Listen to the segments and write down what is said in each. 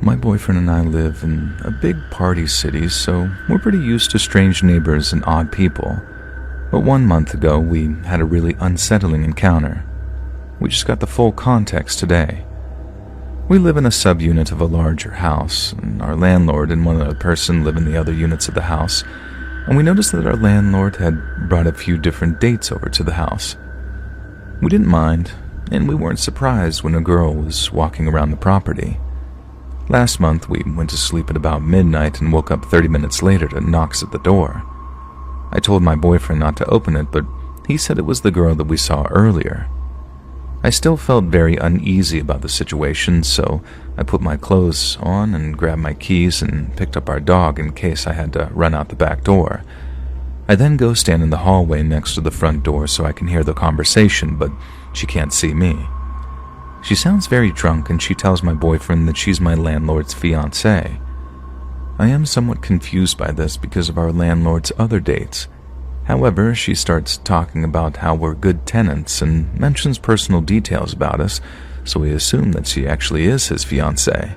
My boyfriend and I live in a big party city, so we're pretty used to strange neighbors and odd people. But 1 month ago, we had a really unsettling encounter. We just got the full context today. We live in a subunit of a larger house, and our landlord and one other person live in the other units of the house, and we noticed that our landlord had brought a few different dates over to the house. We didn't mind, and we weren't surprised when a girl was walking around the property. Last month, we went to sleep at about midnight and woke up 30 minutes later to knocks at the door. I told my boyfriend not to open it, but he said it was the girl that we saw earlier. I still felt very uneasy about the situation, so I put my clothes on and grabbed my keys and picked up our dog in case I had to run out the back door. I then go stand in the hallway next to the front door so I can hear the conversation, but she can't see me. She sounds very drunk and she tells my boyfriend that she's my landlord's fiancée. I am somewhat confused by this because of our landlord's other dates. However, she starts talking about how we're good tenants and mentions personal details about us, so we assume that she actually is his fiancée.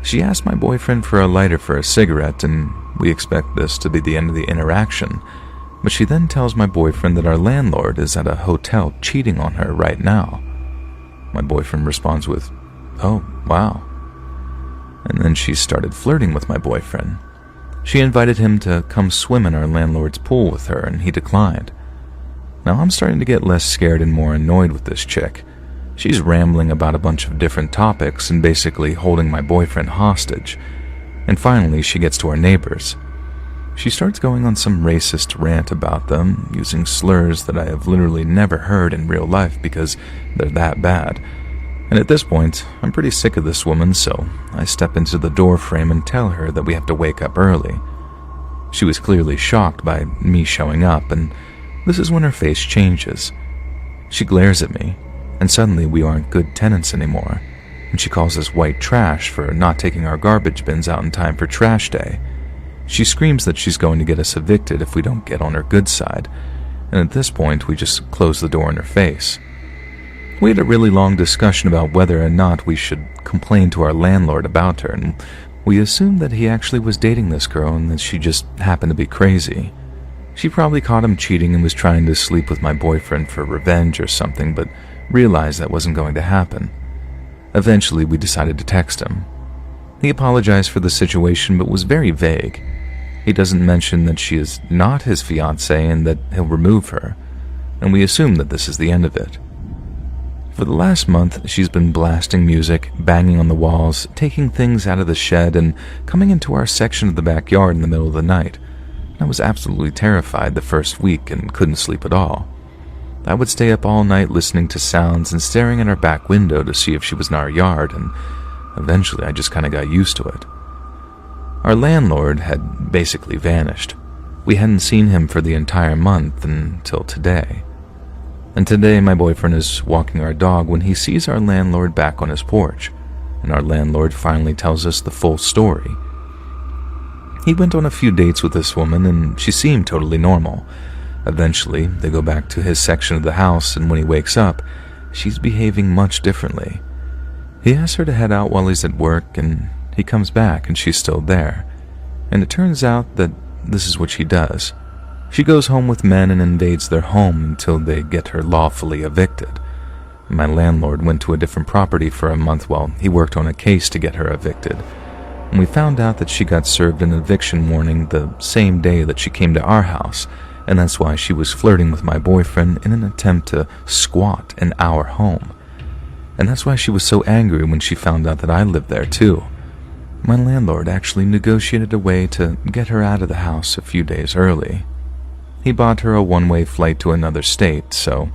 She asked my boyfriend for a lighter for a cigarette, and we expect this to be the end of the interaction, but she then tells my boyfriend that our landlord is at a hotel cheating on her right now. My boyfriend responds with, "Oh, wow." And then she started flirting with my boyfriend. She invited him to come swim in our landlord's pool with her, and he declined. Now I'm starting to get less scared and more annoyed with this chick. She's rambling about a bunch of different topics and basically holding my boyfriend hostage. And finally, she gets to our neighbors. She starts going on some racist rant about them, using slurs that I have literally never heard in real life because they're that bad. And at this point, I'm pretty sick of this woman, so I step into the door frame and tell her that we have to wake up early. She was clearly shocked by me showing up, and this is when her face changes. She glares at me, and suddenly we aren't good tenants anymore, and she calls us white trash for not taking our garbage bins out in time for trash day. She screams that she's going to get us evicted if we don't get on her good side, and at this point we just close the door in her face. We had a really long discussion about whether or not we should complain to our landlord about her, and we assumed that he actually was dating this girl and that she just happened to be crazy. She probably caught him cheating and was trying to sleep with my boyfriend for revenge or something, but realized that wasn't going to happen. Eventually, we decided to text him. He apologized for the situation but was very vague. He doesn't mention that she is not his fiancée and that he'll remove her, and we assume that this is the end of it. For the last month, she's been blasting music, banging on the walls, taking things out of the shed, and coming into our section of the backyard in the middle of the night. I was absolutely terrified the first week and couldn't sleep at all. I would stay up all night listening to sounds and staring at our back window to see if she was in our yard, and eventually I just kind of got used to it. Our landlord had basically vanished. We hadn't seen him for the entire month until today. And today my boyfriend is walking our dog when he sees our landlord back on his porch, and our landlord finally tells us the full story. He went on a few dates with this woman and she seemed totally normal. Eventually, they go back to his section of the house, and when he wakes up, she's behaving much differently. He asks her to head out while he's at work, and he comes back and she's still there. And it turns out that this is what she does. She goes home with men and invades their home until they get her lawfully evicted. My landlord went to a different property for a month while he worked on a case to get her evicted. And we found out that she got served an eviction warning the same day that she came to our house, and that's why she was flirting with my boyfriend in an attempt to squat in our home. And that's why she was so angry when she found out that I lived there too. My landlord actually negotiated a way to get her out of the house a few days early. He bought her a one-way flight to another state, so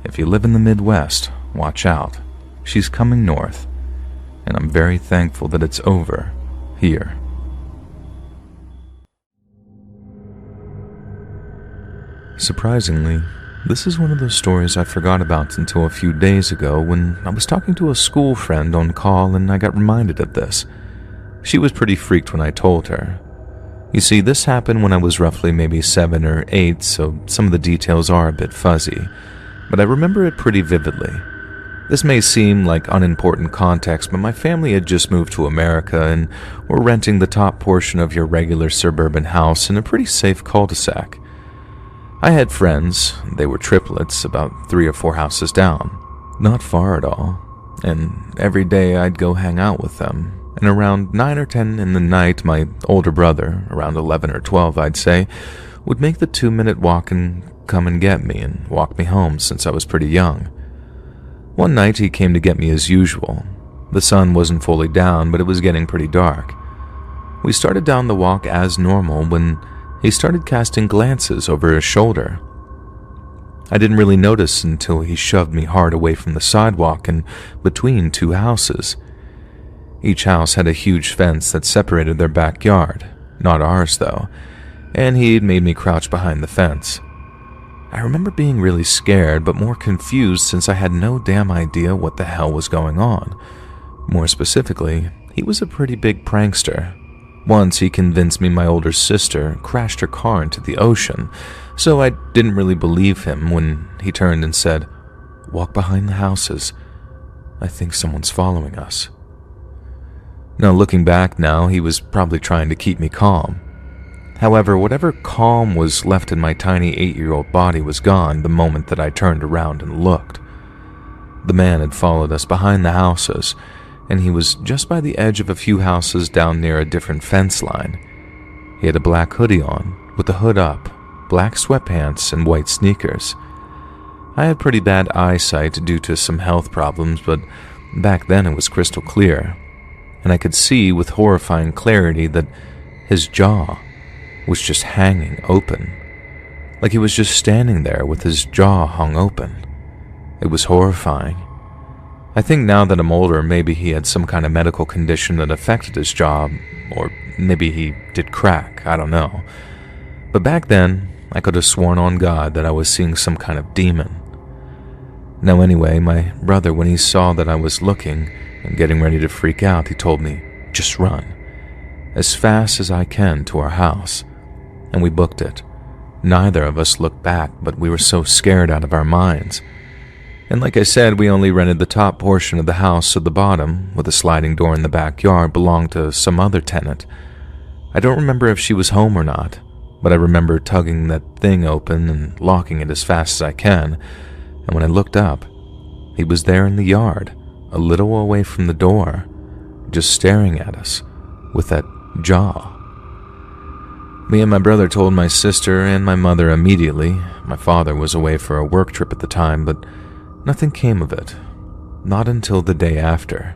if you live in the Midwest, watch out. She's coming north, and I'm very thankful that it's over here. Surprisingly, this is one of those stories I forgot about until a few days ago when I was talking to a school friend on call and I got reminded of this. She was pretty freaked when I told her. You see, this happened when I was roughly maybe 7 or 8, so some of the details are a bit fuzzy, but I remember it pretty vividly. This may seem like unimportant context, but my family had just moved to America and were renting the top portion of your regular suburban house in a pretty safe cul-de-sac. I had friends, they were triplets, about 3 or 4 houses down, not far at all, and every day I'd go hang out with them. And around 9 or 10 in the night, my older brother, around 11 or 12 I'd say, would make the 2-minute walk and come and get me and walk me home since I was pretty young. One night he came to get me as usual. The sun wasn't fully down, but it was getting pretty dark. We started down the walk as normal when he started casting glances over his shoulder. I didn't really notice until he shoved me hard away from the sidewalk and between 2 houses. Each house had a huge fence that separated their backyard, not ours though, and he'd made me crouch behind the fence. I remember being really scared, but more confused since I had no damn idea what the hell was going on. More specifically, he was a pretty big prankster. Once he convinced me my older sister crashed her car into the ocean, so I didn't really believe him when he turned and said, "Walk behind the houses. I think someone's following us." Now looking back now, he was probably trying to keep me calm. However, whatever calm was left in my tiny 8-year-old body was gone the moment that I turned around and looked. The man had followed us behind the houses, and he was just by the edge of a few houses down near a different fence line. He had a black hoodie on, with the hood up, black sweatpants, and white sneakers. I had pretty bad eyesight due to some health problems, but back then it was crystal clear, and I could see with horrifying clarity that his jaw was just hanging open, like he was just standing there with his jaw hung open. It was horrifying. I think now that I'm older, maybe he had some kind of medical condition that affected his jaw, or maybe he did crack, I don't know. But back then, I could have sworn on God that I was seeing some kind of demon. Now anyway, my brother, when he saw that I was looking and getting ready to freak out, he told me, "Just run, as fast as I can to our house." And we booked it. Neither of us looked back, but we were so scared out of our minds. And like I said, we only rented the top portion of the house, so the bottom, with a sliding door in the backyard, belonged to some other tenant. I don't remember if she was home or not, but I remember tugging that thing open and locking it as fast as I can, and when I looked up, he was there in the yard, a little away from the door, just staring at us, with that jaw. Me and my brother told my sister and my mother immediately. My father was away for a work trip at the time, but nothing came of it. Not until the day after.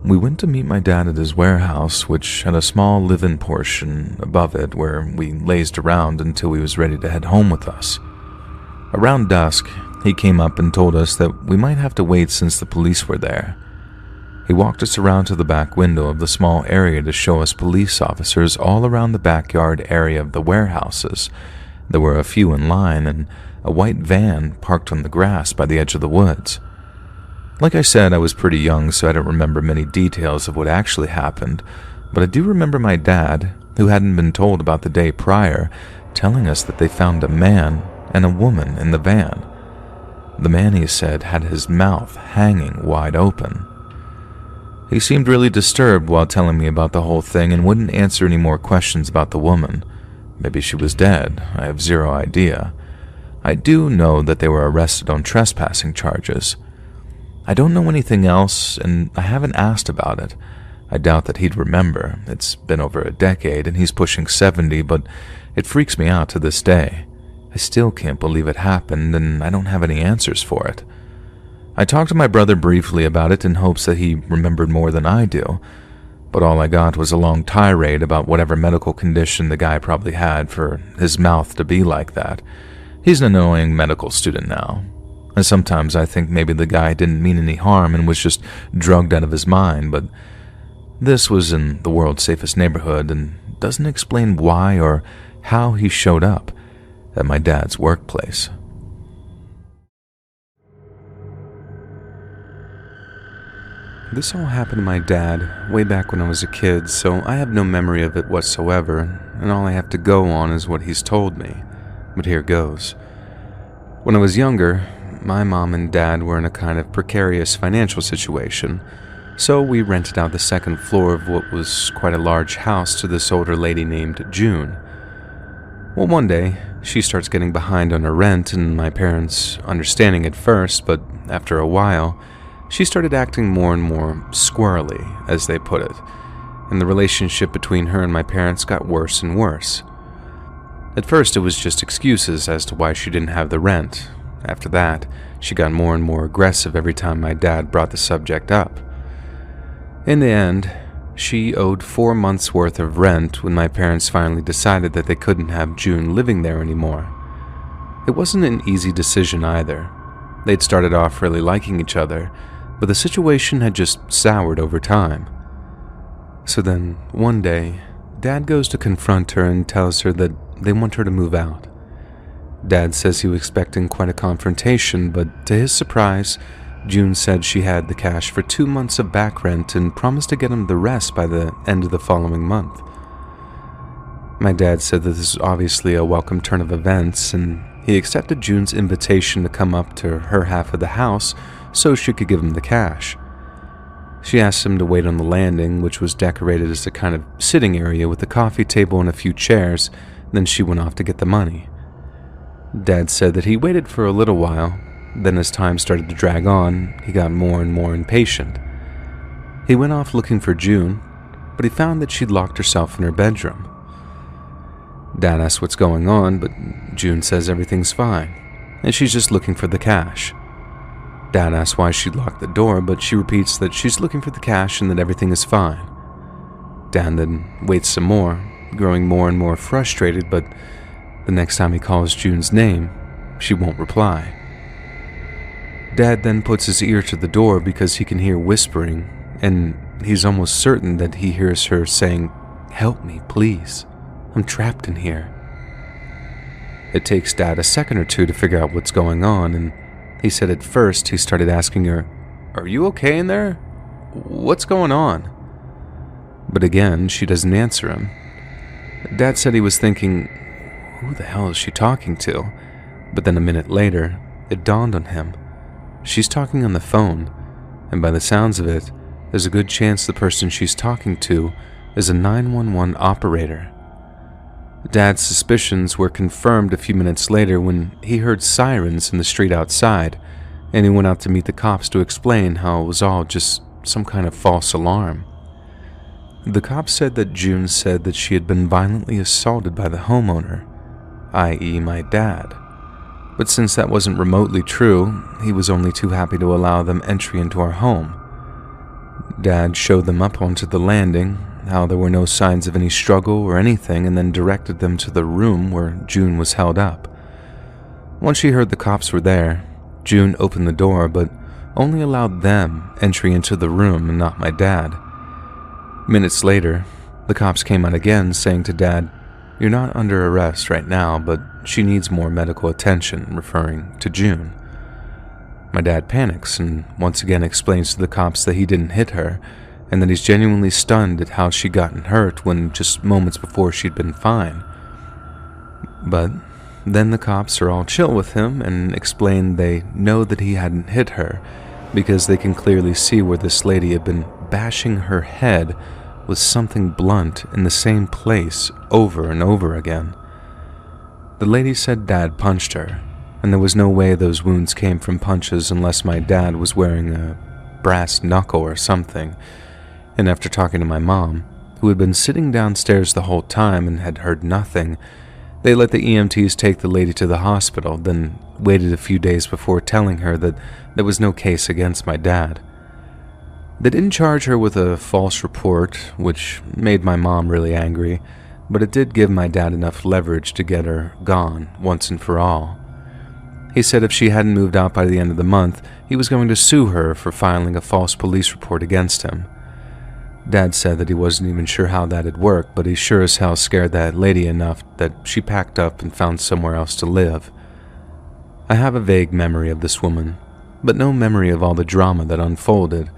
We went to meet my dad at his warehouse, which had a small live-in portion above it where we lazed around until he was ready to head home with us. Around dusk, he came up and told us that we might have to wait since the police were there. He walked us around to the back window of the small area to show us police officers all around the backyard area of the warehouses. There were a few in line and a white van parked on the grass by the edge of the woods. Like I said, I was pretty young, so I don't remember many details of what actually happened, but I do remember my dad, who hadn't been told about the day prior, telling us that they found a man and a woman in the van. The man, he said, had his mouth hanging wide open. He seemed really disturbed while telling me about the whole thing and wouldn't answer any more questions about the woman. Maybe she was dead, I have zero idea. I do know that they were arrested on trespassing charges. I don't know anything else, and I haven't asked about it. I doubt that he'd remember. It's been over a decade, and he's pushing 70, but it freaks me out to this day. I still can't believe it happened, and I don't have any answers for it. I talked to my brother briefly about it in hopes that he remembered more than I do, but all I got was a long tirade about whatever medical condition the guy probably had for his mouth to be like that. He's an annoying medical student now, and sometimes I think maybe the guy didn't mean any harm and was just drugged out of his mind, but this was in the world's safest neighborhood and doesn't explain why or how he showed up at my dad's workplace. This all happened to my dad way back when I was a kid, so I have no memory of it whatsoever, and all I have to go on is what he's told me. But here goes. When I was younger, my mom and dad were in a kind of precarious financial situation, so we rented out the second floor of what was quite a large house to this older lady named June. Well, one day, she starts getting behind on her rent, and my parents understanding at first, but after a while, she started acting more and more squirrely, as they put it, and the relationship between her and my parents got worse and worse. At first, it was just excuses as to why she didn't have the rent. After that, she got more and more aggressive every time my dad brought the subject up. In the end, she owed 4 months' worth of rent when my parents finally decided that they couldn't have June living there anymore. It wasn't an easy decision either. They'd started off really liking each other, but the situation had just soured over time. So then, one day, Dad goes to confront her and tells her that they want her to move out. Dad says he was expecting quite a confrontation, but to his surprise, June said she had the cash for 2 months of back rent and promised to get him the rest by the end of the following month. My dad said that this was obviously a welcome turn of events, and he accepted June's invitation to come up to her half of the house so she could give him the cash. She asked him to wait on the landing, which was decorated as a kind of sitting area with a coffee table and a few chairs, then she went off to get the money. Dad said that he waited for a little while. Then as time started to drag on, he got more and more impatient. He went off looking for June, but he found that she'd locked herself in her bedroom. Dad asks what's going on, but June says everything's fine, and she's just looking for the cash. Dad asks why she'd locked the door, but she repeats that she's looking for the cash and that everything is fine. Dad then waits some more, growing more and more frustrated, but the next time he calls June's name, she won't reply. Dad then puts his ear to the door because he can hear whispering, and he's almost certain that he hears her saying, "Help me, please. I'm trapped in here." It takes Dad a second or two to figure out what's going on, and he said at first he started asking her, "Are you okay in there? What's going on?" But again, she doesn't answer him. Dad said he was thinking, who the hell is she talking to? But then a minute later, it dawned on him. She's talking on the phone, and by the sounds of it, there's a good chance the person she's talking to is a 911 operator. Dad's suspicions were confirmed a few minutes later when he heard sirens in the street outside, and he went out to meet the cops to explain how it was all just some kind of false alarm. The cops said that June said that she had been violently assaulted by the homeowner, i.e. my dad. But since that wasn't remotely true, he was only too happy to allow them entry into our home. Dad showed them up onto the landing, how there were no signs of any struggle or anything, and then directed them to the room where June was held up. Once she heard the cops were there, June opened the door, but only allowed them entry into the room and not my dad. Minutes later, the cops came out again, saying to Dad, "You're not under arrest right now, but she needs more medical attention," referring to June. My dad panics and once again explains to the cops that he didn't hit her, and that he's genuinely stunned at how she'd gotten hurt when just moments before she'd been fine. But then the cops are all chill with him and explain they know that he hadn't hit her because they can clearly see where this lady had been bashing her head with something blunt in the same place over and over again. The lady said Dad punched her, and there was no way those wounds came from punches unless my dad was wearing a brass knuckle or something. And after talking to my mom, who had been sitting downstairs the whole time and had heard nothing, they let the EMTs take the lady to the hospital, then waited a few days before telling her that there was no case against my dad. They didn't charge her with a false report, which made my mom really angry, but it did give my dad enough leverage to get her gone once and for all. He said if she hadn't moved out by the end of the month, he was going to sue her for filing a false police report against him. Dad said that he wasn't even sure how that'd work, but he sure as hell scared that lady enough that she packed up and found somewhere else to live. I have a vague memory of this woman, but no memory of all the drama that unfolded.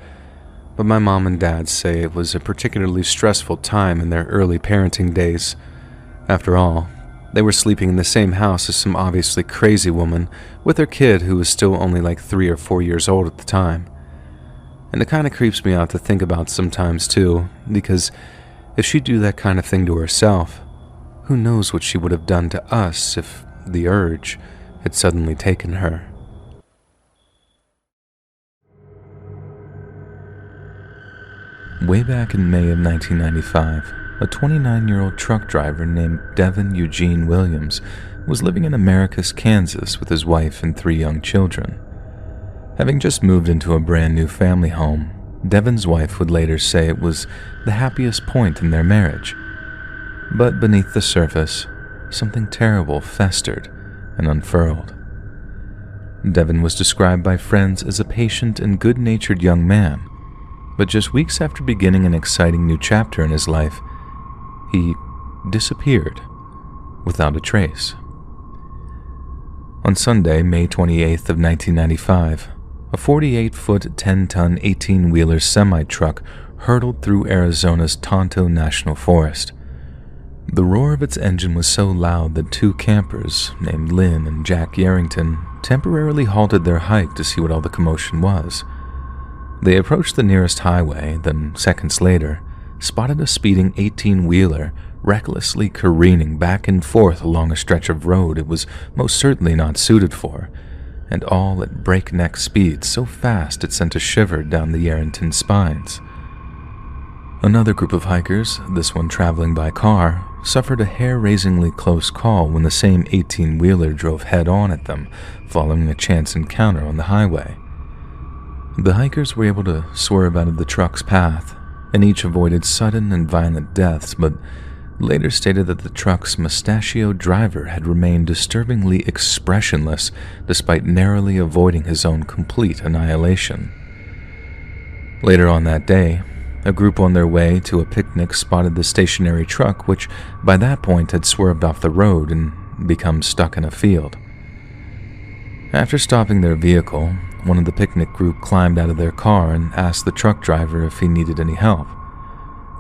But my mom and dad say it was a particularly stressful time in their early parenting days. After all, They were sleeping in the same house as some obviously crazy woman with her kid who was still only like 3 or 4 years old at the time. And it kind of creeps me out to think about sometimes too, because if she'd do that kind of thing to herself, who knows what she would have done to us if the urge had suddenly taken her. Way back in May of 1995, a 29-year-old truck driver named Devin Eugene Williams was living in Americus, Kansas with his wife and 3 young children. Having just moved into a brand new family home, Devin's wife would later say it was the happiest point in their marriage. But beneath the surface, something terrible festered and unfurled. Devin was described by friends as a patient and good-natured young man, but just weeks after beginning an exciting new chapter in his life, he disappeared without a trace. On Sunday, May 28th of 1995, a 48-foot, 10-ton, 18-wheeler semi-truck hurtled through Arizona's Tonto National Forest. The roar of its engine was so loud that 2 campers, named Lynn and Jack Yarrington, temporarily halted their hike to see what all the commotion was. They approached the nearest highway, then seconds later, spotted a speeding 18-wheeler recklessly careening back and forth along a stretch of road it was most certainly not suited for, and all at breakneck speed so fast it sent a shiver down the Yarrington spines. Another group of hikers, this one traveling by car, suffered a hair-raisingly close call when the same 18-wheeler drove head-on at them, following a chance encounter on the highway. The hikers were able to swerve out of the truck's path, and each avoided sudden and violent deaths, but later stated that the truck's mustachioed driver had remained disturbingly expressionless despite narrowly avoiding his own complete annihilation. Later on that day, a group on their way to a picnic spotted the stationary truck, which by that point had swerved off the road and become stuck in a field. After stopping their vehicle, one of the picnic group climbed out of their car and asked the truck driver if he needed any help.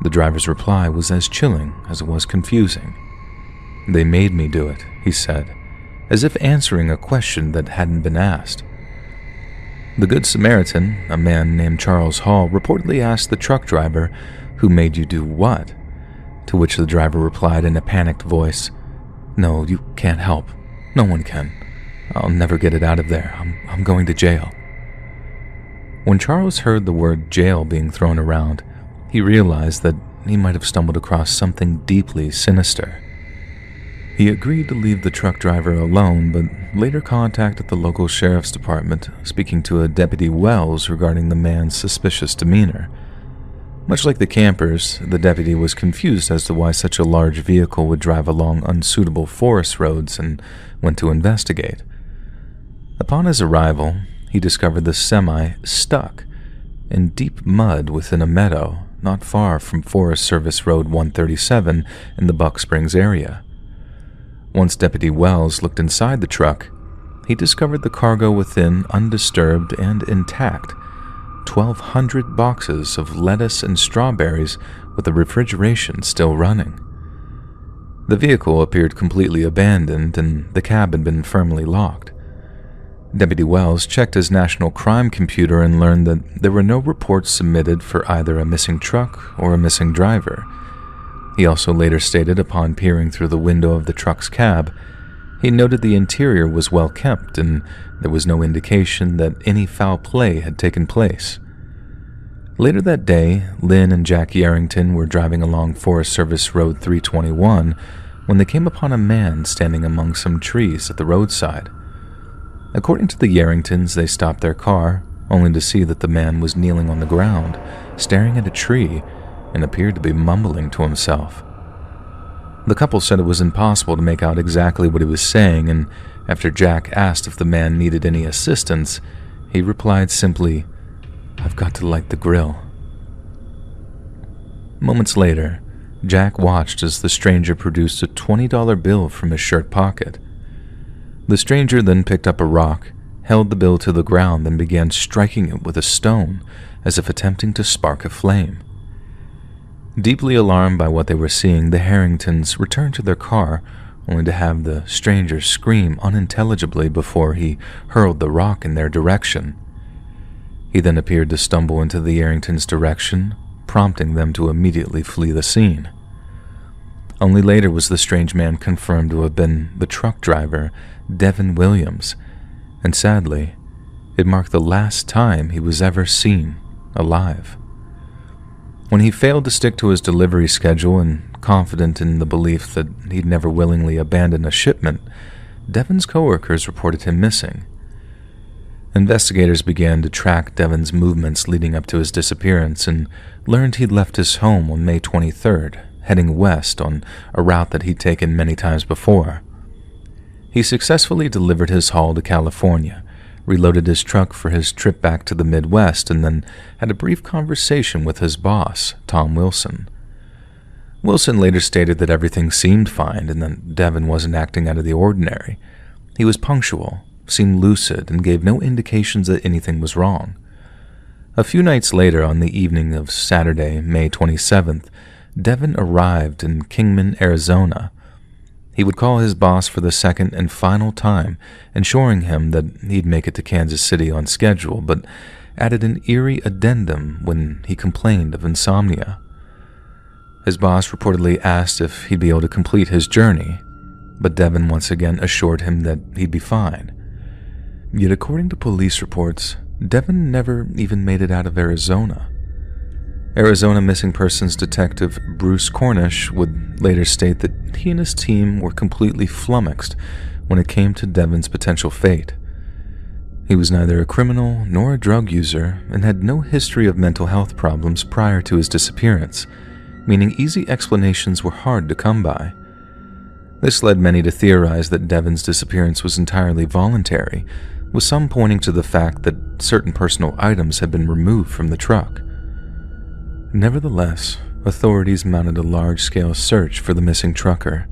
The driver's reply was as chilling as it was confusing. "They made me do it," he said, as if answering a question that hadn't been asked. The Good Samaritan, a man named Charles Hall, reportedly asked the truck driver, "Who made you do what?" To which the driver replied in a panicked voice, "No, you can't help. No one can. I'll never get it out of there. I'm going to jail." When Charles heard the word jail being thrown around, he realized that he might have stumbled across something deeply sinister. He agreed to leave the truck driver alone, but later contacted the local sheriff's department, speaking to a Deputy Wells regarding the man's suspicious demeanor. Much like the campers, the deputy was confused as to why such a large vehicle would drive along unsuitable forest roads and went to investigate. Upon his arrival, he discovered the semi stuck in deep mud within a meadow not far from Forest Service Road 137 in the Buck Springs area. Once Deputy Wells looked inside the truck, he discovered the cargo within undisturbed and intact, 1,200 boxes of lettuce and strawberries with the refrigeration still running. The vehicle appeared completely abandoned and the cab had been firmly locked. Deputy Wells checked his national crime computer and learned that there were no reports submitted for either a missing truck or a missing driver. He also later stated, upon peering through the window of the truck's cab, he noted the interior was well kept and there was no indication that any foul play had taken place. Later that day, Lynn and Jack Yarrington were driving along Forest Service Road 321 when they came upon a man standing among some trees at the roadside. According to the Yarringtons, they stopped their car, only to see that the man was kneeling on the ground, staring at a tree, and appeared to be mumbling to himself. The couple said it was impossible to make out exactly what he was saying, and after Jack asked if the man needed any assistance, he replied simply, "I've got to light the grill." Moments later, Jack watched as the stranger produced a $20 bill from his shirt pocket. The stranger then picked up a rock, held the bill to the ground, and began striking it with a stone, as if attempting to spark a flame. Deeply alarmed by what they were seeing, the Harringtons returned to their car, only to have the stranger scream unintelligibly before he hurled the rock in their direction. He then appeared to stumble into the Arringtons' direction, prompting them to immediately flee the scene. Only later was the strange man confirmed to have been the truck driver, Devin Williams, and sadly, it marked the last time he was ever seen alive. When he failed to stick to his delivery schedule and confident in the belief that he'd never willingly abandon a shipment, Devin's coworkers reported him missing. Investigators began to track Devin's movements leading up to his disappearance and learned he'd left his home on May 23rd, heading west on a route that he'd taken many times before. He successfully delivered his haul to California, reloaded his truck for his trip back to the Midwest, and then had a brief conversation with his boss, Tom Wilson. Wilson later stated that everything seemed fine and that Devin wasn't acting out of the ordinary. He was punctual, seemed lucid, and gave no indications that anything was wrong. A few nights later, on the evening of Saturday, May 27th, Devin arrived in Kingman, Arizona. He would call his boss for the second and final time, ensuring him that he'd make it to Kansas City on schedule, but added an eerie addendum when he complained of insomnia. His boss reportedly asked if he'd be able to complete his journey, but Devin once again assured him that he'd be fine. Yet according to police reports, Devin never even made it out of Arizona. Arizona missing persons detective Bruce Cornish would later state that he and his team were completely flummoxed when it came to Devin's potential fate. He was neither a criminal nor a drug user and had no history of mental health problems prior to his disappearance, meaning easy explanations were hard to come by. This led many to theorize that Devin's disappearance was entirely voluntary, with some pointing to the fact that certain personal items had been removed from the truck. Nevertheless, authorities mounted a large-scale search for the missing trucker,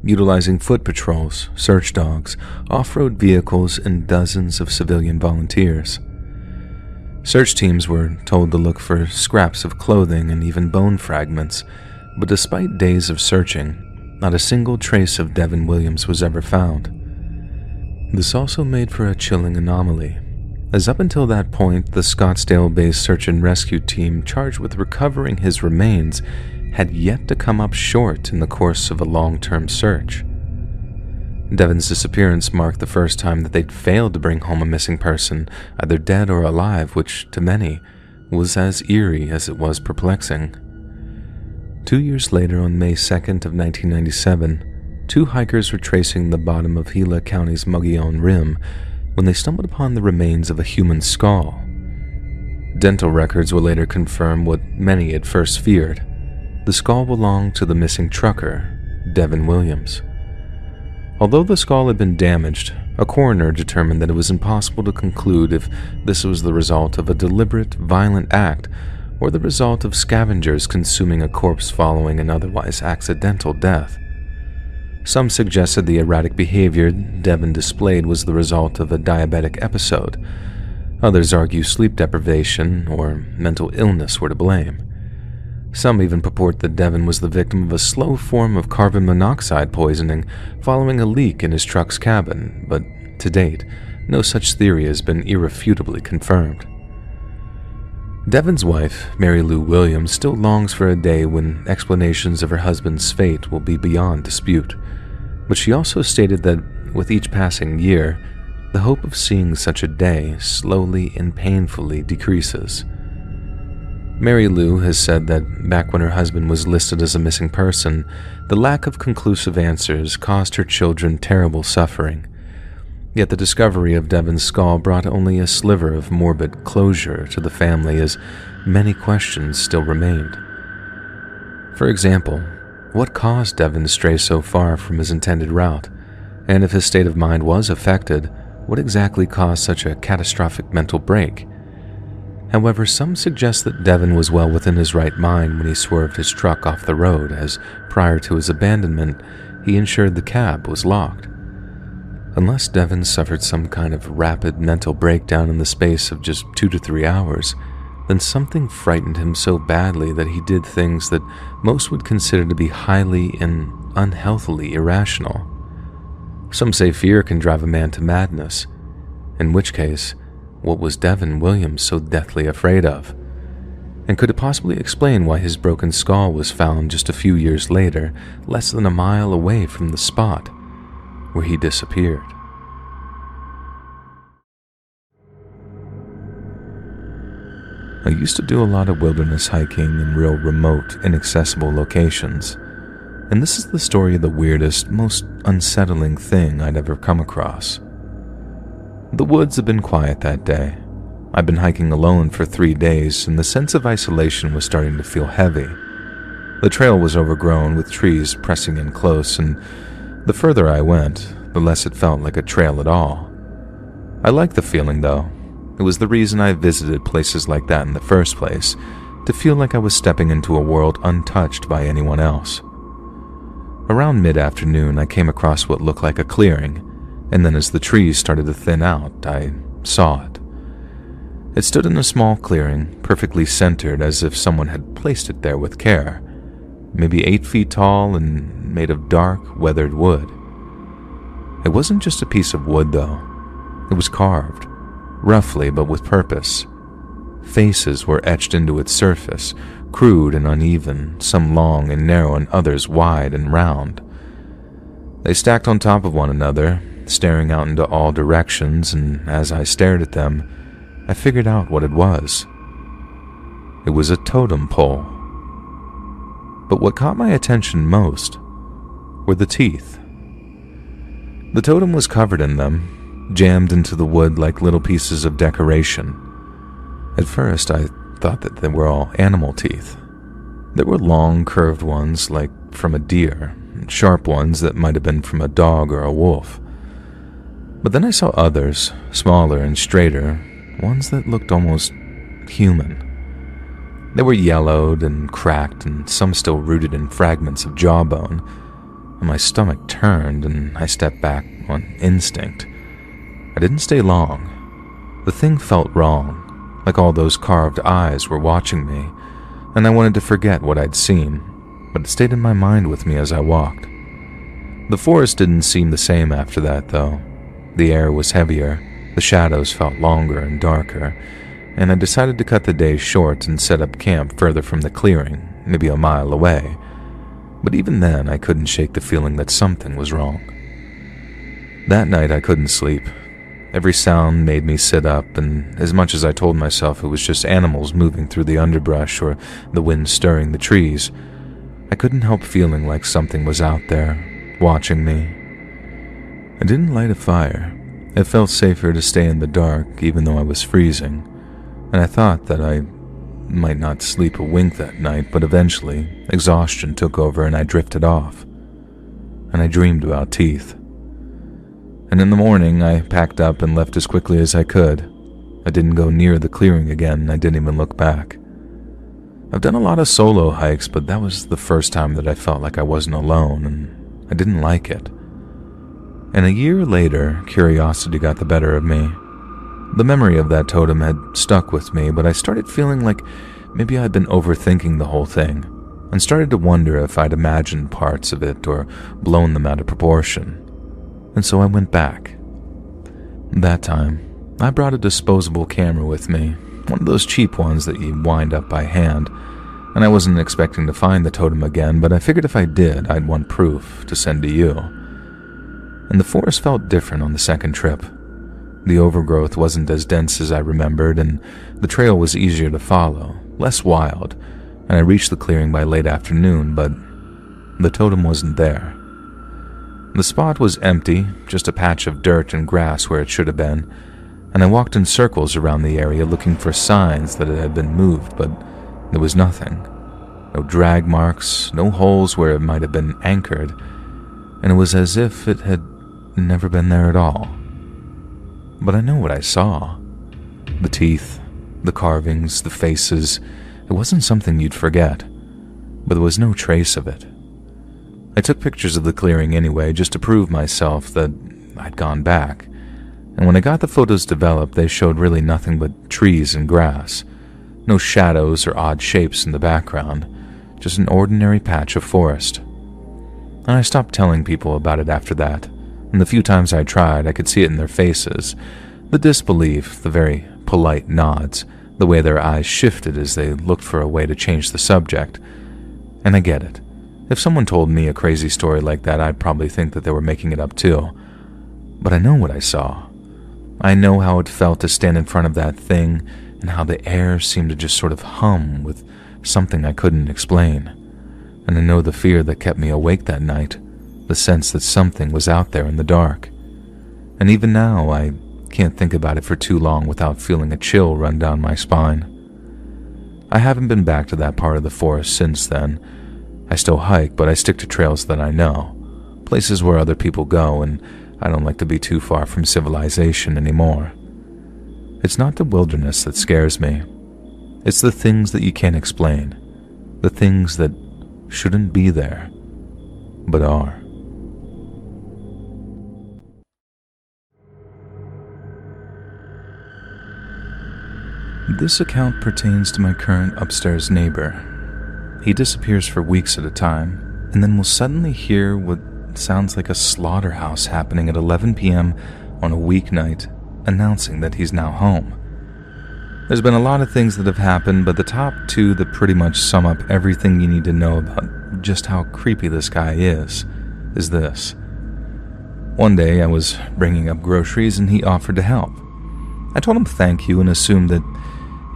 utilizing foot patrols, search dogs, off-road vehicles, and dozens of civilian volunteers. Search teams were told to look for scraps of clothing and even bone fragments, but despite days of searching, not a single trace of Devin Williams was ever found. This also made for a chilling anomaly, as up until that point, the Scottsdale-based search and rescue team charged with recovering his remains had yet to come up short in the course of a long-term search. Devin's disappearance marked the first time that they'd failed to bring home a missing person, either dead or alive, which, to many, was as eerie as it was perplexing. 2 years later, on May 2nd of 1997, two hikers were tracing the bottom of Gila County's Mogollon Rim when they stumbled upon the remains of a human skull. Dental records would later confirm what many had first feared. The skull belonged to the missing trucker, Devin Williams. Although the skull had been damaged, a coroner determined that it was impossible to conclude if this was the result of a deliberate, violent act or the result of scavengers consuming a corpse following an otherwise accidental death. Some suggested the erratic behavior Devin displayed was the result of a diabetic episode. Others argue sleep deprivation or mental illness were to blame. Some even purport that Devin was the victim of a slow form of carbon monoxide poisoning following a leak in his truck's cabin, but to date, no such theory has been irrefutably confirmed. Devin's wife, Mary Lou Williams, still longs for a day when explanations of her husband's fate will be beyond dispute, but she also stated that with each passing year, the hope of seeing such a day slowly and painfully decreases. Mary Lou has said that back when her husband was listed as a missing person, the lack of conclusive answers caused her children terrible suffering. Yet the discovery of Devin's skull brought only a sliver of morbid closure to the family, as many questions still remained. For example, what caused Devin to stray so far from his intended route? And if his state of mind was affected, what exactly caused such a catastrophic mental break? However, some suggest that Devin was well within his right mind when he swerved his truck off the road, as prior to his abandonment, he ensured the cab was locked. Unless Devin suffered some kind of rapid mental breakdown in the space of just 2 to 3 hours, then something frightened him so badly that he did things that most would consider to be highly and unhealthily irrational. Some say fear can drive a man to madness, in which case, what was Devin Williams so deathly afraid of? And could it possibly explain why his broken skull was found just a few years later, less than a mile away from the spot where he disappeared? I used to do a lot of wilderness hiking in real remote, inaccessible locations, and this is the story of the weirdest, most unsettling thing I'd ever come across. The woods had been quiet that day. I'd been hiking alone for 3 days, and the sense of isolation was starting to feel heavy. The trail was overgrown with trees pressing in close, and the further I went, the less it felt like a trail at all. I liked the feeling, though. It was the reason I visited places like that in the first place, to feel like I was stepping into a world untouched by anyone else. Around mid-afternoon, I came across what looked like a clearing, and then as the trees started to thin out, I saw it. It stood in a small clearing, perfectly centered as if someone had placed it there with care, maybe 8 feet tall and made of dark, weathered wood. It wasn't just a piece of wood, though. It was carved, roughly but with purpose. Faces were etched into its surface, crude and uneven, some long and narrow and others wide and round. They stacked on top of one another, staring out into all directions, and as I stared at them, I figured out what it was. It was a totem pole. But what caught my attention most were the teeth. The totem was covered in them, jammed into the wood like little pieces of decoration. At first, I thought that they were all animal teeth. There were long, curved ones like from a deer, and sharp ones that might have been from a dog or a wolf. But then I saw others, smaller and straighter, ones that looked almost human. They were yellowed and cracked, and some still rooted in fragments of jawbone, and my stomach turned and I stepped back on instinct. I didn't stay long. The thing felt wrong, like all those carved eyes were watching me, and I wanted to forget what I'd seen, but it stayed in my mind with me as I walked. The forest didn't seem the same after that, though. The air was heavier, the shadows felt longer and darker, and I decided to cut the day short and set up camp further from the clearing, maybe a mile away. But even then, I couldn't shake the feeling that something was wrong. That night, I couldn't sleep. Every sound made me sit up, and as much as I told myself it was just animals moving through the underbrush or the wind stirring the trees, I couldn't help feeling like something was out there, watching me. I didn't light a fire. It felt safer to stay in the dark, even though I was freezing, and I thought that I might not sleep a wink that night, but eventually, exhaustion took over and I drifted off. And I dreamed about teeth. And in the morning, I packed up and left as quickly as I could. I didn't go near the clearing again, and I didn't even look back. I've done a lot of solo hikes, but that was the first time that I felt like I wasn't alone, and I didn't like it. And a year later, curiosity got the better of me. The memory of that totem had stuck with me, but I started feeling like maybe I'd been overthinking the whole thing, and started to wonder if I'd imagined parts of it or blown them out of proportion. And so I went back. That time, I brought a disposable camera with me, one of those cheap ones that you wind up by hand, and I wasn't expecting to find the totem again, but I figured if I did, I'd want proof to send to you. And the forest felt different on the second trip. The overgrowth wasn't as dense as I remembered, and the trail was easier to follow, less wild, and I reached the clearing by late afternoon, but the totem wasn't there. The spot was empty, just a patch of dirt and grass where it should have been, and I walked in circles around the area looking for signs that it had been moved, but there was nothing. No drag marks, no holes where it might have been anchored, and it was as if it had never been there at all. But I know what I saw. The teeth, the carvings, the faces. It wasn't something you'd forget, but there was no trace of it. I took pictures of the clearing anyway, just to prove myself that I'd gone back, and when I got the photos developed, they showed really nothing but trees and grass. No shadows or odd shapes in the background, just an ordinary patch of forest. And I stopped telling people about it after that, and the few times I tried, I could see it in their faces. The disbelief, the very polite nods, the way their eyes shifted as they looked for a way to change the subject. And I get it. If someone told me a crazy story like that, I'd probably think that they were making it up too. But I know what I saw. I know how it felt to stand in front of that thing, and how the air seemed to just sort of hum with something I couldn't explain. And I know the fear that kept me awake that night, the sense that something was out there in the dark. And even now, I can't think about it for too long without feeling a chill run down my spine. I haven't been back to that part of the forest since then. I still hike, but I stick to trails that I know, places where other people go, and I don't like to be too far from civilization anymore. It's not the wilderness that scares me. It's the things that you can't explain, the things that shouldn't be there, but are. This account pertains to my current upstairs neighbor. He disappears for weeks at a time, and then will suddenly hear what sounds like a slaughterhouse happening at 11 p.m. on a weeknight, announcing that he's now home. There's been a lot of things that have happened, but the top two that pretty much sum up everything you need to know about just how creepy this guy is this. One day I was bringing up groceries and he offered to help. I told him thank you and assumed that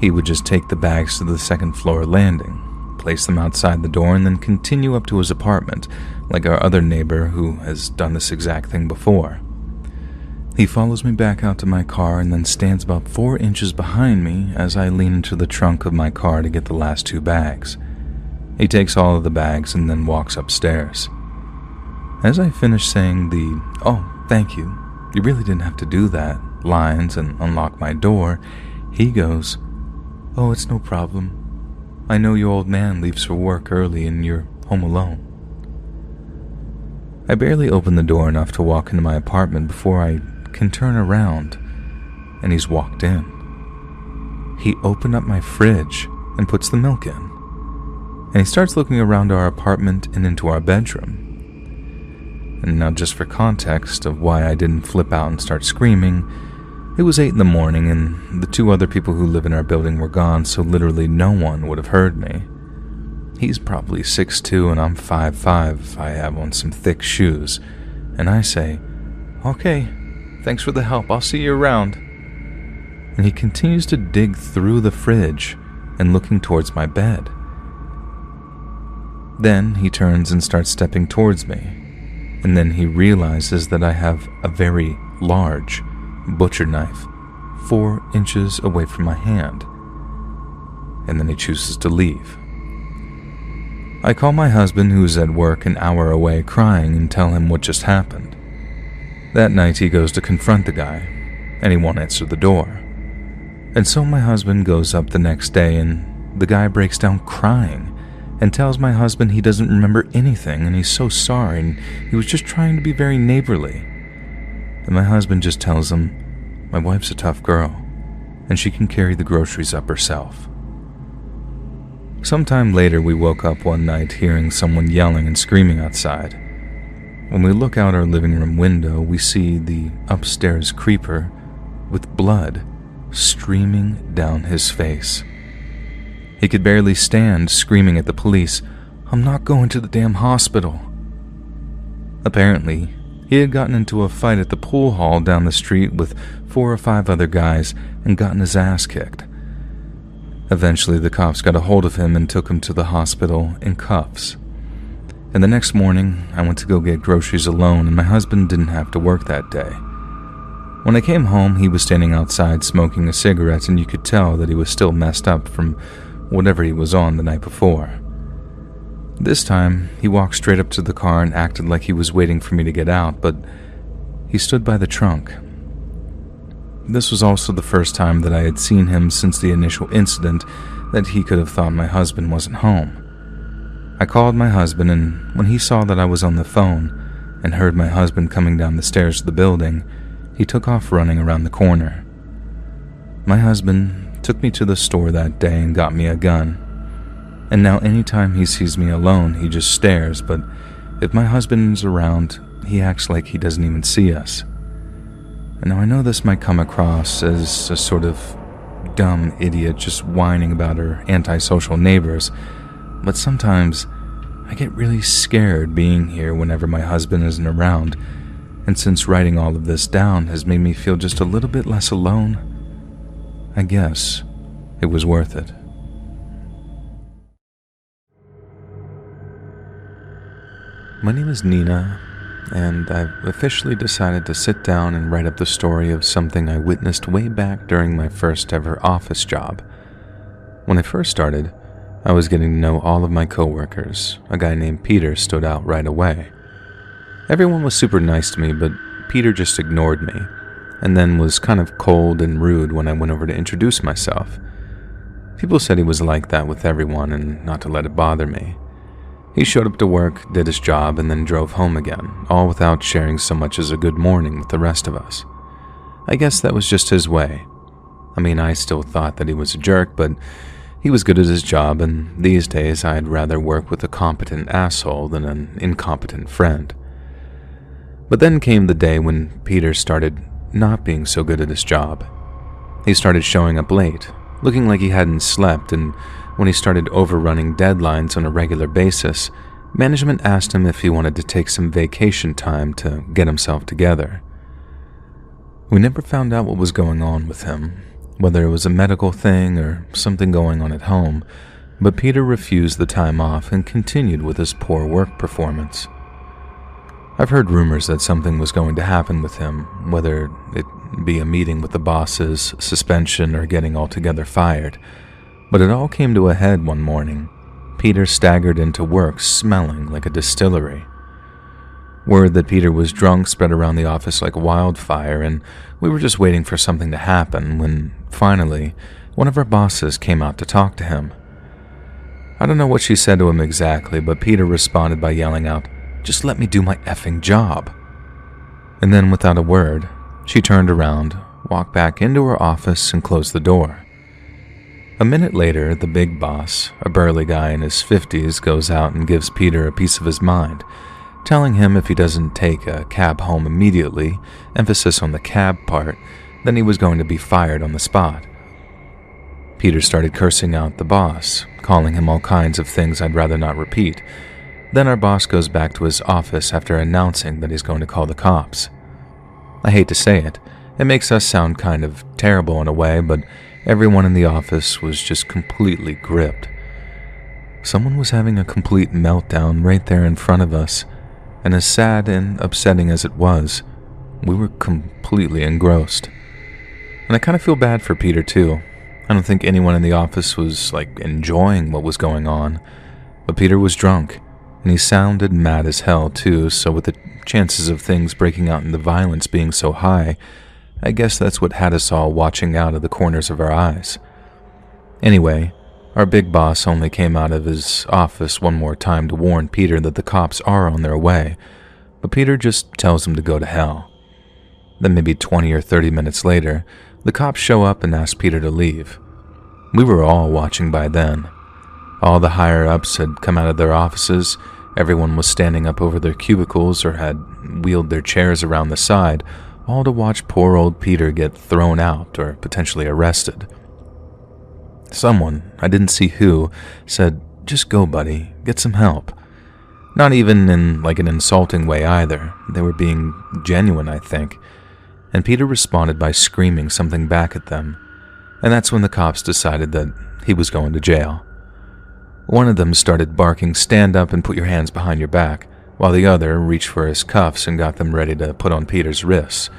he would just take the bags to the second floor landing, place them outside the door, and then continue up to his apartment, like our other neighbor who has done this exact thing before. He follows me back out to my car and then stands about 4 inches behind me as I lean into the trunk of my car to get the last 2 bags. He takes all of the bags and then walks upstairs. As I finish saying the, "Oh, thank you, you really didn't have to do that," lines and unlock my door, he goes, "Oh, it's no problem. I know your old man leaves for work early and you're home alone." I barely open the door enough to walk into my apartment before I can turn around, and he's walked in. He opened up my fridge and puts the milk in, and he starts looking around our apartment and into our bedroom. And now, just for context of why I didn't flip out and start screaming, it was 8 in the morning and the 2 other people who live in our building were gone, so literally no one would have heard me. He's probably 6'2" and I'm 5'5" if I have on some thick shoes, and I say, "Okay, thanks for the help, I'll see you around." And he continues to dig through the fridge and looking towards my bed. Then he turns and starts stepping towards me, and then he realizes that I have a very large butcher knife 4 inches away from my hand, and then he chooses to leave. I call my husband, who's at work an hour away, crying, and tell him what just happened. That night he goes to confront the guy, and he won't answer the door. And so my husband goes up the next day, and the guy breaks down crying and tells my husband he doesn't remember anything and he's so sorry and he was just trying to be very neighborly. And my husband just tells him, "My wife's a tough girl, and she can carry the groceries up herself." Sometime later we woke up one night hearing someone yelling and screaming outside. When we look out our living room window, we see the upstairs creeper with blood streaming down his face. He could barely stand, screaming at the police, "I'm not going to the damn hospital." Apparently, he had gotten into a fight at the pool hall down the street with 4 or 5 other guys and gotten his ass kicked. Eventually, the cops got a hold of him and took him to the hospital in cuffs. And the next morning, I went to go get groceries alone, and my husband didn't have to work that day. When I came home, he was standing outside smoking a cigarette, and you could tell that he was still messed up from whatever he was on the night before. This time, he walked straight up to the car and acted like he was waiting for me to get out, but he stood by the trunk. This was also the first time that I had seen him since the initial incident that he could have thought my husband wasn't home. I called my husband, and when he saw that I was on the phone and heard my husband coming down the stairs of the building, he took off running around the corner. My husband took me to the store that day and got me a gun. And now anytime he sees me alone, he just stares, but if my husband is around, he acts like he doesn't even see us. And now I know this might come across as a sort of dumb idiot just whining about her antisocial neighbors, but sometimes I get really scared being here whenever my husband isn't around, and since writing all of this down has made me feel just a little bit less alone, I guess it was worth it. My name is Nina, and I've officially decided to sit down and write up the story of something I witnessed way back during my first ever office job. When I first started, I was getting to know all of my coworkers. A guy named Peter stood out right away. Everyone was super nice to me, but Peter just ignored me, and then was kind of cold and rude when I went over to introduce myself. People said he was like that with everyone and not to let it bother me. He showed up to work, did his job, and then drove home again, all without sharing so much as a good morning with the rest of us. I guess that was just his way. I mean, I still thought that he was a jerk, but he was good at his job, and these days I'd rather work with a competent asshole than an incompetent friend. But then came the day when Peter started not being so good at his job. He started showing up late, looking like he hadn't slept, and when he started overrunning deadlines on a regular basis, management asked him if he wanted to take some vacation time to get himself together. We never found out what was going on with him, whether it was a medical thing or something going on at home, but Peter refused the time off and continued with his poor work performance. I've heard rumors that something was going to happen with him, whether it be a meeting with the bosses, suspension, or getting altogether fired, but it all came to a head one morning. Peter staggered into work smelling like a distillery. Word that Peter was drunk spread around the office like wildfire, and we were just waiting for something to happen when, finally, one of our bosses came out to talk to him. I don't know what she said to him exactly, but Peter responded by yelling out, "Just let me do my effing job." And then, without a word, she turned around, walked back into her office, and closed the door. A minute later, the big boss, a burly guy in his 50s, goes out and gives Peter a piece of his mind, telling him if he doesn't take a cab home immediately, emphasis on the cab part, then he was going to be fired on the spot. Peter started cursing out the boss, calling him all kinds of things I'd rather not repeat. Then our boss goes back to his office after announcing that he's going to call the cops. I hate to say it, it makes us sound kind of terrible in a way, but everyone in the office was just completely gripped. Someone was having a complete meltdown right there in front of us, and as sad and upsetting as it was, we were completely engrossed. And I kind of feel bad for Peter too. I don't think anyone in the office was enjoying what was going on, but Peter was drunk, and he sounded mad as hell too, so with the chances of things breaking out into violence being so high, I guess that's what had us all watching out of the corners of our eyes. Anyway, our big boss only came out of his office one more time to warn Peter that the cops are on their way, but Peter just tells him to go to hell. Then maybe 20 or 30 minutes later, the cops show up and ask Peter to leave. We were all watching by then. All the higher-ups had come out of their offices, everyone was standing up over their cubicles or had wheeled their chairs around the side, all to watch poor old Peter get thrown out or potentially arrested. Someone, I didn't see who, said, "Just go, buddy, get some help." Not even in an insulting way either. They were being genuine, I think. And Peter responded by screaming something back at them. And that's when the cops decided that he was going to jail. One of them started barking, "Stand up and put your hands behind your back," while the other reached for his cuffs and got them ready to put on Peter's wrists.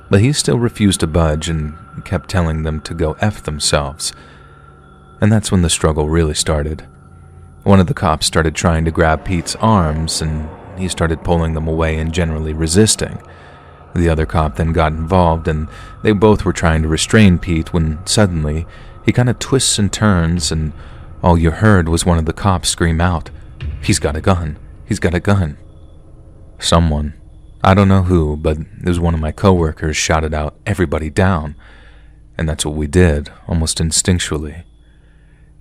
But he still refused to budge and kept telling them to go F themselves. And that's when the struggle really started. One of the cops started trying to grab Pete's arms, and he started pulling them away and generally resisting. The other cop then got involved, and they both were trying to restrain Pete when suddenly he kind of twists and turns, and all you heard was one of the cops scream out, "He's got a gun! He's got a gun!" Someone, I don't know who, but it was one of my coworkers, shouted out, "Everybody down!" And that's what we did, almost instinctually.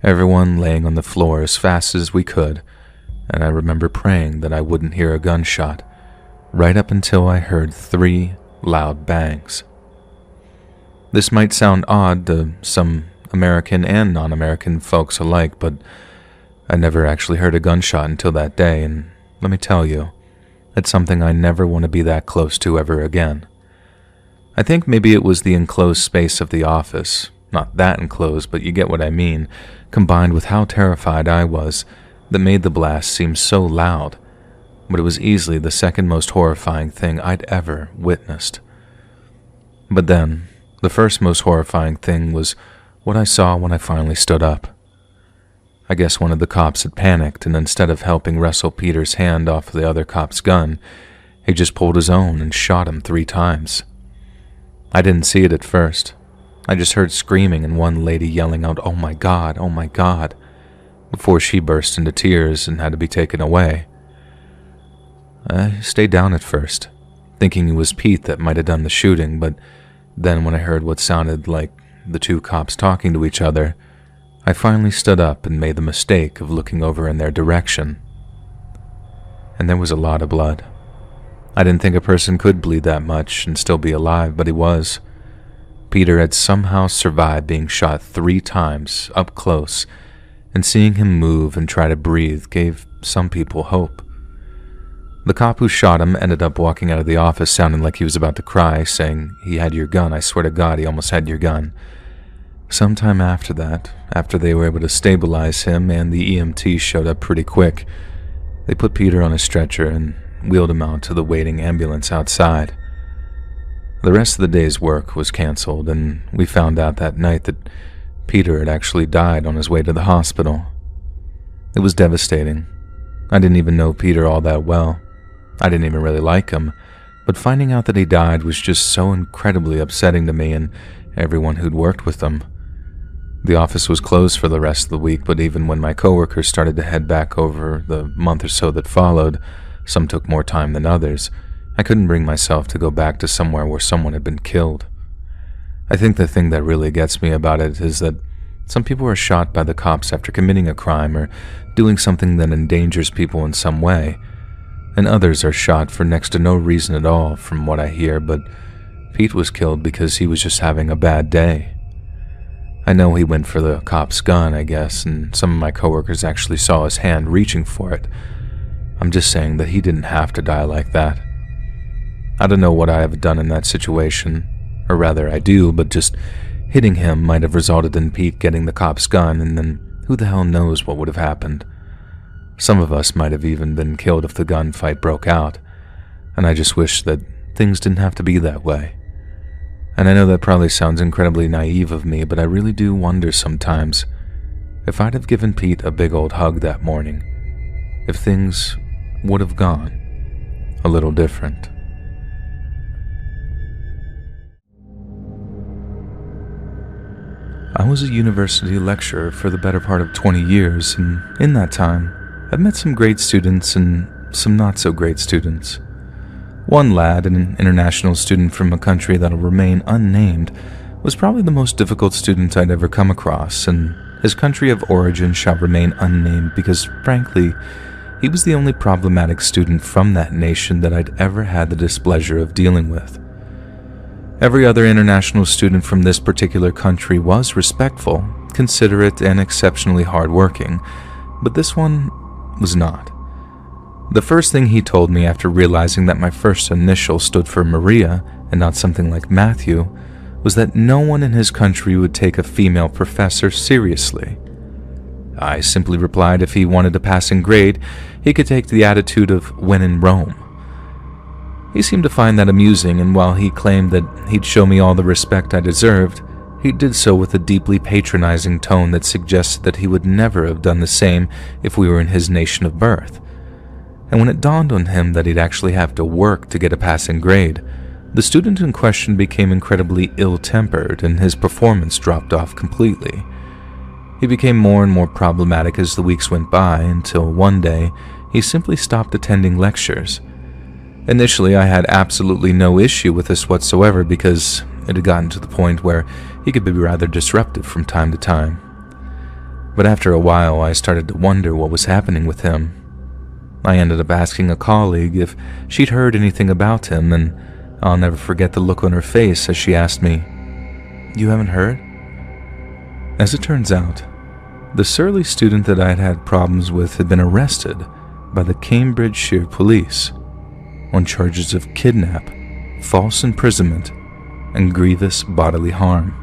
Everyone laying on the floor as fast as we could, and I remember praying that I wouldn't hear a gunshot. right up until I heard 3 loud bangs. This might sound odd to some American and non-American folks alike, but I never actually heard a gunshot until that day, and let me tell you, it's something I never want to be that close to ever again. I think maybe it was the enclosed space of the office, not that enclosed, but you get what I mean, combined with how terrified I was, that made the blast seem so loud, but it was easily the second most horrifying thing I'd ever witnessed. But then, the first most horrifying thing was what I saw when I finally stood up. I guess one of the cops had panicked, and instead of helping wrestle Peter's hand off the other cop's gun, he just pulled his own and shot him 3 times. I didn't see it at first. I just heard screaming and one lady yelling out, "Oh my God, oh my God," before she burst into tears and had to be taken away. I stayed down at first, thinking it was Pete that might have done the shooting, but then when I heard what sounded like the 2 cops talking to each other, I finally stood up and made the mistake of looking over in their direction. And there was a lot of blood. I didn't think a person could bleed that much and still be alive, but he was. Peter had somehow survived being shot 3 times up close, and seeing him move and try to breathe gave some people hope. The cop who shot him ended up walking out of the office sounding like he was about to cry, saying, "He had your gun, I swear to God, he almost had your gun." Sometime after that, after they were able to stabilize him and the EMT showed up pretty quick, they put Peter on a stretcher and wheeled him out to the waiting ambulance outside. The rest of the day's work was canceled, and we found out that night that Peter had actually died on his way to the hospital. It was devastating. I didn't even know Peter all that well. I didn't even really like him, but finding out that he died was just so incredibly upsetting to me and everyone who'd worked with him. The office was closed for the rest of the week, but even when my coworkers started to head back over the month or so that followed, some took more time than others, I couldn't bring myself to go back to somewhere where someone had been killed. I think the thing that really gets me about it is that some people are shot by the cops after committing a crime or doing something that endangers people in some way, and others are shot for next to no reason at all from what I hear, but Pete was killed because he was just having a bad day. I know he went for the cop's gun, I guess, and some of my coworkers actually saw his hand reaching for it. I'm just saying that he didn't have to die like that. I don't know what I have done in that situation, or rather I do, but just hitting him might have resulted in Pete getting the cop's gun, and then who the hell knows what would have happened. Some of us might have even been killed if the gunfight broke out, and I just wish that things didn't have to be that way. And I know that probably sounds incredibly naive of me, but I really do wonder sometimes if I'd have given Pete a big old hug that morning, if things would have gone a little different. I was a university lecturer for the better part of 20 years, and in that time, I've met some great students and some not-so-great students. One lad, an international student from a country that'll remain unnamed, was probably the most difficult student I'd ever come across, and his country of origin shall remain unnamed because, frankly, he was the only problematic student from that nation that I'd ever had the displeasure of dealing with. Every other international student from this particular country was respectful, considerate, and exceptionally hardworking, but this one was not. The first thing he told me after realizing that my first initial stood for Maria and not something like Matthew was that no one in his country would take a female professor seriously. I simply replied if he wanted a passing grade, he could take the attitude of when in Rome. He seemed to find that amusing, and while he claimed that he'd show me all the respect I deserved, he did so with a deeply patronizing tone that suggested that he would never have done the same if we were in his nation of birth. And when it dawned on him that he'd actually have to work to get a passing grade, the student in question became incredibly ill-tempered and his performance dropped off completely. He became more and more problematic as the weeks went by until one day he simply stopped attending lectures. Initially, I had absolutely no issue with this whatsoever because it had gotten to the point where he could be rather disruptive from time to time. But after a while, I started to wonder what was happening with him. I ended up asking a colleague if she'd heard anything about him, and I'll never forget the look on her face as she asked me, "You haven't heard?" As it turns out, the surly student that I'd had problems with had been arrested by the Cambridgeshire police on charges of kidnap, false imprisonment, and grievous bodily harm.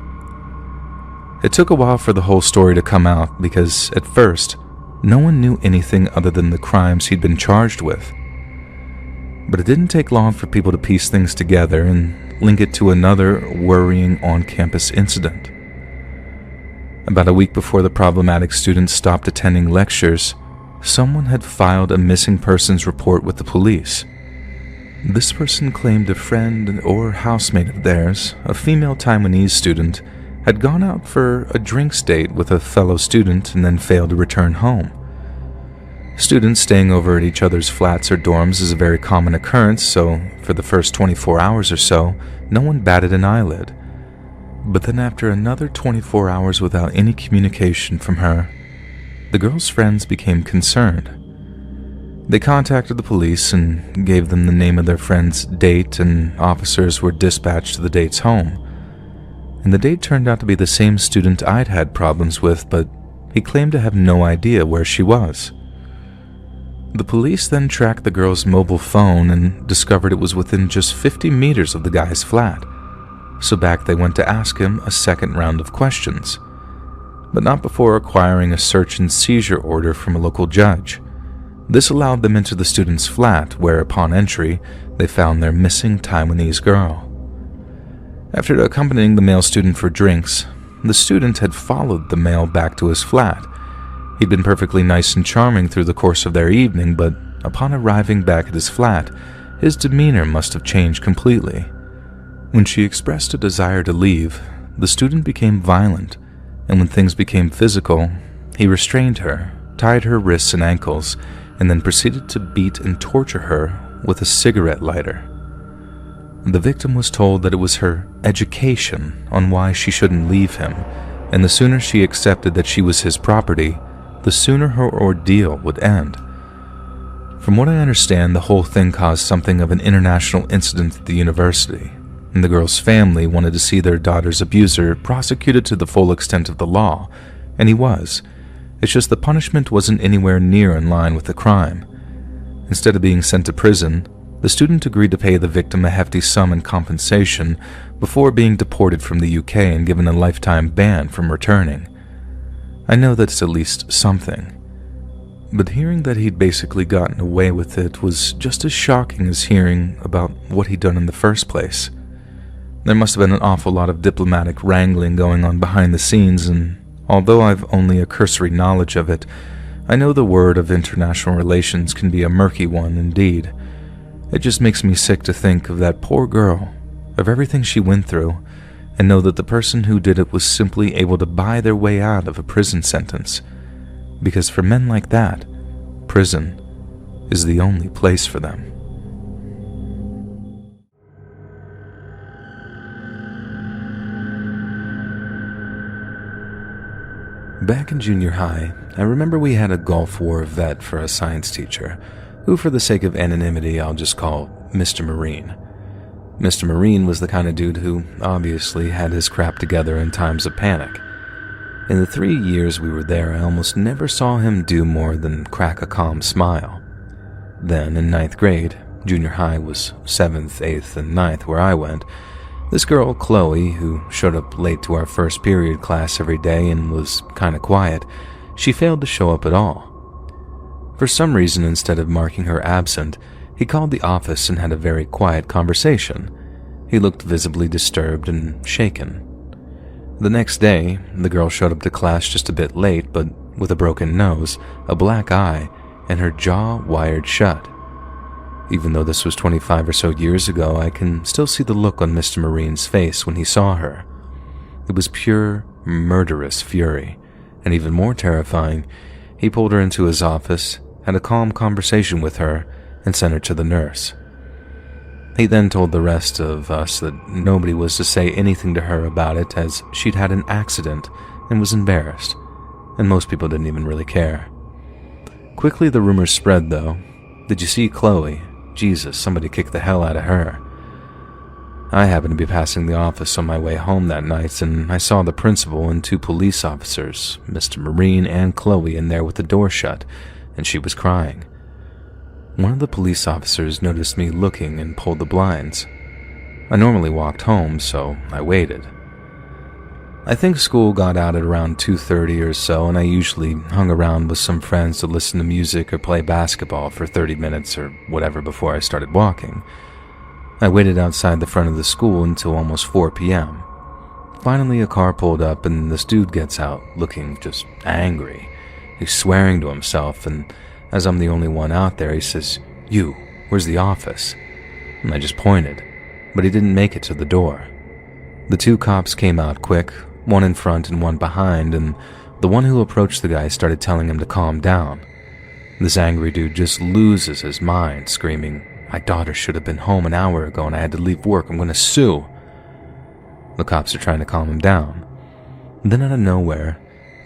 It took a while for the whole story to come out because, at first, no one knew anything other than the crimes he'd been charged with. But it didn't take long for people to piece things together and link it to another worrying on-campus incident. About a week before the problematic student stopped attending lectures, someone had filed a missing persons report with the police. This person claimed a friend or housemate of theirs, a female Taiwanese student, had gone out for a drinks date with a fellow student and then failed to return home. Students staying over at each other's flats or dorms is a very common occurrence, so for the first 24 hours or so, no one batted an eyelid. But then after another 24 hours without any communication from her, the girl's friends became concerned. They contacted the police and gave them the name of their friend's date, and officers were dispatched to the date's home. And the date turned out to be the same student I'd had problems with, but he claimed to have no idea where she was. The police then tracked the girl's mobile phone and discovered it was within just 50 meters of the guy's flat. So back they went to ask him a second round of questions, but not before acquiring a search and seizure order from a local judge. This allowed them into the student's flat, where upon entry, they found their missing Taiwanese girl. After accompanying the male student for drinks, the student had followed the male back to his flat. He'd been perfectly nice and charming through the course of their evening, but upon arriving back at his flat, his demeanor must have changed completely. When she expressed a desire to leave, the student became violent, and when things became physical, he restrained her, tied her wrists and ankles, and then proceeded to beat and torture her with a cigarette lighter. The victim was told that it was her education on why she shouldn't leave him, and the sooner she accepted that she was his property, the sooner her ordeal would end. From what I understand, the whole thing caused something of an international incident at the university, and the girl's family wanted to see their daughter's abuser prosecuted to the full extent of the law, and he was. It's just the punishment wasn't anywhere near in line with the crime. Instead of being sent to prison, the student agreed to pay the victim a hefty sum in compensation before being deported from the UK and given a lifetime ban from returning. I know that's at least something, but hearing that he'd basically gotten away with it was just as shocking as hearing about what he'd done in the first place. There must have been an awful lot of diplomatic wrangling going on behind the scenes, and although I've only a cursory knowledge of it, I know the word of international relations can be a murky one indeed. It just makes me sick to think of that poor girl, of everything she went through, and know that the person who did it was simply able to buy their way out of a prison sentence. Because for men like that, prison is the only place for them. Back in junior high, I remember we had a Gulf War vet for a science teacher, who for the sake of anonymity I'll just call Mr. Marine. Mr. Marine was the kind of dude who obviously had his crap together in times of panic. In the 3 years we were there, I almost never saw him do more than crack a calm smile. Then in 9th grade, junior high was 7th, 8th, and 9th where I went, this girl, Chloe, who showed up late to our first period class every day and was kinda quiet, she failed to show up at all. For some reason, instead of marking her absent, he called the office and had a very quiet conversation. He looked visibly disturbed and shaken. The next day, the girl showed up to class just a bit late, but with a broken nose, a black eye, and her jaw wired shut. Even though this was 25 or so years ago, I can still see the look on Mr. Marine's face when he saw her. It was pure, murderous fury, and even more terrifying, he pulled her into his office, had a calm conversation with her, and sent her to the nurse. He then told the rest of us that nobody was to say anything to her about it as she'd had an accident and was embarrassed, and most people didn't even really care. Quickly the rumors spread though, Did you see Chloe? Jesus, somebody kicked the hell out of her." I happened to be passing the office on my way home that night, and I saw the principal and 2 police officers, Mr. Marine and Chloe, in there with the door shut, and she was crying. One of the police officers noticed me looking and pulled the blinds. I normally walked home, so I waited. I think school got out at around 2:30 or so, and I usually hung around with some friends to listen to music or play basketball for 30 minutes or whatever before I started walking. I waited outside the front of the school until almost 4 p.m. Finally, a car pulled up and this dude gets out, looking just angry. He's swearing to himself, and as I'm the only one out there, he says, "You, where's the office?" And I just pointed, but he didn't make it to the door. The 2 cops came out quick, one in front and one behind, and the one who approached the guy started telling him to calm down. This angry dude just loses his mind, screaming, "My daughter should have been home an hour ago and I had to leave work. I'm going to sue." The cops are trying to calm him down. Then out of nowhere,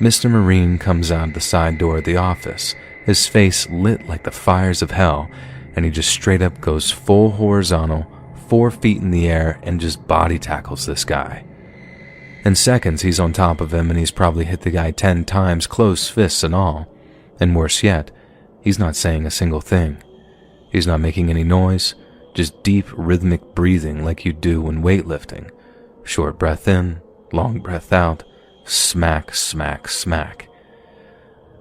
Mr. Marine comes out of the side door of the office, his face lit like the fires of hell, and he just straight up goes full horizontal, 4 feet in the air, and just body tackles this guy. In seconds, he's on top of him, and he's probably hit the guy 10 times, closed fists and all. And worse yet, he's not saying a single thing. He's not making any noise, just deep rhythmic breathing like you do when weightlifting. Short breath in, long breath out, smack, smack, smack.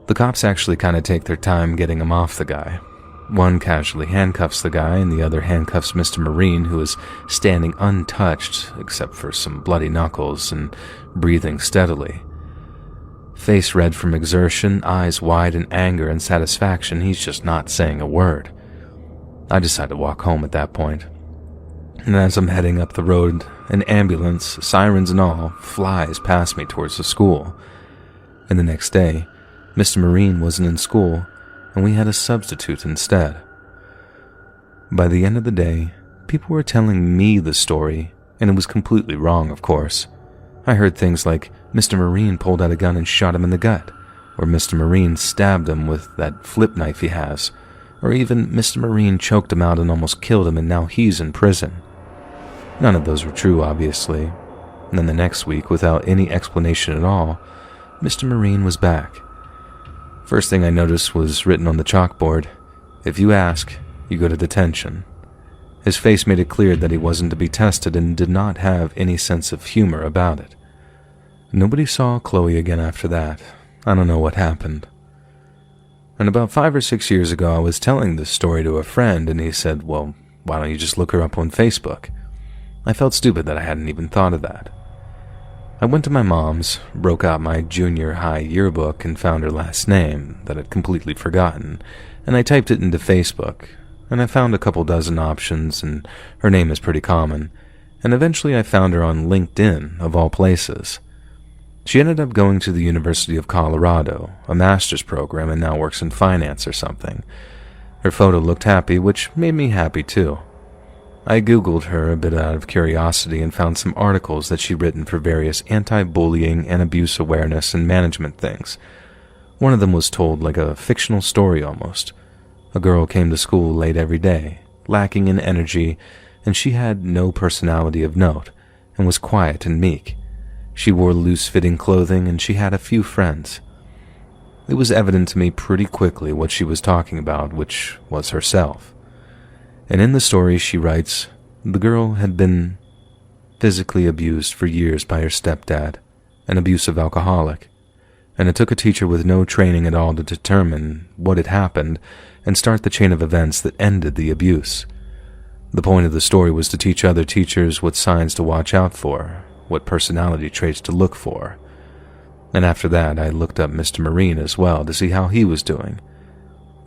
The cops actually kind of take their time getting him off the guy. One casually handcuffs the guy, and the other handcuffs Mr. Marine, who is standing untouched except for some bloody knuckles and breathing steadily. Face red from exertion, eyes wide in anger and satisfaction, he's just not saying a word. I decide to walk home at that point. And as I'm heading up the road, an ambulance, sirens and all, flies past me towards the school. And the next day, Mr. Marine wasn't in school, and we had a substitute instead. By the end of the day, people were telling me the story, and it was completely wrong, of course. I heard things like, Mr. Marine pulled out a gun and shot him in the gut, or Mr. Marine stabbed him with that flip knife he has, or even Mr. Marine choked him out and almost killed him and now he's in prison. None of those were true, obviously. And then the next week, without any explanation at all, Mr. Marine was back. First thing I noticed was written on the chalkboard, "If you ask, you go to detention." His face made it clear that he wasn't to be tested and did not have any sense of humor about it. Nobody saw Chloe again after that. I don't know what happened. And about 5 or 6 years ago, I was telling this story to a friend, and he said, "Well, why don't you just look her up on Facebook?" I felt stupid that I hadn't even thought of that. I went to my mom's, broke out my junior high yearbook, and found her last name that I'd completely forgotten, and I typed it into Facebook, and I found a couple dozen options, and her name is pretty common, and eventually I found her on LinkedIn, of all places. She ended up going to the University of Colorado, a master's program, and now works in finance or something. Her photo looked happy, which made me happy too. I Googled her a bit out of curiosity and found some articles that she'd written for various anti-bullying and abuse awareness and management things. One of them was told like a fictional story almost. A girl came to school late every day, lacking in energy, and she had no personality of note, and was quiet and meek. She wore loose-fitting clothing, and she had a few friends. It was evident to me pretty quickly what she was talking about, which was herself. And in the story she writes, the girl had been physically abused for years by her stepdad, an abusive alcoholic, and it took a teacher with no training at all to determine what had happened and start the chain of events that ended the abuse. The point of the story was to teach other teachers what signs to watch out for, what personality traits to look for. And after that, I looked up Mr. Marine as well to see how he was doing.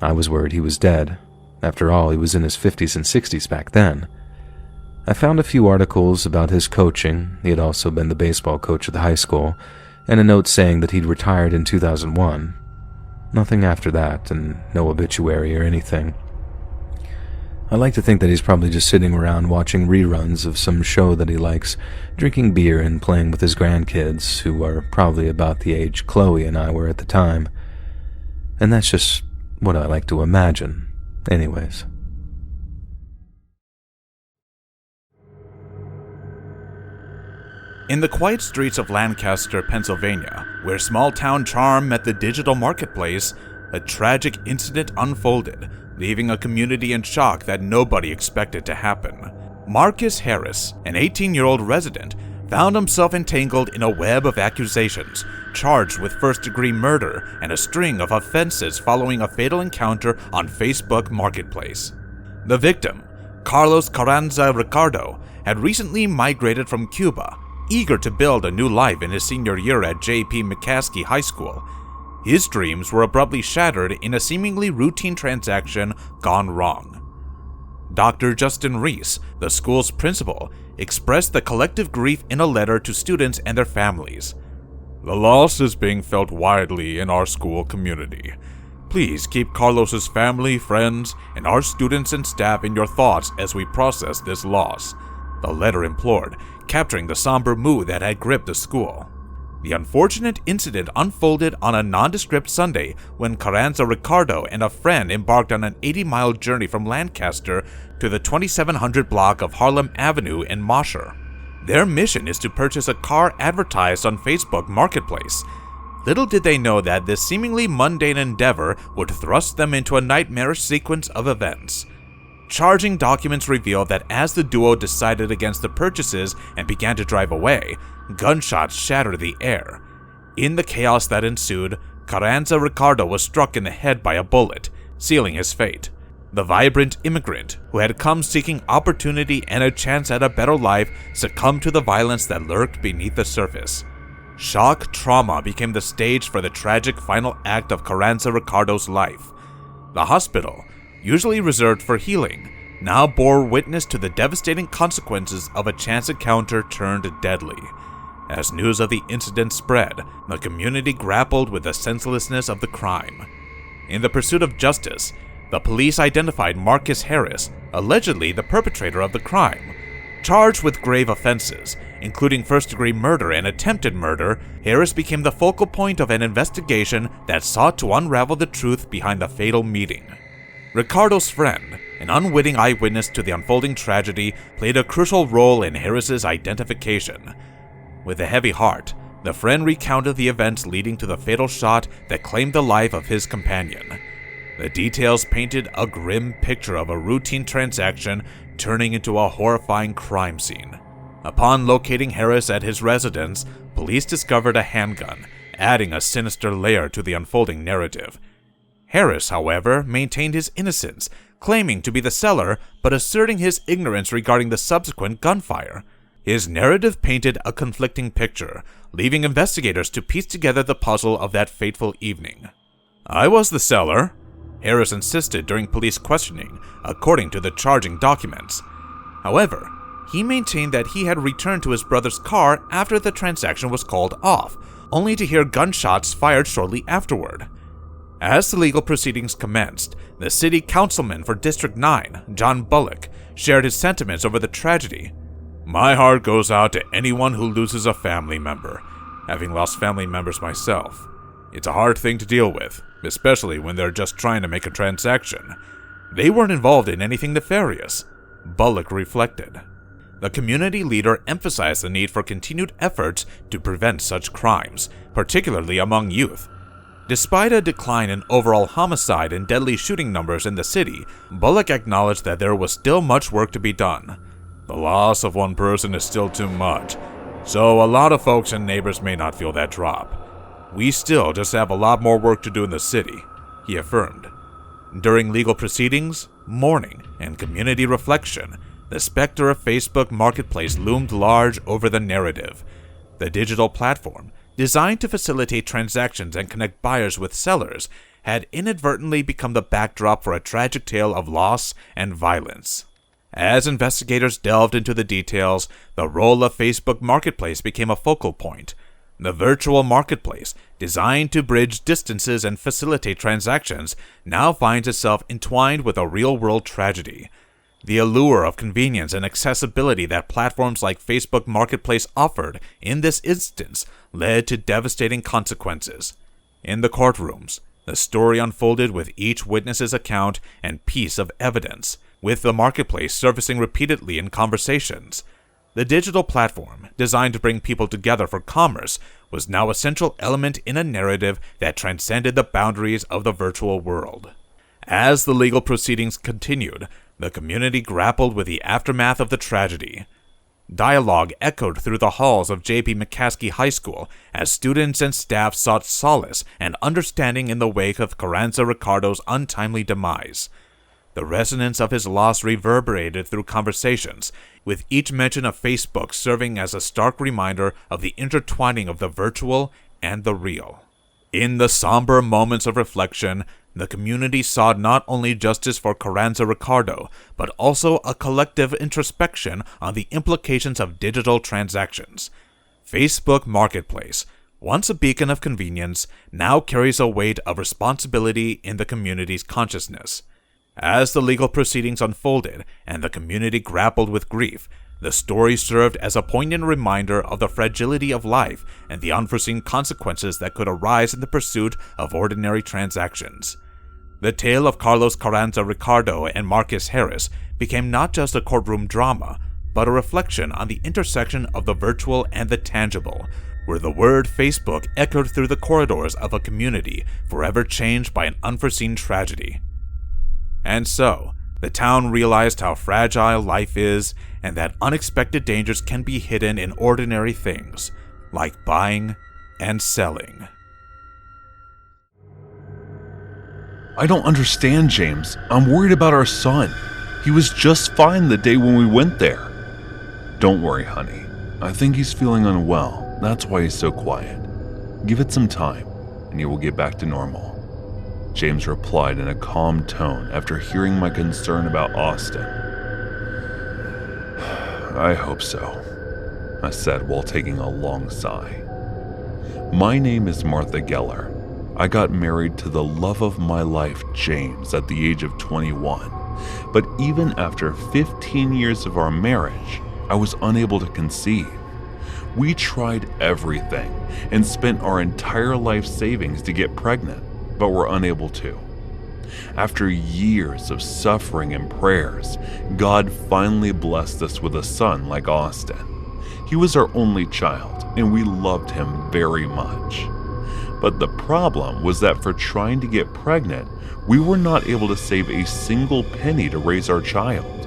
I was worried he was dead. After all, he was in his 50s and 60s back then. I found a few articles about his coaching. He had also been the baseball coach at the high school, and a note saying that he'd retired in 2001. Nothing after that, and no obituary or anything. I like to think that he's probably just sitting around watching reruns of some show that he likes, drinking beer and playing with his grandkids, who are probably about the age Chloe and I were at the time. And that's just what I like to imagine. Anyways. In the quiet streets of Lancaster, Pennsylvania, where small-town charm met the digital marketplace, a tragic incident unfolded, leaving a community in shock that nobody expected to happen. Marcus Harris, an 18-year-old resident, found himself entangled in a web of accusations, charged with first-degree murder and a string of offenses following a fatal encounter on Facebook Marketplace. The victim, Carlos Carranza Ricardo, had recently migrated from Cuba, eager to build a new life in his senior year at J.P. McCaskey High School. His dreams were abruptly shattered in a seemingly routine transaction gone wrong. Dr. Justin Reese, the school's principal, expressed the collective grief in a letter to students and their families. "The loss is being felt widely in our school community. Please keep Carlos's family, friends, and our students and staff in your thoughts as we process this loss," the letter implored, capturing the somber mood that had gripped the school. The unfortunate incident unfolded on a nondescript Sunday when Carranza Ricardo and a friend embarked on an 80-mile journey from Lancaster to the 2700 block of Harlem Avenue in Mosher. Their mission is to purchase a car advertised on Facebook Marketplace. Little did they know that this seemingly mundane endeavor would thrust them into a nightmarish sequence of events. Charging documents revealed that as the duo decided against the purchases and began to drive away, gunshots shattered the air. In the chaos that ensued, Carranza Ricardo was struck in the head by a bullet, sealing his fate. The vibrant immigrant, who had come seeking opportunity and a chance at a better life, succumbed to the violence that lurked beneath the surface. Shock trauma became the stage for the tragic final act of Carranza Ricardo's life. The hospital, usually reserved for healing, now bore witness to the devastating consequences of a chance encounter turned deadly. As news of the incident spread, the community grappled with the senselessness of the crime. In the pursuit of justice, the police identified Marcus Harris, allegedly the perpetrator of the crime. Charged with grave offenses, including first-degree murder and attempted murder, Harris became the focal point of an investigation that sought to unravel the truth behind the fatal meeting. Ricardo's friend, an unwitting eyewitness to the unfolding tragedy, played a crucial role in Harris's identification. With a heavy heart, the friend recounted the events leading to the fatal shot that claimed the life of his companion. The details painted a grim picture of a routine transaction turning into a horrifying crime scene. Upon locating Harris at his residence, police discovered a handgun, adding a sinister layer to the unfolding narrative. Harris, however, maintained his innocence, claiming to be the seller but asserting his ignorance regarding the subsequent gunfire. His narrative painted a conflicting picture, leaving investigators to piece together the puzzle of that fateful evening. "I was the seller," Harris insisted during police questioning, according to the charging documents. However, he maintained that he had returned to his brother's car after the transaction was called off, only to hear gunshots fired shortly afterward. As the legal proceedings commenced, the city councilman for District 9, John Bullock, shared his sentiments over the tragedy. "My heart goes out to anyone who loses a family member, having lost family members myself. It's a hard thing to deal with, especially when they're just trying to make a transaction. They weren't involved in anything nefarious," Bullock reflected. The community leader emphasized the need for continued efforts to prevent such crimes, particularly among youth. Despite a decline in overall homicide and deadly shooting numbers in the city, Bullock acknowledged that there was still much work to be done. "The loss of one person is still too much, so a lot of folks and neighbors may not feel that drop. We still just have a lot more work to do in the city," he affirmed. During legal proceedings, mourning, and community reflection, the specter of Facebook Marketplace loomed large over the narrative. The digital platform, designed to facilitate transactions and connect buyers with sellers, had inadvertently become the backdrop for a tragic tale of loss and violence. As investigators delved into the details, the role of Facebook Marketplace became a focal point. The virtual marketplace, designed to bridge distances and facilitate transactions, now finds itself entwined with a real-world tragedy. The allure of convenience and accessibility that platforms like Facebook Marketplace offered in this instance led to devastating consequences. In the courtrooms, The story unfolded with each witness's account and piece of evidence, with the marketplace surfacing repeatedly in conversations. The digital platform, designed to bring people together for commerce, was now a central element in a narrative that transcended the boundaries of the virtual world. As the legal proceedings continued, the community grappled with the aftermath of the tragedy. Dialogue echoed through the halls of J.P. McCaskey High School as students and staff sought solace and understanding in the wake of Carranza Ricardo's untimely demise. The resonance of his loss reverberated through conversations, with each mention of Facebook serving as a stark reminder of the intertwining of the virtual and the real. In the somber moments of reflection, the community sought not only justice for Carranza Ricardo, but also a collective introspection on the implications of digital transactions. Facebook Marketplace, once a beacon of convenience, now carries a weight of responsibility in the community's consciousness. As the legal proceedings unfolded and the community grappled with grief, the story served as a poignant reminder of the fragility of life and the unforeseen consequences that could arise in the pursuit of ordinary transactions. The tale of Carlos Carranza Ricardo and Marcus Harris became not just a courtroom drama, but a reflection on the intersection of the virtual and the tangible, where the word Facebook echoed through the corridors of a community forever changed by an unforeseen tragedy. And so, the town realized how fragile life is and that unexpected dangers can be hidden in ordinary things, like buying and selling. I don't understand, James. I'm worried about our son. He was just fine the day when we went there. Don't worry, honey. I think he's feeling unwell. That's why he's so quiet. Give it some time, and he will get back to normal. James replied in a calm tone after hearing my concern about Austin. I hope so, I said while taking a long sigh. My name is Martha Geller. I got married to the love of my life, James, at the age of 21. But even after 15 years of our marriage, I was unable to conceive. We tried everything and spent our entire life savings to get pregnant, but were unable to. After years of suffering and prayers, God finally blessed us with a son like Austin. He was our only child, and we loved him very much. But the problem was that for trying to get pregnant, we were not able to save a single penny to raise our child.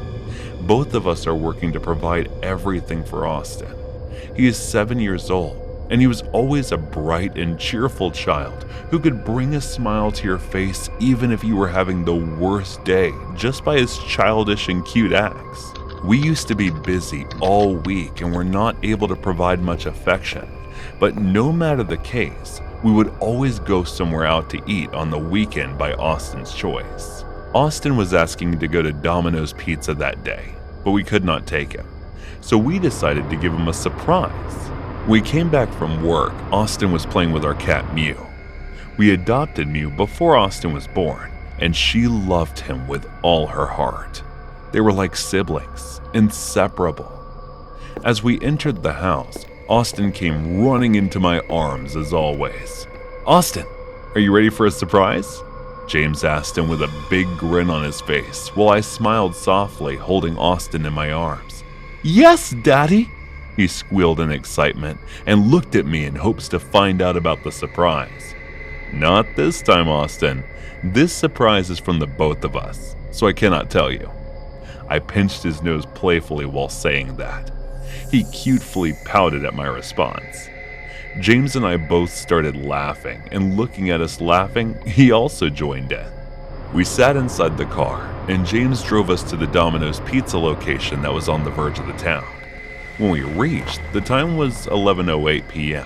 Both of us are working to provide everything for Austin. He is 7 years old, and he was always a bright and cheerful child who could bring a smile to your face even if you were having the worst day just by his childish and cute acts. We used to be busy all week and were not able to provide much affection, but no matter the case, we would always go somewhere out to eat on the weekend by Austin's choice. Austin was asking to go to Domino's Pizza that day, but we could not take him, so we decided to give him a surprise. When we came back from work, Austin was playing with our cat Myuu. We adopted Myuu before Austin was born, and she loved him with all her heart. They were like siblings, inseparable. As we entered the house, Austin came running into my arms as always. "Austin, are you ready for a surprise?" James asked him with a big grin on his face, while I smiled softly, holding Austin in my arms. "Yes, Daddy!" he squealed in excitement and looked at me in hopes to find out about the surprise. "Not this time, Austin. This surprise is from the both of us, so I cannot tell you." I pinched his nose playfully while saying that. He cutely pouted at my response. James and I both started laughing, and looking at us laughing, he also joined in. We sat inside the car, and James drove us to the Domino's Pizza location that was on the verge of the town. When we reached, the time was 11:08 p.m.,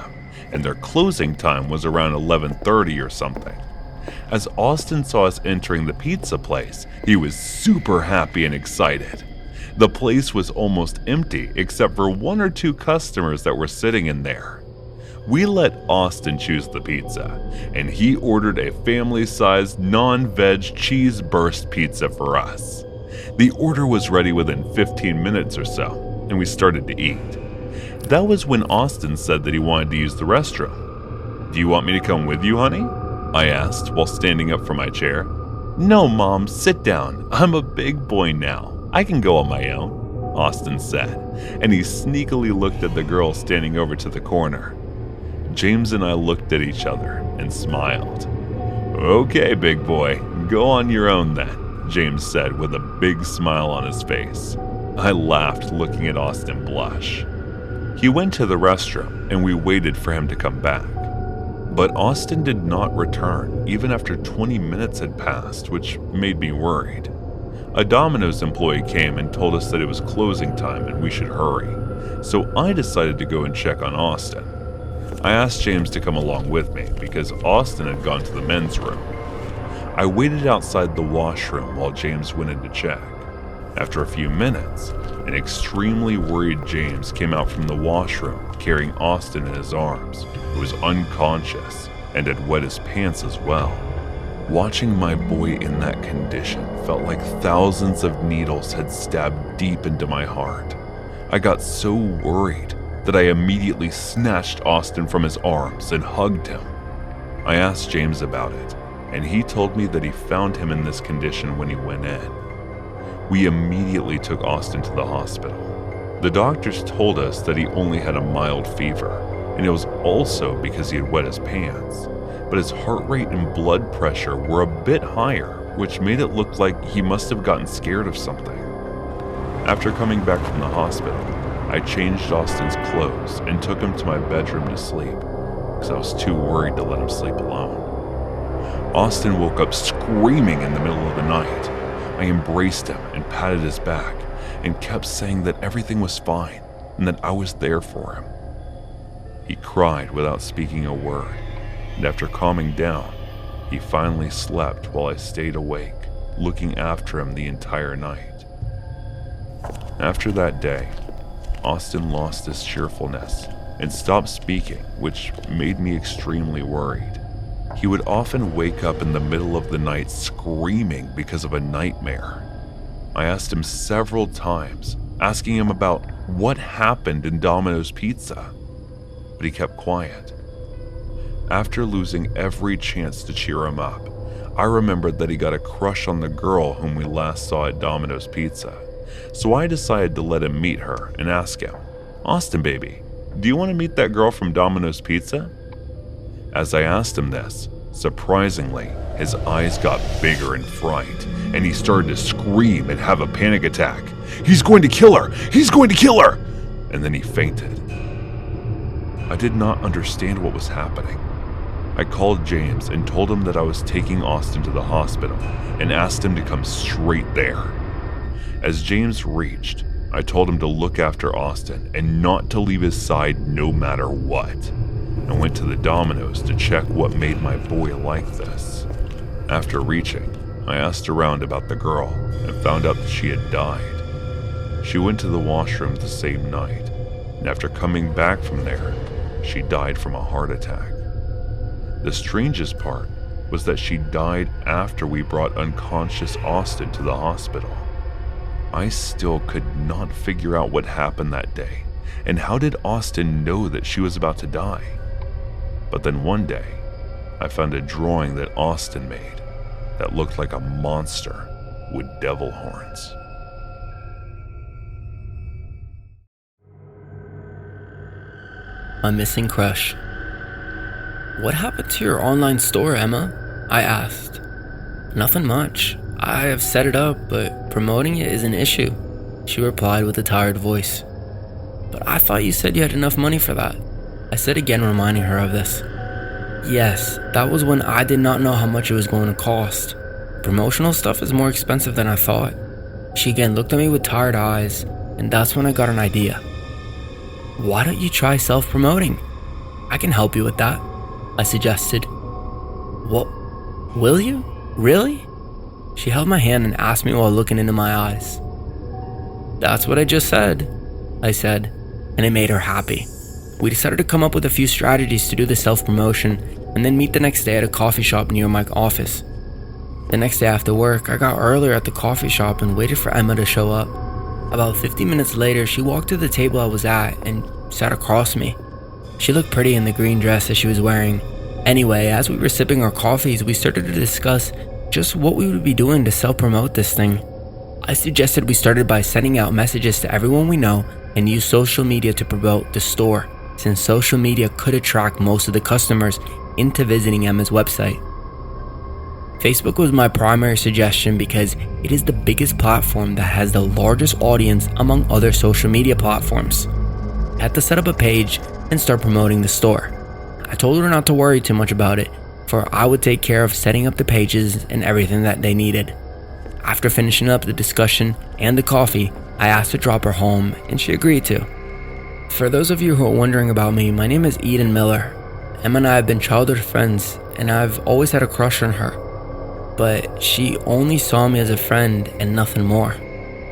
and their closing time was around 11:30 or something. As Austin saw us entering the pizza place, he was super happy and excited. The place was almost empty except for one or two customers that were sitting in there. We let Austin choose the pizza, and he ordered a family-sized non-veg cheese burst pizza for us. The order was ready within 15 minutes or so, and we started to eat. That was when Austin said that he wanted to use the restroom. "Do you want me to come with you, honey?" I asked while standing up from my chair. "No, Mom, sit down. I'm a big boy now. I can go on my own," Austin said, and he sneakily looked at the girl standing over to the corner. James and I looked at each other and smiled. "Okay, big boy, go on your own then," James said with a big smile on his face. I laughed, looking at Austin blush. He went to the restroom and we waited for him to come back. But Austin did not return even after 20 minutes had passed, which made me worried. A Domino's employee came and told us that it was closing time and we should hurry, so I decided to go and check on Austin. I asked James to come along with me because Austin had gone to the men's room. I waited outside the washroom while James went in to check. After a few minutes, an extremely worried James came out from the washroom carrying Austin in his arms, who was unconscious and had wet his pants as well. Watching my boy in that condition felt like thousands of needles had stabbed deep into my heart. I got so worried that I immediately snatched Austin from his arms and hugged him. I asked James about it, and he told me that he found him in this condition when he went in. We immediately took Austin to the hospital. The doctors told us that he only had a mild fever, and it was also because he had wet his pants. But his heart rate and blood pressure were a bit higher, which made it look like he must have gotten scared of something. After coming back from the hospital, I changed Austin's clothes and took him to my bedroom to sleep, because I was too worried to let him sleep alone. Austin woke up screaming in the middle of the night. I embraced him and patted his back and kept saying that everything was fine and that I was there for him. He cried without speaking a word, and after calming down, he finally slept while I stayed awake, looking after him the entire night. After that day, Austin lost his cheerfulness and stopped speaking, which made me extremely worried. He would often wake up in the middle of the night screaming because of a nightmare. I asked him several times, asking him about what happened in Domino's Pizza, but he kept quiet. After losing every chance to cheer him up, I remembered that he got a crush on the girl whom we last saw at Domino's Pizza, so I decided to let him meet her and ask him, "Austin baby, do you want to meet that girl from Domino's Pizza?" As I asked him this, surprisingly, his eyes got bigger in fright, and he started to scream and have a panic attack. "He's going to kill her! He's going to kill her!" And then he fainted. I did not understand what was happening. I called James and told him that I was taking Austin to the hospital and asked him to come straight there. As James reached, I told him to look after Austin and not to leave his side no matter what. I went to the Domino's to check what made my boy like this. After reaching, I asked around about the girl and found out that she had died. She went to the washroom the same night, and after coming back from there, she died from a heart attack. The strangest part was that she died after we brought unconscious Austin to the hospital. I still could not figure out what happened that day, and how did Austin know that she was about to die? But then one day, I found a drawing that Austin made that looked like a monster with devil horns. My missing crush. "What happened to your online store, Emma?" I asked. "Nothing much. I have set it up, but promoting it is an issue," she replied with a tired voice. "But I thought you said you had enough money for that," I said again, reminding her of this. "Yes, that was when I did not know how much it was going to cost. Promotional stuff is more expensive than I thought." She again looked at me with tired eyes, and that's when I got an idea. "Why don't you try self-promoting? I can help you with that," I suggested. "What? Will you? Really?" She held my hand and asked me while looking into my eyes. "That's what I just said," I said, and it made her happy. We decided to come up with a few strategies to do the self-promotion and then meet the next day at a coffee shop near my office. The next day after work, I got earlier at the coffee shop and waited for Emma to show up. About 50 minutes later, she walked to the table I was at and sat across me. She looked pretty in the green dress that she was wearing, Anyway, as we were sipping our coffees, we started to discuss just what we would be doing to self-promote this thing. I suggested we started by sending out messages to everyone we know and use social media to promote the store, since social media could attract most of the customers into visiting Emma's website. Facebook was my primary suggestion because it is the biggest platform that has the largest audience among other social media platforms. I had to set up a page and start promoting the store. I told her not to worry too much about it, for I would take care of setting up the pages and everything that they needed. After finishing up the discussion and the coffee, I asked to drop her home and she agreed to. For those of you who are wondering about me, my name is Eden Miller. Emma and I have been childhood friends and I've always had a crush on her. But she only saw me as a friend and nothing more.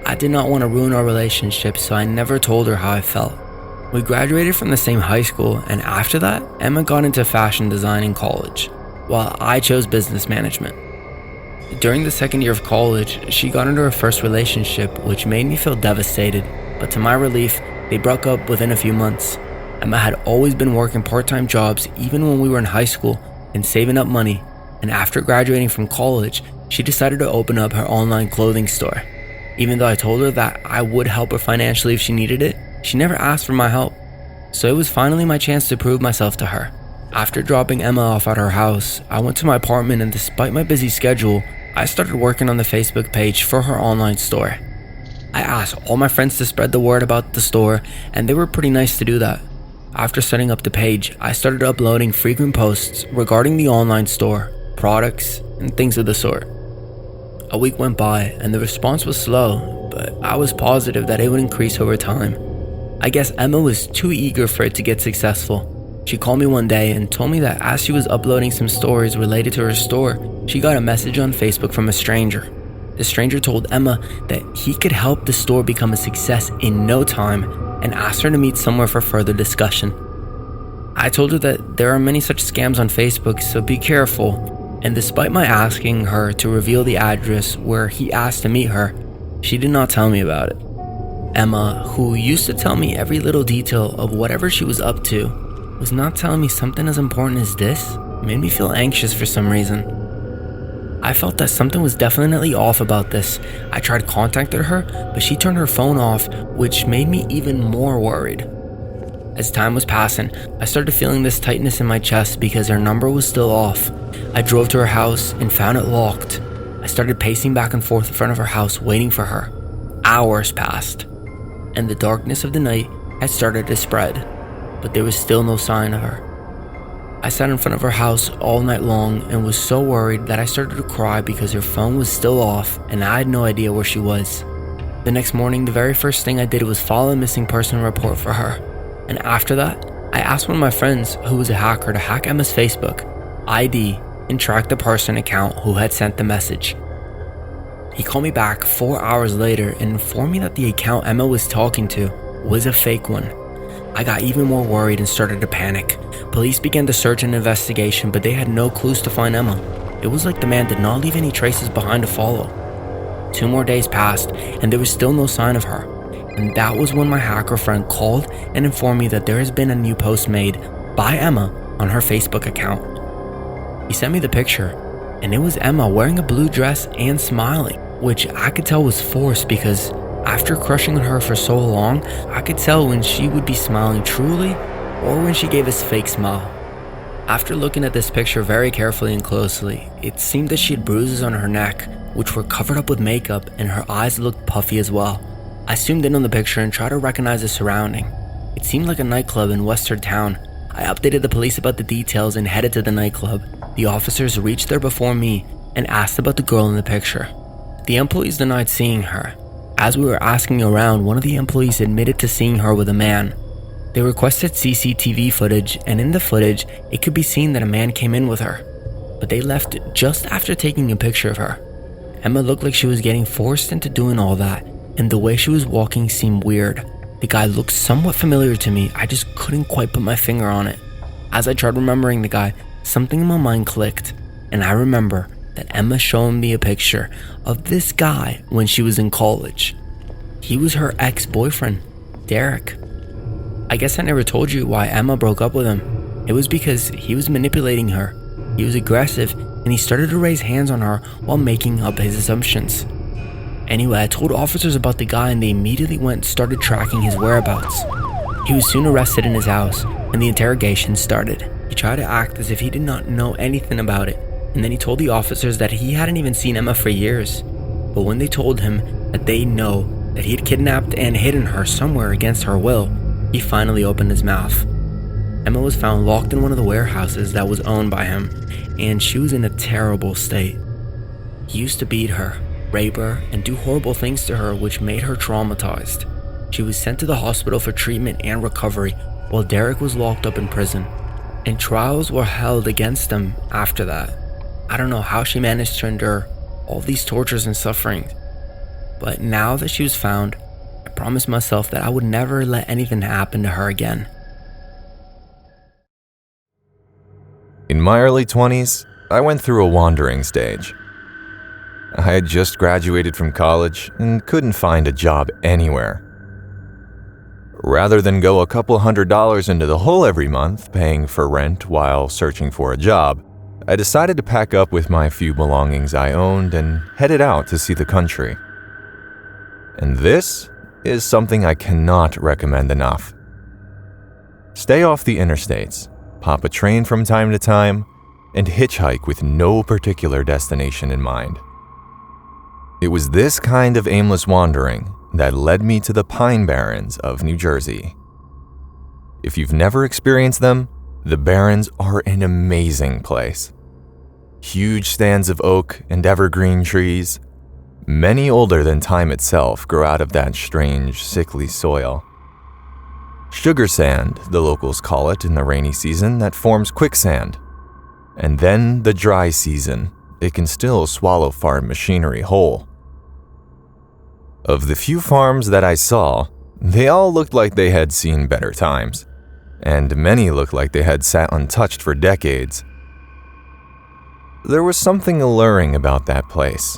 I did not want to ruin our relationship, so I never told her how I felt. We graduated from the same high school, and after that, Emma got into fashion design in college, while I chose business management. During the second year of college, she got into her first relationship, which made me feel devastated, but to my relief, they broke up within a few months. Emma had always been working part-time jobs even when we were in high school and saving up money, and after graduating from college, she decided to open up her online clothing store. Even though I told her that I would help her financially if she needed it, she never asked for my help. So it was finally my chance to prove myself to her. After dropping Emma off at her house, I went to my apartment, and despite my busy schedule, I started working on the Facebook page for her online store. I asked all my friends to spread the word about the store, and they were pretty nice to do that. After setting up the page, I started uploading frequent posts regarding the online store, products, and things of the sort. A week went by and the response was slow, but I was positive that it would increase over time. I guess Emma was too eager for it to get successful. She called me one day and told me that as she was uploading some stories related to her store, she got a message on Facebook from a stranger. The stranger told Emma that he could help the store become a success in no time and asked her to meet somewhere for further discussion. I told her that there are many such scams on Facebook, so be careful. And despite my asking her to reveal the address where he asked to meet her, she did not tell me about it. Emma, who used to tell me every little detail of whatever she was up to, was not telling me something as important as this. It made me feel anxious for some reason. I felt that something was definitely off about this. I tried contacting her, but she turned her phone off, which made me even more worried. As time was passing, I started feeling this tightness in my chest because her number was still off. I drove to her house and found it locked. I started pacing back and forth in front of her house waiting for her. Hours passed, and the darkness of the night had started to spread, but there was still no sign of her. I sat in front of her house all night long and was so worried that I started to cry because her phone was still off and I had no idea where she was. The next morning, the very first thing I did was file a missing person report for her. And after that, I asked one of my friends who was a hacker to hack Emma's Facebook, ID, and track the person account who had sent the message. He called me back 4 hours later and informed me that the account Emma was talking to was a fake one. I got even more worried and started to panic. Police began to search and investigation, but they had no clues to find Emma. It was like the man did not leave any traces behind to follow. 2 more days passed and there was still no sign of her. And that was when my hacker friend called and informed me that there has been a new post made by Emma on her Facebook account. He sent me the picture, and it was Emma wearing a blue dress and smiling, which I could tell was forced because after crushing on her for so long, I could tell when she would be smiling truly or when she gave us a fake smile. After looking at this picture very carefully and closely, it seemed that she had bruises on her neck, which were covered up with makeup, and her eyes looked puffy as well. I zoomed in on the picture and tried to recognize the surrounding. It seemed like a nightclub in Western Town. I updated the police about the details and headed to the nightclub. The officers reached there before me and asked about the girl in the picture. The employees denied seeing her. As we were asking around, one of the employees admitted to seeing her with a man. They requested CCTV footage, and in the footage, it could be seen that a man came in with her. But they left just after taking a picture of her. Emma looked like she was getting forced into doing all that, and the way she was walking seemed weird. The guy looked somewhat familiar to me, I just couldn't quite put my finger on it. As I tried remembering the guy, something in my mind clicked, and I remember that Emma showed me a picture of this guy when she was in college. He was her ex-boyfriend, Derek. I guess I never told you why Emma broke up with him. It was because he was manipulating her. He was aggressive, and he started to raise hands on her while making up his assumptions. Anyway, I told officers about the guy, and they immediately went and started tracking his whereabouts. He was soon arrested in his house, and the interrogation started. He tried to act as if he did not know anything about it, and then he told the officers that he hadn't even seen Emma for years. But when they told him that they know that he had kidnapped and hidden her somewhere against her will, he finally opened his mouth. Emma was found locked in one of the warehouses that was owned by him, and she was in a terrible state. He used to beat her, rape her, and do horrible things to her, which made her traumatized. She was sent to the hospital for treatment and recovery, while Derek was locked up in prison, and trials were held against them after that. I don't know how she managed to endure all these tortures and suffering, but now that she was found, I promised myself that I would never let anything happen to her again. In my early 20s, I went through a wandering stage. I had just graduated from college and couldn't find a job anywhere. Rather than go a couple $100 into the hole every month paying for rent while searching for a job, I decided to pack up with my few belongings I owned and headed out to see the country. And this is something I cannot recommend enough. Stay off the interstates, pop a train from time to time, and hitchhike with no particular destination in mind. It was this kind of aimless wandering that led me to the Pine Barrens of New Jersey. If you've never experienced them, the Barrens are an amazing place. Huge stands of oak and evergreen trees, many older than time itself, grow out of that strange, sickly soil. Sugar sand, the locals call it in the rainy season, that forms quicksand. And then the dry season, it can still swallow farm machinery whole. Of the few farms that I saw, they all looked like they had seen better times, and many looked like they had sat untouched for decades. There was something alluring about that place,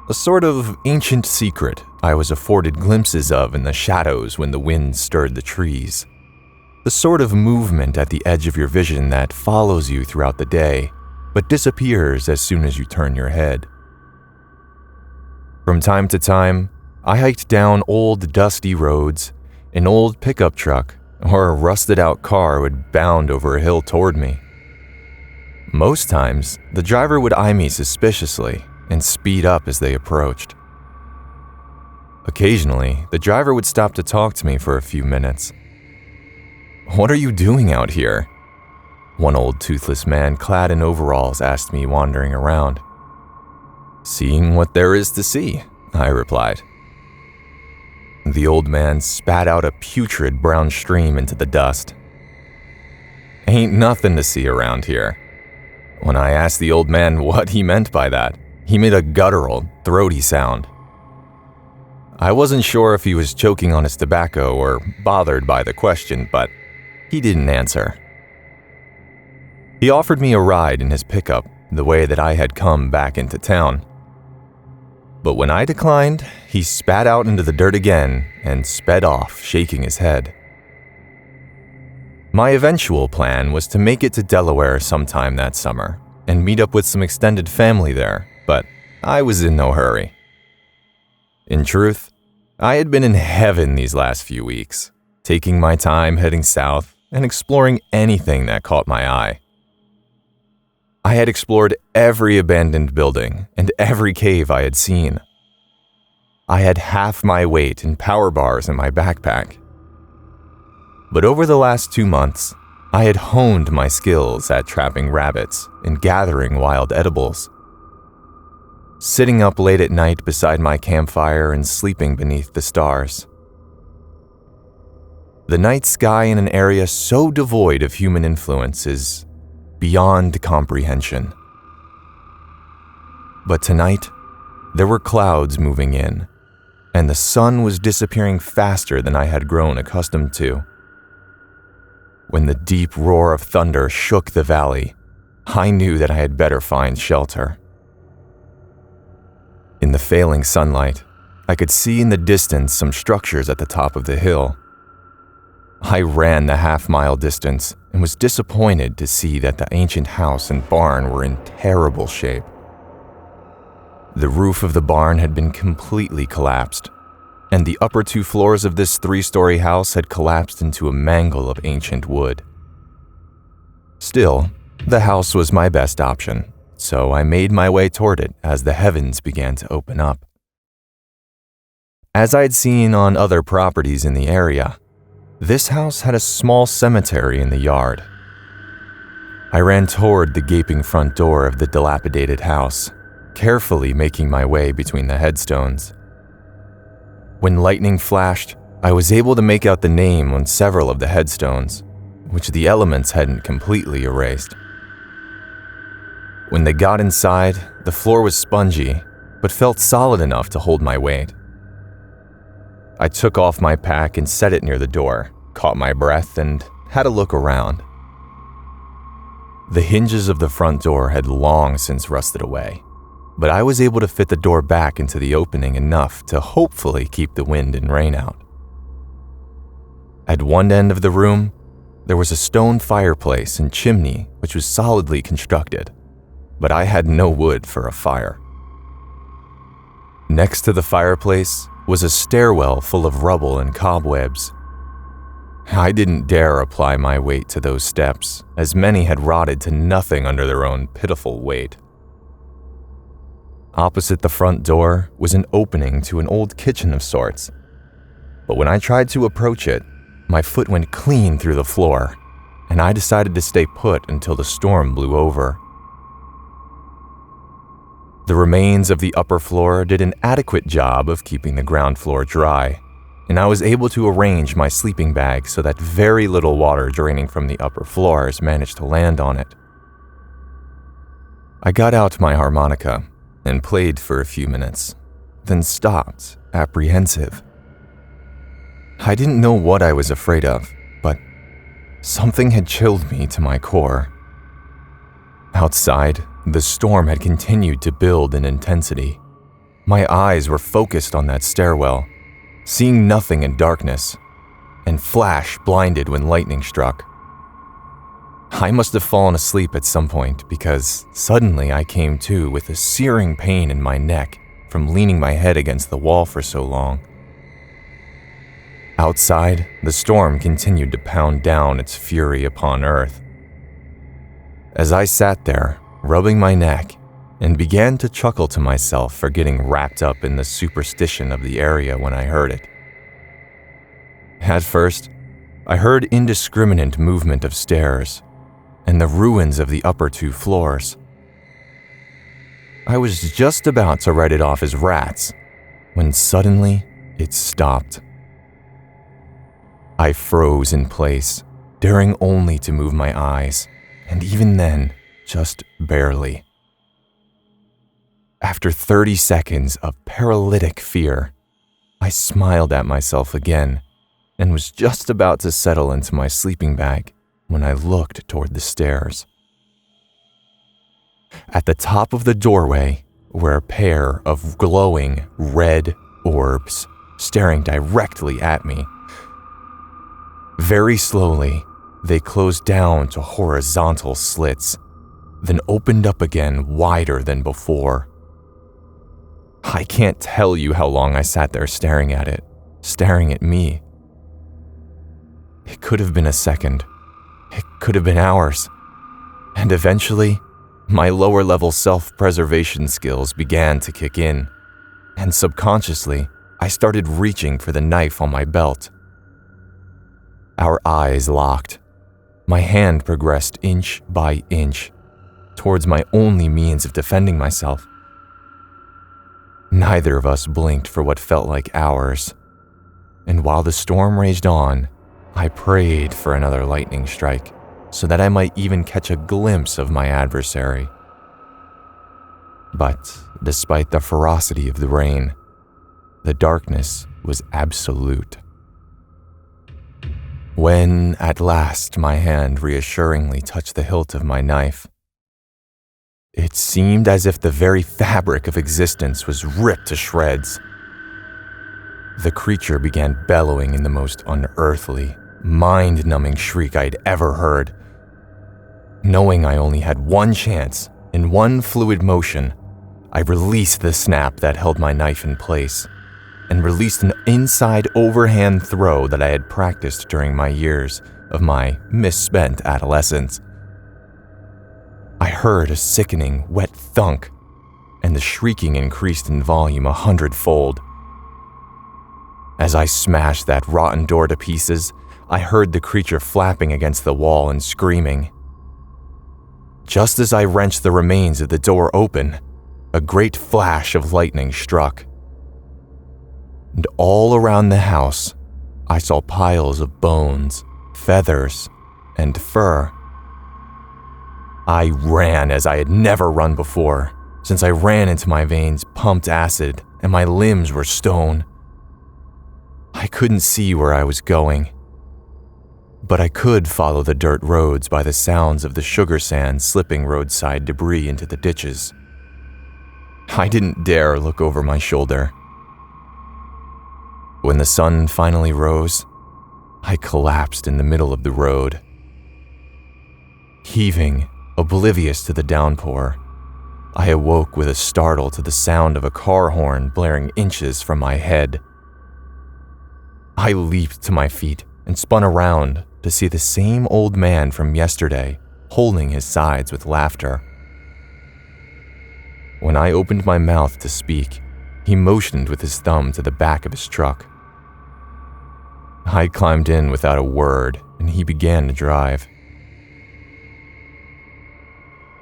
a sort of ancient secret I was afforded glimpses of in the shadows when the wind stirred the trees. The sort of movement at the edge of your vision that follows you throughout the day, but disappears as soon as you turn your head. From time to time, I hiked down old dusty roads. An old pickup truck or a rusted-out car would bound over a hill toward me. Most times, the driver would eye me suspiciously and speed up as they approached. Occasionally, the driver would stop to talk to me for a few minutes. "What are you doing out here?" one old toothless man clad in overalls asked me wandering around. "Seeing what there is to see," I replied. The old man spat out a putrid brown stream into the dust. "Ain't nothing to see around here." When I asked the old man what he meant by that, he made a guttural, throaty sound. I wasn't sure if he was choking on his tobacco or bothered by the question, but he didn't answer. He offered me a ride in his pickup the way that I had come back into town. But when I declined, he spat out into the dirt again and sped off, shaking his head. My eventual plan was to make it to Delaware sometime that summer and meet up with some extended family there, but I was in no hurry. In truth, I had been in heaven these last few weeks, taking my time heading south and exploring anything that caught my eye. I had explored every abandoned building and every cave I had seen. I had half my weight in power bars in my backpack. But over the last 2 months, I had honed my skills at trapping rabbits and gathering wild edibles. Sitting up late at night beside my campfire and sleeping beneath the stars. The night sky in an area so devoid of human influence is beyond comprehension. But tonight, there were clouds moving in, and the sun was disappearing faster than I had grown accustomed to. When the deep roar of thunder shook the valley, I knew that I had better find shelter. In the failing sunlight, I could see in the distance some structures at the top of the hill. I ran the half-mile distance and was disappointed to see that the ancient house and barn were in terrible shape. The roof of the barn had been completely collapsed, and the upper 2 floors of this 3-story house had collapsed into a mangle of ancient wood. Still, the house was my best option, so I made my way toward it as the heavens began to open up. As I'd seen on other properties in the area, this house had a small cemetery in the yard. I ran toward the gaping front door of the dilapidated house, carefully making my way between the headstones. When lightning flashed, I was able to make out the name on several of the headstones, which the elements hadn't completely erased. When they got inside, the floor was spongy, but felt solid enough to hold my weight. I took off my pack and set it near the door, caught my breath, and had a look around. The hinges of the front door had long since rusted away, but I was able to fit the door back into the opening enough to hopefully keep the wind and rain out. At one end of the room, there was a stone fireplace and chimney which was solidly constructed, but I had no wood for a fire. Next to the fireplace was a stairwell full of rubble and cobwebs. I didn't dare apply my weight to those steps, as many had rotted to nothing under their own pitiful weight. Opposite the front door was an opening to an old kitchen of sorts, but when I tried to approach it, my foot went clean through the floor, and I decided to stay put until the storm blew over. The remains of the upper floor did an adequate job of keeping the ground floor dry, and I was able to arrange my sleeping bag so that very little water draining from the upper floors managed to land on it. I got out my harmonica and played for a few minutes, then stopped, apprehensive. I didn't know what I was afraid of, but something had chilled me to my core. Outside, the storm had continued to build in intensity. My eyes were focused on that stairwell, seeing nothing in darkness, and flash blinded when lightning struck. I must have fallen asleep at some point because suddenly I came to with a searing pain in my neck from leaning my head against the wall for so long. Outside, the storm continued to pound down its fury upon Earth. As I sat there, rubbing my neck, and began to chuckle to myself for getting wrapped up in the superstition of the area when I heard it. At first, I heard indiscriminate movement of stairs and the ruins of the upper 2 floors. I was just about to write it off as rats when suddenly it stopped. I froze in place, daring only to move my eyes, and even then, just barely. After 30 seconds of paralytic fear, I smiled at myself again and was just about to settle into my sleeping bag when I looked toward the stairs. At the top of the doorway were a pair of glowing red orbs staring directly at me. Very slowly, they closed down to horizontal slits, then opened up again wider than before. I can't tell you how long I sat there staring at it, staring at me. It could have been a second. It could have been hours. And eventually, my lower-level self-preservation skills began to kick in, and subconsciously, I started reaching for the knife on my belt. Our eyes locked. My hand progressed inch by inch towards my only means of defending myself. Neither of us blinked for what felt like hours, and while the storm raged on, I prayed for another lightning strike so that I might even catch a glimpse of my adversary. But despite the ferocity of the rain, the darkness was absolute. When, at last, my hand reassuringly touched the hilt of my knife, it seemed as if the very fabric of existence was ripped to shreds. The creature began bellowing in the most unearthly, mind-numbing shriek I'd ever heard. Knowing I only had one chance, in one fluid motion, I released the snap that held my knife in place and released an inside overhand throw that I had practiced during my years of my misspent adolescence. I heard a sickening, wet thunk, and the shrieking increased in volume 100-fold. As I smashed that rotten door to pieces, I heard the creature flapping against the wall and screaming. Just as I wrenched the remains of the door open, a great flash of lightning struck. And all around the house, I saw piles of bones, feathers, and fur. I ran as I had never run before, since I ran into my veins pumped acid and my limbs were stone. I couldn't see where I was going, but I could follow the dirt roads by the sounds of the sugar sand slipping roadside debris into the ditches. I didn't dare look over my shoulder. When the sun finally rose, I collapsed in the middle of the road. Heaving, oblivious to the downpour, I awoke with a startle to the sound of a car horn blaring inches from my head. I leaped to my feet and spun around to see the same old man from yesterday holding his sides with laughter. When I opened my mouth to speak, he motioned with his thumb to the back of his truck. I climbed in without a word, and he began to drive.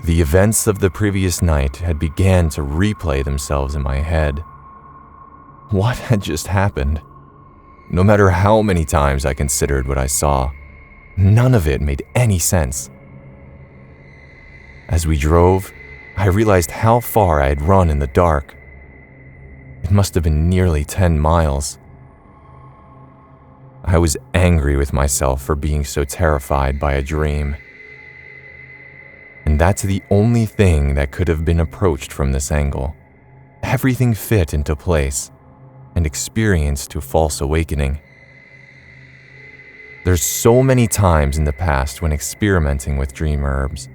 The events of the previous night had began to replay themselves in my head. What had just happened? No matter how many times I considered what I saw, none of it made any sense. As we drove, I realized how far I had run in the dark. It must have been nearly 10 miles. I was angry with myself for being so terrified by a dream. And that's the only thing that could have been approached from this angle. Everything fit into place and experienced to false awakening. There's so many times in the past when experimenting with dream herbs.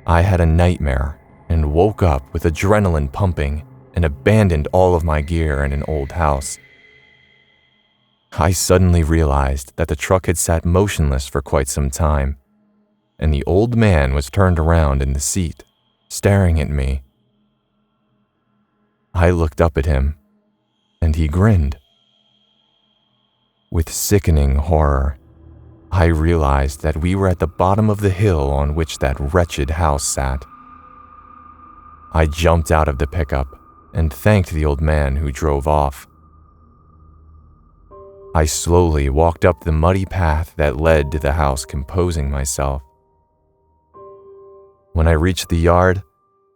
I had a nightmare and woke up with adrenaline pumping and abandoned all of my gear in an old house. I suddenly realized that the truck had sat motionless for quite some time, and the old man was turned around in the seat, staring at me. I looked up at him, and he grinned. With sickening horror, I realized that we were at the bottom of the hill on which that wretched house sat. I jumped out of the pickup and thanked the old man who drove off. I slowly walked up the muddy path that led to the house, composing myself. When I reached the yard,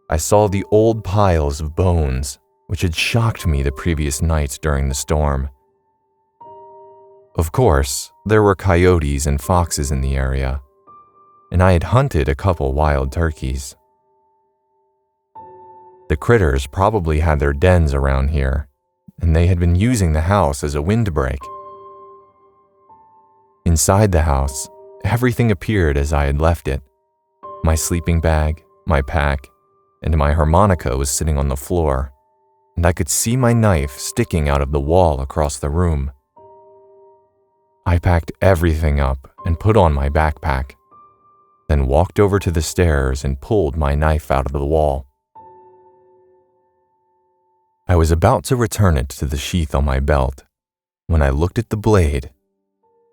I saw the old piles of bones, which had shocked me the previous night during the storm. Of course, there were coyotes and foxes in the area, and I had hunted a couple wild turkeys. The critters probably had their dens around here, and they had been using the house as a windbreak. Inside the house, everything appeared as I had left it. My sleeping bag, my pack, and my harmonica was sitting on the floor, and I could see my knife sticking out of the wall across the room. I packed everything up and put on my backpack, then walked over to the stairs and pulled my knife out of the wall. I was about to return it to the sheath on my belt when I looked at the blade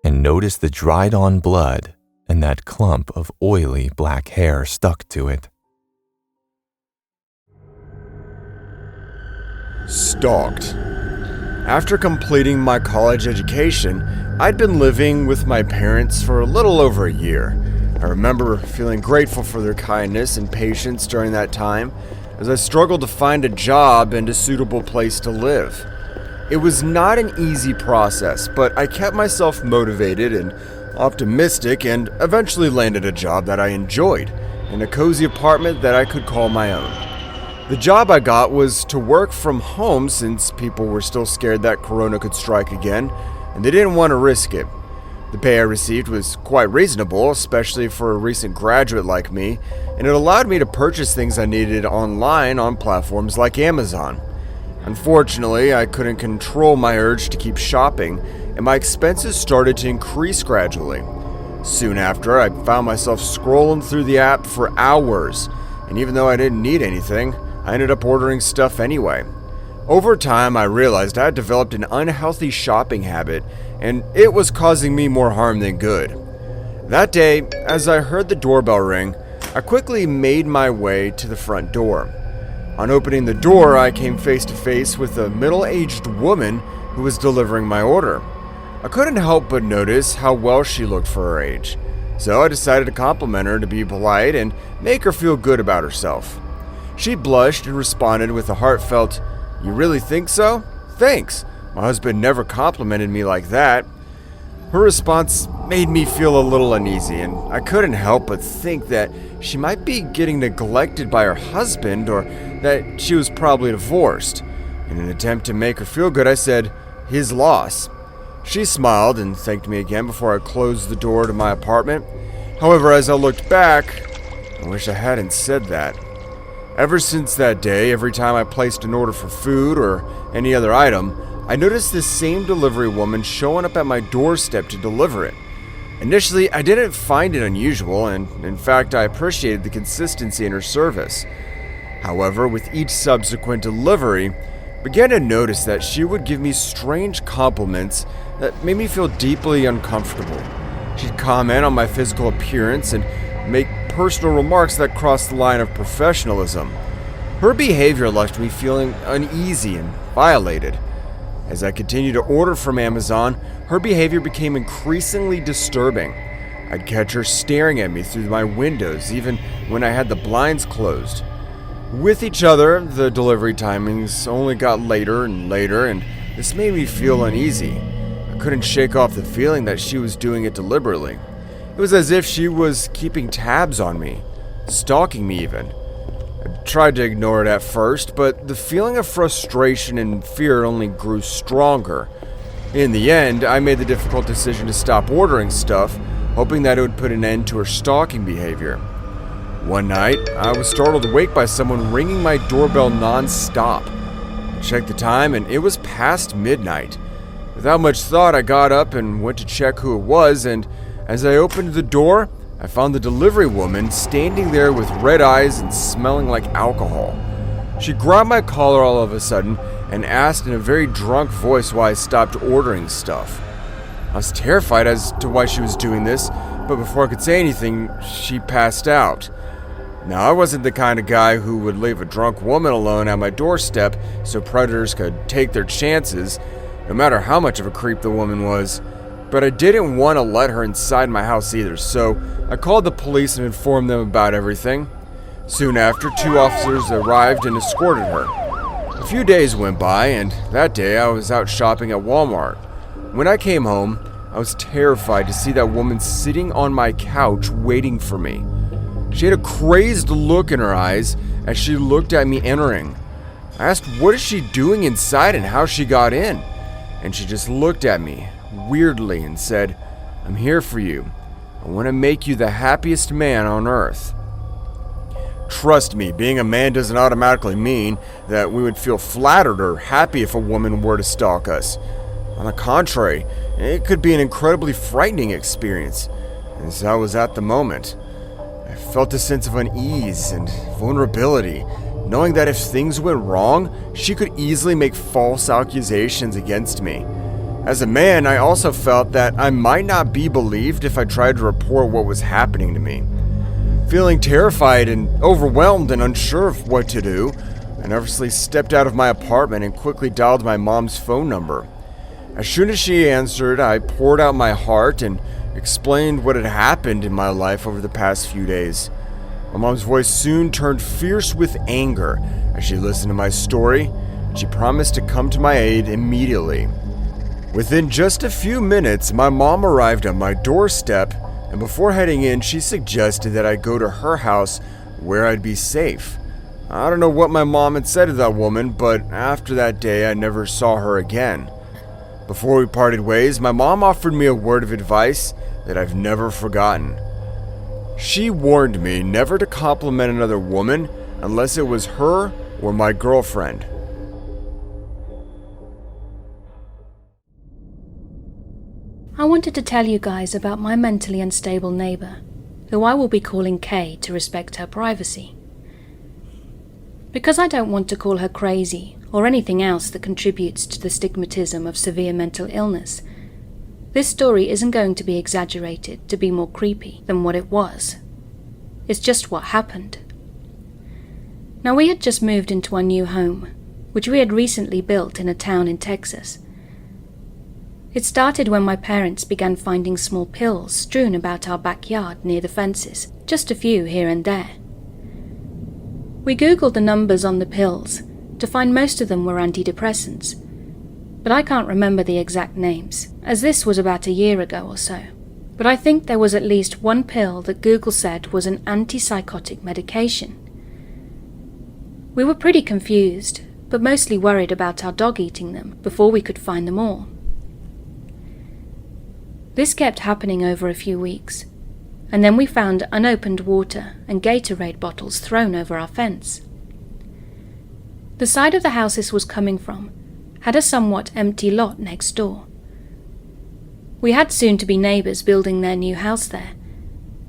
and noticed the dried-on blood and that clump of oily black hair stuck to it. Stalked. After completing my college education, I'd been living with my parents for a little over a year. I remember feeling grateful for their kindness and patience during that time, as I struggled to find a job and a suitable place to live. It was not an easy process, but I kept myself motivated and optimistic and eventually landed a job that I enjoyed in a cozy apartment that I could call my own. The job I got was to work from home since people were still scared that Corona could strike again, and they didn't want to risk it. The pay I received was quite reasonable, especially for a recent graduate like me, and it allowed me to purchase things I needed online on platforms like Amazon. Unfortunately, I couldn't control my urge to keep shopping, and my expenses started to increase gradually. Soon after, I found myself scrolling through the app for hours, and even though I didn't need anything, I ended up ordering stuff anyway. Over time, I realized I had developed an unhealthy shopping habit, and it was causing me more harm than good. That day, as I heard the doorbell ring, I quickly made my way to the front door. On opening the door, I came face to face with a middle-aged woman who was delivering my order. I couldn't help but notice how well she looked for her age, so I decided to compliment her to be polite and make her feel good about herself. She blushed and responded with a heartfelt, "You really think so? Thanks. My husband never complimented me like that." Her response made me feel a little uneasy, and I couldn't help but think that she might be getting neglected by her husband or that she was probably divorced. In an attempt to make her feel good, I said, "His loss." She smiled and thanked me again before I closed the door to my apartment. However, as I looked back, I wish I hadn't said that. Ever since that day, every time I placed an order for food or any other item, I noticed this same delivery woman showing up at my doorstep to deliver it. Initially, I didn't find it unusual, and in fact, I appreciated the consistency in her service. However, with each subsequent delivery, I began to notice that she would give me strange compliments that made me feel deeply uncomfortable. She'd comment on my physical appearance and make personal remarks that crossed the line of professionalism. Her behavior left me feeling uneasy and violated. As I continued to order from Amazon, her behavior became increasingly disturbing. I'd catch her staring at me through my windows, even when I had the blinds closed. With each other, the delivery timings only got later and later, and this made me feel uneasy. I couldn't shake off the feeling that she was doing it deliberately. It was as if she was keeping tabs on me, stalking me even. I tried to ignore it at first, but the feeling of frustration and fear only grew stronger. In the end, I made the difficult decision to stop ordering stuff, hoping that it would put an end to her stalking behavior. One night, I was startled awake by someone ringing my doorbell non-stop. I checked the time, and it was past midnight. Without much thought, I got up and went to check who it was, and as I opened the door, I found the delivery woman standing there with red eyes and smelling like alcohol. She grabbed my collar all of a sudden and asked in a very drunk voice why I stopped ordering stuff. I was terrified as to why she was doing this, but before I could say anything, she passed out. Now, I wasn't the kind of guy who would leave a drunk woman alone at my doorstep so predators could take their chances, no matter how much of a creep the woman was. But I didn't want to let her inside my house either, so I called the police and informed them about everything. Soon after, 2 officers arrived and escorted her. A few days went by, and that day I was out shopping at Walmart. When I came home, I was terrified to see that woman sitting on my couch waiting for me. She had a crazed look in her eyes as she looked at me entering. I asked what is she doing inside and how she got in, and she just looked at me weirdly and said, "I'm here for you. I want to make you the happiest man on earth." Trust me, being a man doesn't automatically mean that we would feel flattered or happy if a woman were to stalk us. On the contrary, it could be an incredibly frightening experience, as I was at the moment. I felt a sense of unease and vulnerability, knowing that if things went wrong, she could easily make false accusations against me. As a man, I also felt that I might not be believed if I tried to report what was happening to me. Feeling terrified and overwhelmed and unsure of what to do, I nervously stepped out of my apartment and quickly dialed my mom's phone number. As soon as she answered, I poured out my heart and explained what had happened in my life over the past few days. My mom's voice soon turned fierce with anger as she listened to my story, and she promised to come to my aid immediately. Within just a few minutes, my mom arrived at my doorstep, and before heading in, she suggested that I go to her house where I'd be safe. I don't know what my mom had said to that woman, but after that day, I never saw her again. Before we parted ways, my mom offered me a word of advice that I've never forgotten. She warned me never to compliment another woman unless it was her or my girlfriend. I wanted to tell you guys about my mentally unstable neighbor, who I will be calling Kay to respect her privacy. Because I don't want to call her crazy or anything else that contributes to the stigmatism of severe mental illness, this story isn't going to be exaggerated to be more creepy than what it was. It's just what happened. Now, we had just moved into our new home, which we had recently built in a town in Texas. It started when my parents began finding small pills strewn about our backyard near the fences, just a few here and there. We googled the numbers on the pills to find most of them were antidepressants, but I can't remember the exact names, as this was about a year ago or so. But I think there was at least one pill that Google said was an antipsychotic medication. We were pretty confused, but mostly worried about our dog eating them before we could find them all. This kept happening over a few weeks, and then we found unopened water and Gatorade bottles thrown over our fence. The side of the house this was coming from had a somewhat empty lot next door. We had soon-to-be neighbours building their new house there,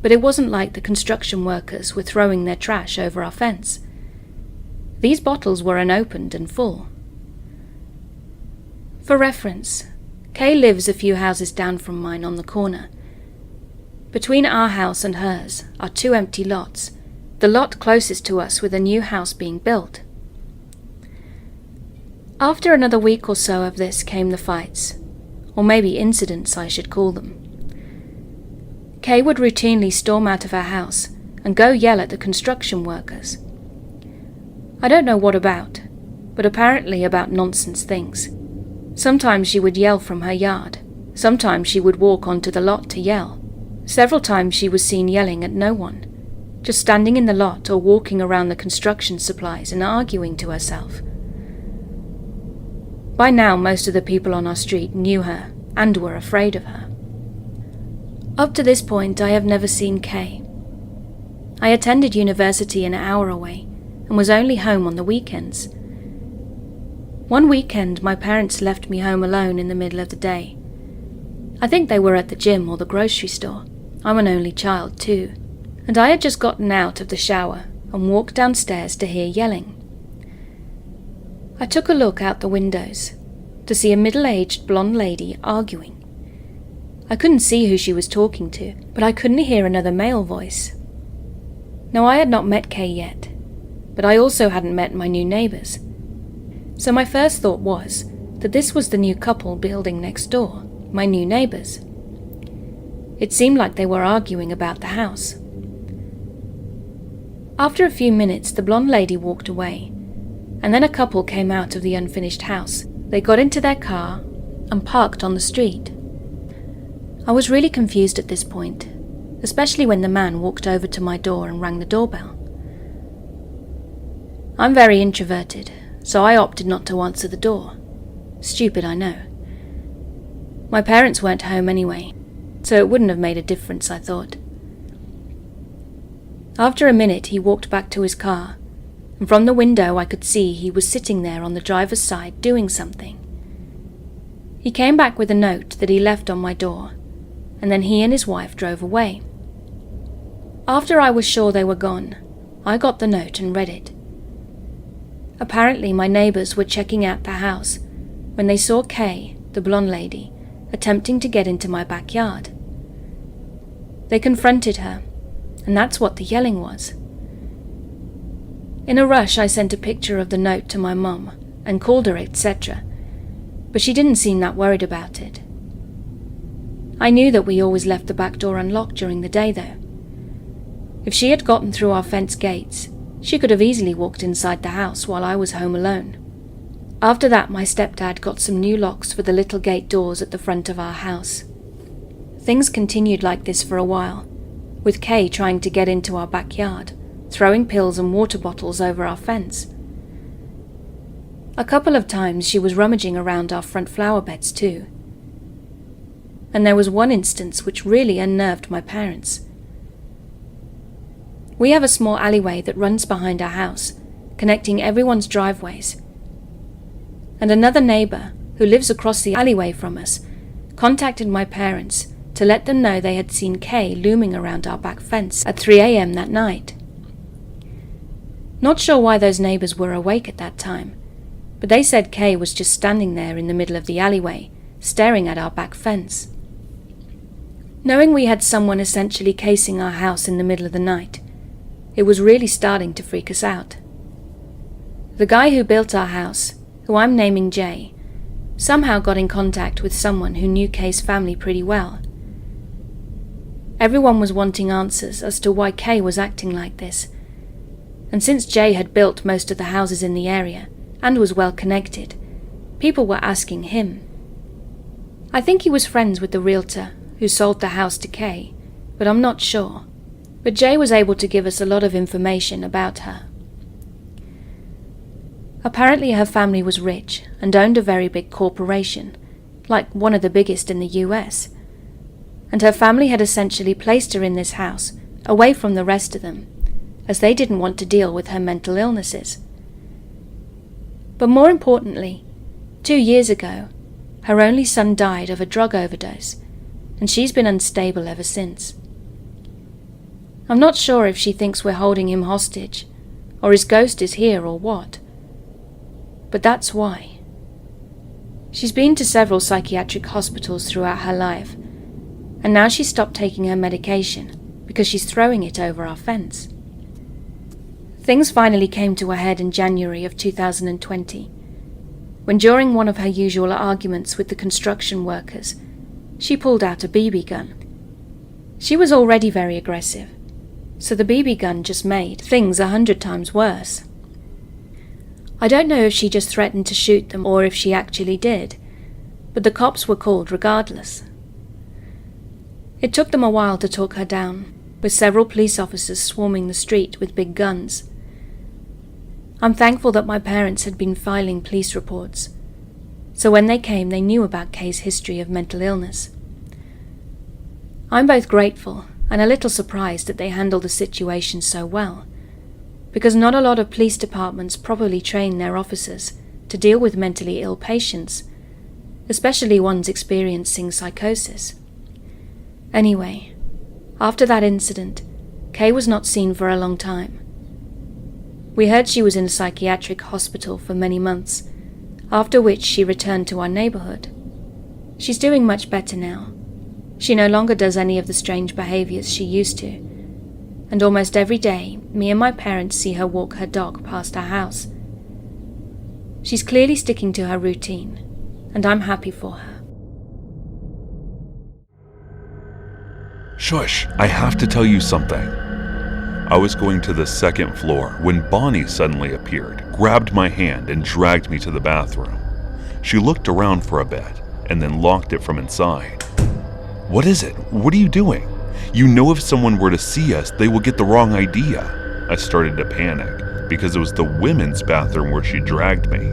but it wasn't like the construction workers were throwing their trash over our fence. These bottles were unopened and full. For reference, Kay lives a few houses down from mine on the corner. Between our house and hers are 2 empty lots, the lot closest to us with a new house being built. After another week or so of this came the fights, or maybe incidents I should call them. Kay would routinely storm out of her house and go yell at the construction workers. I don't know what about, but apparently about nonsense things. Sometimes she would yell from her yard. Sometimes she would walk onto the lot to yell. Several times she was seen yelling at no one, just standing in the lot or walking around the construction supplies and arguing to herself. By now, most of the people on our street knew her and were afraid of her. Up to this point, I have never seen Kay. I attended university an hour away and was only home on the weekends. One weekend, my parents left me home alone in the middle of the day. I think they were at the gym or the grocery store. I'm an only child too, and I had just gotten out of the shower and walked downstairs to hear yelling. I took a look out the windows to see a middle-aged blonde lady arguing. I couldn't see who she was talking to, but I couldn't hear another male voice. Now, I had not met Kay yet, but I also hadn't met my new neighbours. So my first thought was that this was the new couple building next door, my new neighbours. It seemed like they were arguing about the house. After a few minutes, the blonde lady walked away, and then a couple came out of the unfinished house. They got into their car and parked on the street. I was really confused at this point, especially when the man walked over to my door and rang the doorbell. I'm very introverted, so I opted not to answer the door. Stupid, I know. My parents weren't home anyway, so it wouldn't have made a difference, I thought. After a minute, he walked back to his car, and from the window I could see he was sitting there on the driver's side doing something. He came back with a note that he left on my door, and then he and his wife drove away. After I was sure they were gone, I got the note and read it. Apparently my neighbours were checking out the house when they saw Kay, the blonde lady, attempting to get into my backyard. They confronted her, and that's what the yelling was. In a rush, I sent a picture of the note to my mum and called her, etc., but she didn't seem that worried about it. I knew that we always left the back door unlocked during the day, though. If she had gotten through our fence gates, she could have easily walked inside the house while I was home alone. After that, my stepdad got some new locks for the little gate doors at the front of our house. Things continued like this for a while, with Kay trying to get into our backyard, throwing pills and water bottles over our fence. A couple of times she was rummaging around our front flower beds too. And there was one instance which really unnerved my parents. We have a small alleyway that runs behind our house, connecting everyone's driveways. And another neighbor, who lives across the alleyway from us, contacted my parents to let them know they had seen Kay looming around our back fence at 3 a.m. that night. Not sure why those neighbors were awake at that time, but they said Kay was just standing there in the middle of the alleyway, staring at our back fence. Knowing we had someone essentially casing our house in the middle of the night, it was really starting to freak us out. The guy who built our house, who I'm naming Jay, somehow got in contact with someone who knew Kay's family pretty well. Everyone was wanting answers as to why Kay was acting like this, and since Jay had built most of the houses in the area and was well connected, people were asking him. I think he was friends with the realtor who sold the house to Kay, but I'm not sure. But Jay was able to give us a lot of information about her. Apparently her family was rich and owned a very big corporation, like one of the biggest in the US, and her family had essentially placed her in this house, away from the rest of them, as they didn't want to deal with her mental illnesses. But more importantly, 2 years ago, her only son died of a drug overdose, and she's been unstable ever since. I'm not sure if she thinks we're holding him hostage, or his ghost is here or what. But that's why. She's been to several psychiatric hospitals throughout her life, and now she's stopped taking her medication because she's throwing it over our fence. Things finally came to a head in January of 2020, when during one of her usual arguments with the construction workers, she pulled out a BB gun. She was already very aggressive, so the BB gun just made things 100 times worse. I don't know if she just threatened to shoot them or if she actually did, but the cops were called regardless. It took them a while to talk her down, with several police officers swarming the street with big guns. I'm thankful that my parents had been filing police reports, so when they came they knew about Kay's history of mental illness. I'm both grateful and a little surprised that they handled the situation so well, because not a lot of police departments properly train their officers to deal with mentally ill patients, especially ones experiencing psychosis. Anyway, after that incident, Kay was not seen for a long time. We heard she was in a psychiatric hospital for many months, after which she returned to our neighborhood. She's doing much better now. She no longer does any of the strange behaviors she used to, and almost every day, me and my parents see her walk her dog past our house. She's clearly sticking to her routine, and I'm happy for her. Shush, I have to tell you something. I was going to the second floor when Bonnie suddenly appeared, grabbed my hand, and dragged me to the bathroom. She looked around for a bit, and then locked it from inside. What is it? What are you doing? You know if someone were to see us, they will get the wrong idea. I started to panic, because it was the women's bathroom where she dragged me.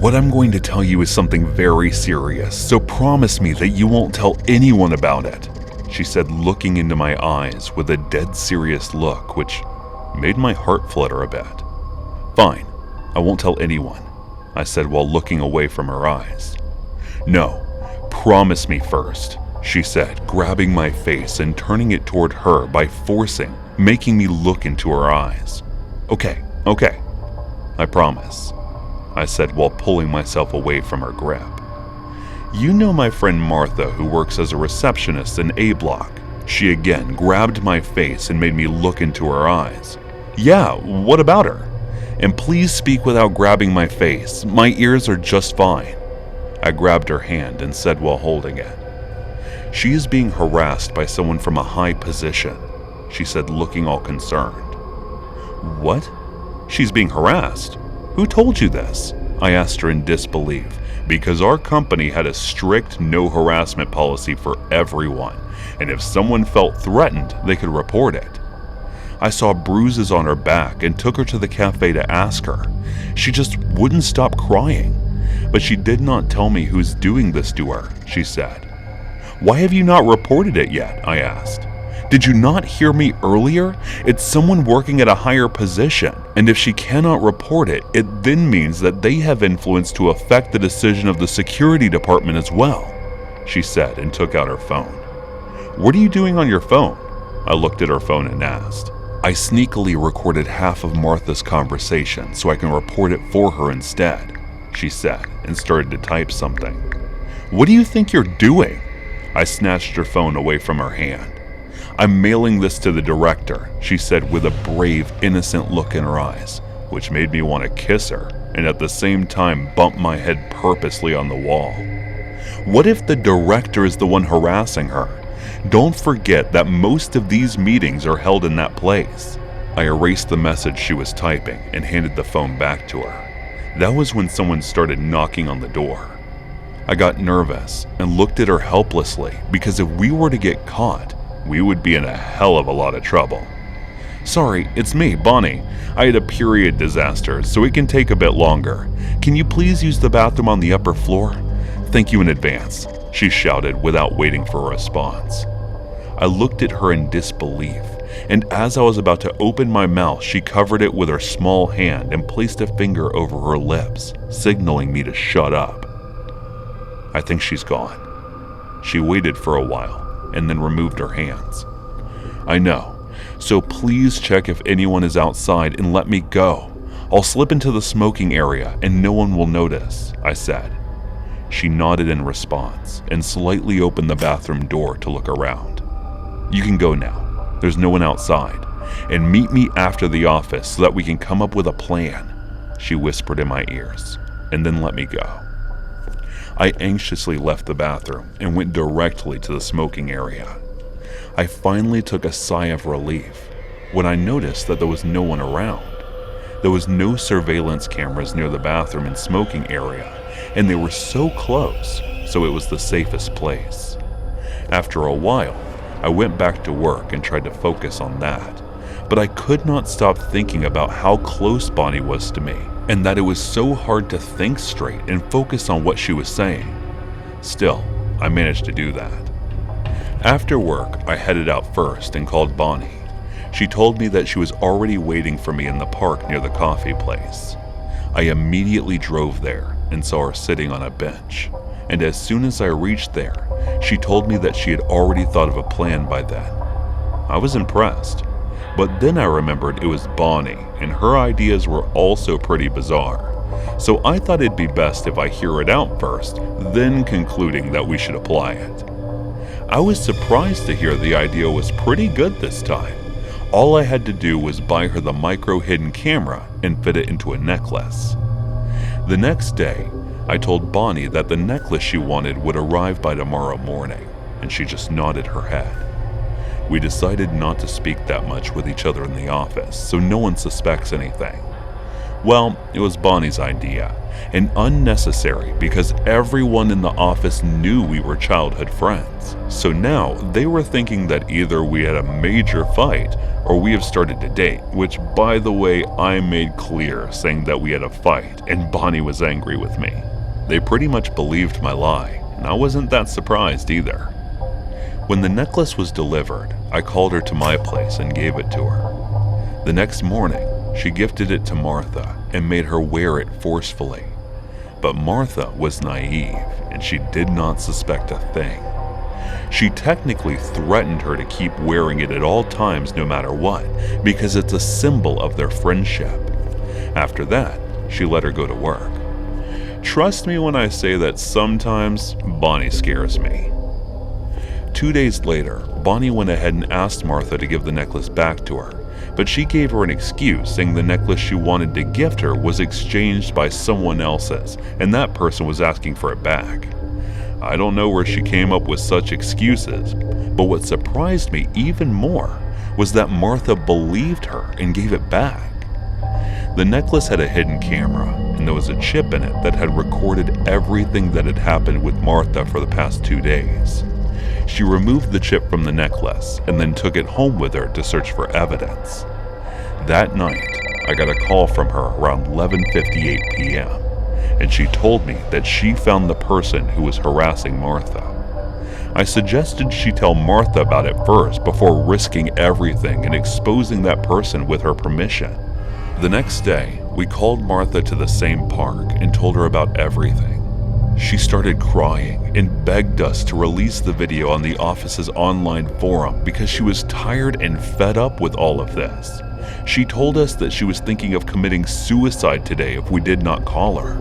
What I'm going to tell you is something very serious, so promise me that you won't tell anyone about it, she said, looking into my eyes with a dead serious look, which made my heart flutter a bit. Fine, I won't tell anyone, I said while looking away from her eyes. No, promise me first, she said, grabbing my face and turning it toward her by making me look into her eyes. Okay, I promise, I said while pulling myself away from her grip. You know my friend Martha, who works as a receptionist in A Block. She again grabbed my face and made me look into her eyes. Yeah, what about her? And please speak without grabbing my face. My ears are just fine. I grabbed her hand and said while holding it. She is being harassed by someone from a high position, she said, looking all concerned. What? She's being harassed? Who told you this? I asked her in disbelief, because our company had a strict no harassment policy for everyone, and if someone felt threatened, they could report it. I saw bruises on her back and took her to the cafe to ask her. She just wouldn't stop crying. But she did not tell me who's doing this to her, she said. Why have you not reported it yet? I asked. Did you not hear me earlier? It's someone working at a higher position, and if she cannot report it, it then means that they have influence to affect the decision of the security department as well, she said and took out her phone. What are you doing on your phone? I looked at her phone and asked. I sneakily recorded half of Martha's conversation so I can report it for her instead, she said and started to type something. What do you think you're doing? I snatched her phone away from her hand. I'm mailing this to the director, she said with a brave, innocent look in her eyes, which made me want to kiss her and at the same time bump my head purposely on the wall. What if the director is the one harassing her? Don't forget that most of these meetings are held in that place. I erased the message she was typing and handed the phone back to her. That was when someone started knocking on the door. I got nervous and looked at her helplessly because if we were to get caught, we would be in a hell of a lot of trouble. Sorry, it's me, Bonnie. I had a period disaster, so it can take a bit longer. Can you please use the bathroom on the upper floor? Thank you in advance, she shouted without waiting for a response. I looked at her in disbelief, and as I was about to open my mouth, she covered it with her small hand and placed a finger over her lips, signaling me to shut up. I think she's gone. She waited for a while and then removed her hands. I know, so please check if anyone is outside and let me go. I'll slip into the smoking area and no one will notice, I said. She nodded in response and slightly opened the bathroom door to look around. You can go now. There's no one outside. And meet me after the office so that we can come up with a plan, she whispered in my ears, and then let me go. I anxiously left the bathroom and went directly to the smoking area. I finally took a sigh of relief when I noticed that there was no one around. There was no surveillance cameras near the bathroom and smoking area, and they were so close, so it was the safest place. After a while, I went back to work and tried to focus on that, but I could not stop thinking about how close Bonnie was to me, and that it was so hard to think straight and focus on what she was saying. Still, I managed to do that. After work, I headed out first and called Bonnie. She told me that she was already waiting for me in the park near the coffee place. I immediately drove there and saw her sitting on a bench, and as soon as I reached there, she told me that she had already thought of a plan by then. I was impressed. But then I remembered it was Bonnie, and her ideas were also pretty bizarre. So I thought it'd be best if I hear it out first, then concluding that we should apply it. I was surprised to hear the idea was pretty good this time. All I had to do was buy her the micro hidden camera and fit it into a necklace. The next day, I told Bonnie that the necklace she wanted would arrive by tomorrow morning, and she just nodded her head. We decided not to speak that much with each other in the office, so no one suspects anything. Well, it was Bonnie's idea, and unnecessary because everyone in the office knew we were childhood friends. So now they were thinking that either we had a major fight or we have started to date, which, by the way, I made clear, saying that we had a fight, and Bonnie was angry with me. They pretty much believed my lie, and I wasn't that surprised either. When the necklace was delivered, I called her to my place and gave it to her. The next morning, she gifted it to Martha and made her wear it forcefully. But Martha was naive, and she did not suspect a thing. She technically threatened her to keep wearing it at all times no matter what, because it's a symbol of their friendship. After that, she let her go to work. Trust me when I say that sometimes Bonnie scares me. 2 days later, Bonnie went ahead and asked Martha to give the necklace back to her, but she gave her an excuse, saying the necklace she wanted to gift her was exchanged by someone else's, and that person was asking for it back. I don't know where she came up with such excuses, but what surprised me even more was that Martha believed her and gave it back. The necklace had a hidden camera, and there was a chip in it that had recorded everything that had happened with Martha for the past 2 days. She removed the chip from the necklace and then took it home with her to search for evidence. That night, I got a call from her around 11:58 p.m., and she told me that she found the person who was harassing Martha. I suggested she tell Martha about it first before risking everything and exposing that person with her permission. The next day, we called Martha to the same park and told her about everything. She started crying and begged us to release the video on the office's online forum because she was tired and fed up with all of this. She told us that she was thinking of committing suicide today if we did not call her.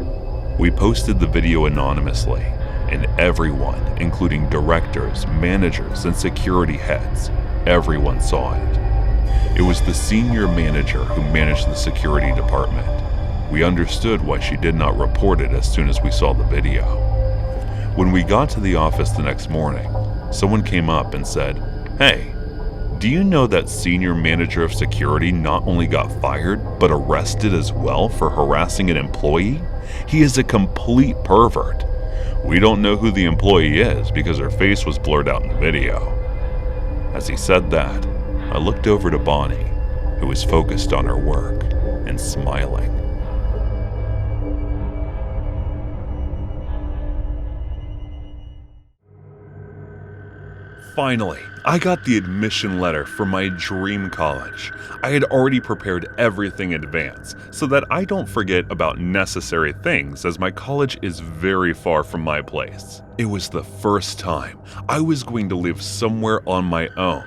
We posted the video anonymously, and everyone, including directors, managers, and security heads, everyone saw it. It was the senior manager who managed the security department. We understood why she did not report it as soon as we saw the video. When we got to the office the next morning, someone came up and said, "Hey, do you know that senior manager of security not only got fired, but arrested as well for harassing an employee? He is a complete pervert. We don't know who the employee is because her face was blurred out in the video." As he said that, I looked over to Bonnie, who was focused on her work and smiling. Finally, I got the admission letter for my dream college. I had already prepared everything in advance so that I don't forget about necessary things, as my college is very far from my place. It was the first time I was going to live somewhere on my own,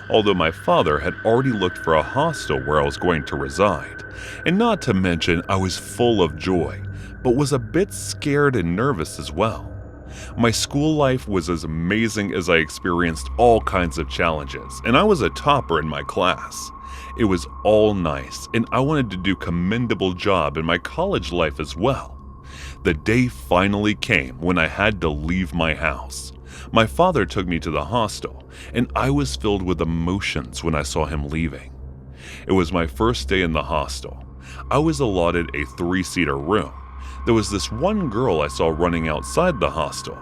although my father had already looked for a hostel where I was going to reside. And not to mention, I was full of joy, but was a bit scared and nervous as well. My school life was as amazing as I experienced all kinds of challenges, and I was a topper in my class. It was all nice, and I wanted to do a commendable job in my college life as well. The day finally came when I had to leave my house. My father took me to the hostel, and I was filled with emotions when I saw him leaving. It was my first day in the hostel. I was allotted a 3-seater room. There was this one girl I saw running outside the hostel.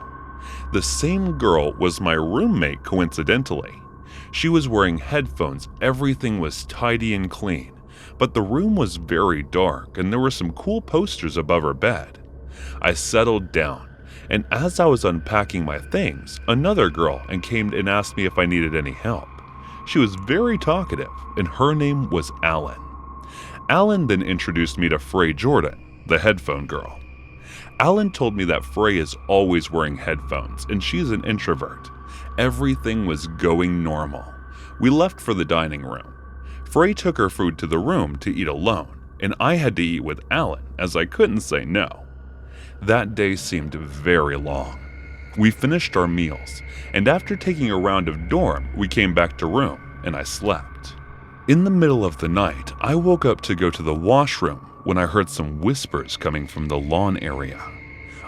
The same girl was my roommate, coincidentally. She was wearing headphones, everything was tidy and clean, but the room was very dark and there were some cool posters above her bed. I settled down, and as I was unpacking my things, another girl came and asked me if I needed any help. She was very talkative, and her name was Alan. Alan then introduced me to Frey Jordan, the headphone girl. Alan told me that Frey is always wearing headphones and she's an introvert. Everything was going normal. We left for the dining room. Frey took her food to the room to eat alone, and I had to eat with Alan as I couldn't say no. That day seemed very long. We finished our meals, and after taking a round of dorm, we came back to room and I slept. In the middle of the night, I woke up to go to the washroom when I heard some whispers coming from the lawn area.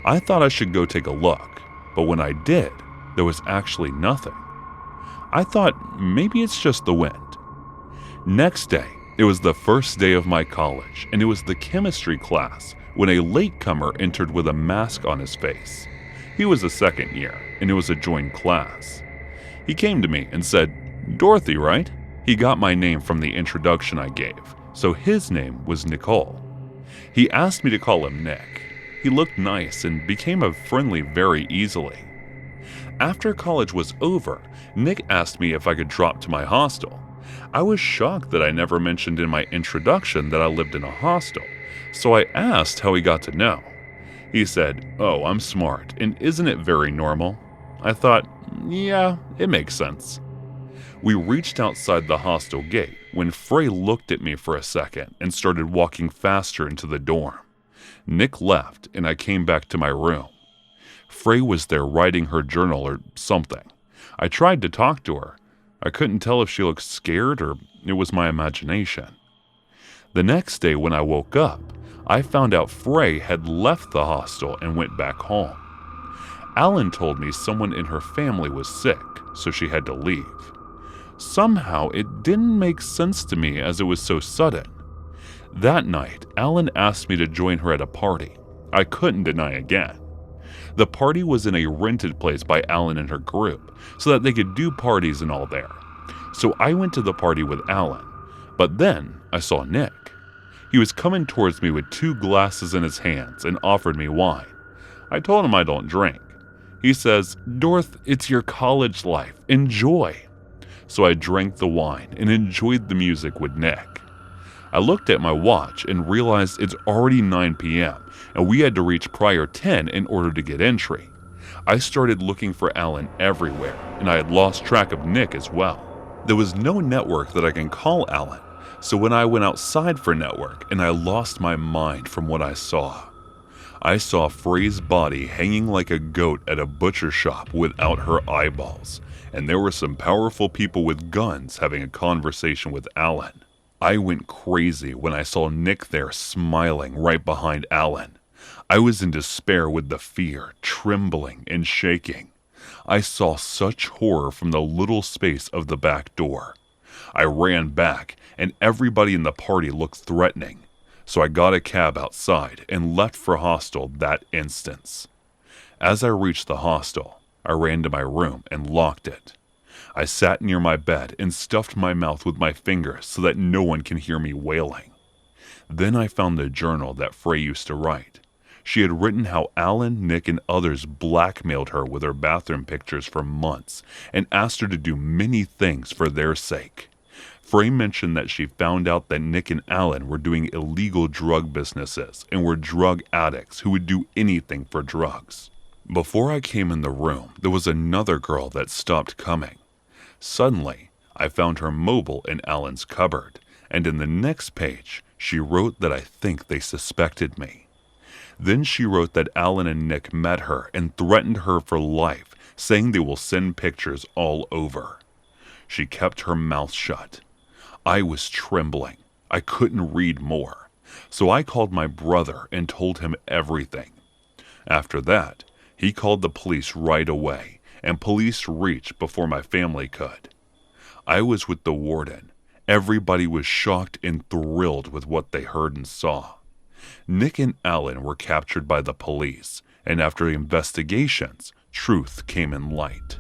I thought I should go take a look, but when I did, there was actually nothing. I thought maybe it's just the wind. Next day, it was the first day of my college, and it was the chemistry class when a latecomer entered with a mask on his face. He was a second year, and it was a joint class. He came to me and said, "Dorothy, right?" He got my name from the introduction I gave, so his name was Nicole. He asked me to call him Nick. He looked nice and became friendly very easily. After college was over, Nick asked me if I could drop to my hostel. I was shocked that I never mentioned in my introduction that I lived in a hostel, so I asked how he got to know. He said, "Oh, I'm smart, and isn't it very normal?" I thought, yeah, it makes sense. We reached outside the hostel gate when Frey looked at me for a second and started walking faster into the dorm. Nick left and I came back to my room. Frey was there writing her journal or something. I tried to talk to her. I couldn't tell if she looked scared or it was my imagination. The next day when I woke up, I found out Frey had left the hostel and went back home. Alan told me someone in her family was sick, so she had to leave. Somehow it didn't make sense to me as it was so sudden. That night, Alan asked me to join her at a party. I couldn't deny again. The party was in a rented place by Alan and her group, so that they could do parties and all there. So I went to the party with Alan, but then I saw Nick. He was coming towards me with 2 glasses in his hands and offered me wine. I told him I don't drink. He says, "Dorth, it's your college life. Enjoy." So I drank the wine and enjoyed the music with Nick. I looked at my watch and realized it's already 9 p.m. and we had to reach prior 10 in order to get entry. I started looking for Alan everywhere, and I had lost track of Nick as well. There was no network that I can call Alan, so when I went outside for network, and I lost my mind from what I saw. I saw Frey's body hanging like a goat at a butcher shop without her eyeballs, and there were some powerful people with guns having a conversation with Alan. I went crazy when I saw Nick there smiling right behind Alan. I was in despair with the fear, trembling and shaking. I saw such horror from the little space of the back door. I ran back, and everybody in the party looked threatening. So I got a cab outside and left for hostel that instant. As I reached the hostel, I ran to my room and locked it. I sat near my bed and stuffed my mouth with my fingers so that no one can hear me wailing. Then I found the journal that Frey used to write. She had written how Alan, Nick, and others blackmailed her with her bathroom pictures for months and asked her to do many things for their sake. Frey mentioned that she found out that Nick and Alan were doing illegal drug businesses and were drug addicts who would do anything for drugs. Before I came in the room, there was another girl that stopped coming. Suddenly, I found her mobile in Alan's cupboard, and in the next page, she wrote that I think they suspected me. Then she wrote that Alan and Nick met her and threatened her for life, saying they will send pictures all over. She kept her mouth shut. I was trembling. I couldn't read more. So I called my brother and told him everything. After that, he called the police right away, and police reached before my family could. I was with the warden. Everybody was shocked and thrilled with what they heard and saw. Nick and Alan were captured by the police, and after investigations, truth came in light.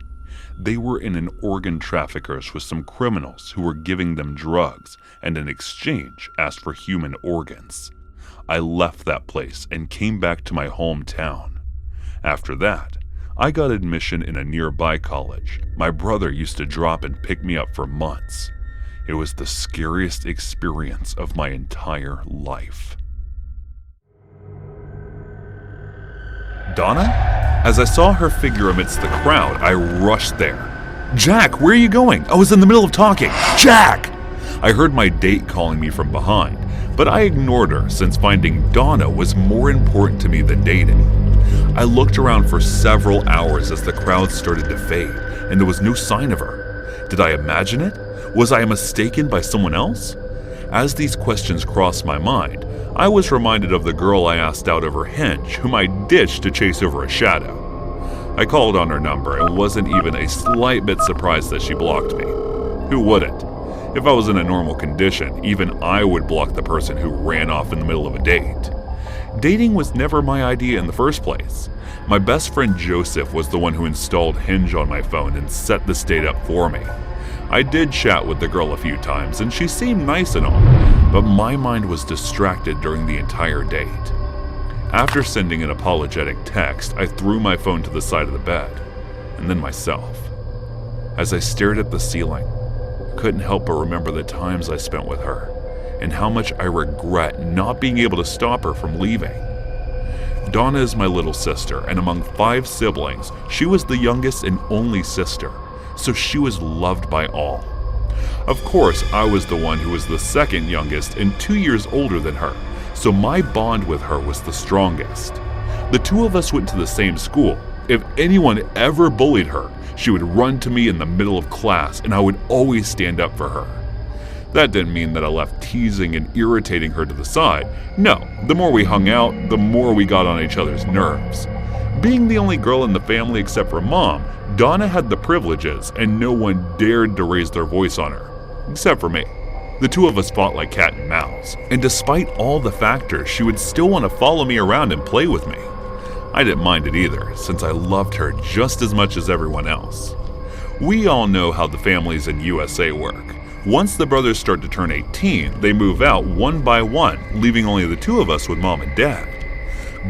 They were in an organ traffickers with some criminals who were giving them drugs and in exchange asked for human organs. I left that place and came back to my hometown. After that, I got admission in a nearby college. My brother used to drop and pick me up for months. It was the scariest experience of my entire life. Donna? As I saw her figure amidst the crowd, I rushed there. "Jack, where are you going? I was in the middle of talking. Jack!" I heard my date calling me from behind, but I ignored her since finding Donna was more important to me than dating. I looked around for several hours as the crowd started to fade, and there was no sign of her. Did I imagine it? Was I mistaken by someone else? As these questions crossed my mind, I was reminded of the girl I asked out over Hinge, whom I ditched to chase over a shadow. I called on her number and wasn't even a slight bit surprised that she blocked me. Who wouldn't? If I was in a normal condition, even I would block the person who ran off in the middle of a date. Dating was never my idea in the first place. My best friend Joseph was the one who installed Hinge on my phone and set this date up for me. I did chat with the girl a few times, and she seemed nice and all, but my mind was distracted during the entire date. After sending an apologetic text, I threw my phone to the side of the bed, and then myself. As I stared at the ceiling, I couldn't help but remember the times I spent with her, and how much I regret not being able to stop her from leaving. Donna is my little sister, and among 5 siblings, she was the youngest and only sister, so she was loved by all. Of course, I was the one who was the second youngest and 2 years older than her, so my bond with her was the strongest. The two of us went to the same school. If anyone ever bullied her, she would run to me in the middle of class, and I would always stand up for her. That didn't mean that I left teasing and irritating her to the side. No, the more we hung out, the more we got on each other's nerves. Being the only girl in the family except for Mom, Donna had the privileges, and no one dared to raise their voice on her, except for me. The two of us fought like cat and mouse, and despite all the factors, she would still want to follow me around and play with me. I didn't mind it either, since I loved her just as much as everyone else. We all know how the families in USA work. Once the brothers start to turn 18, they move out one by one, leaving only the two of us with mom and dad.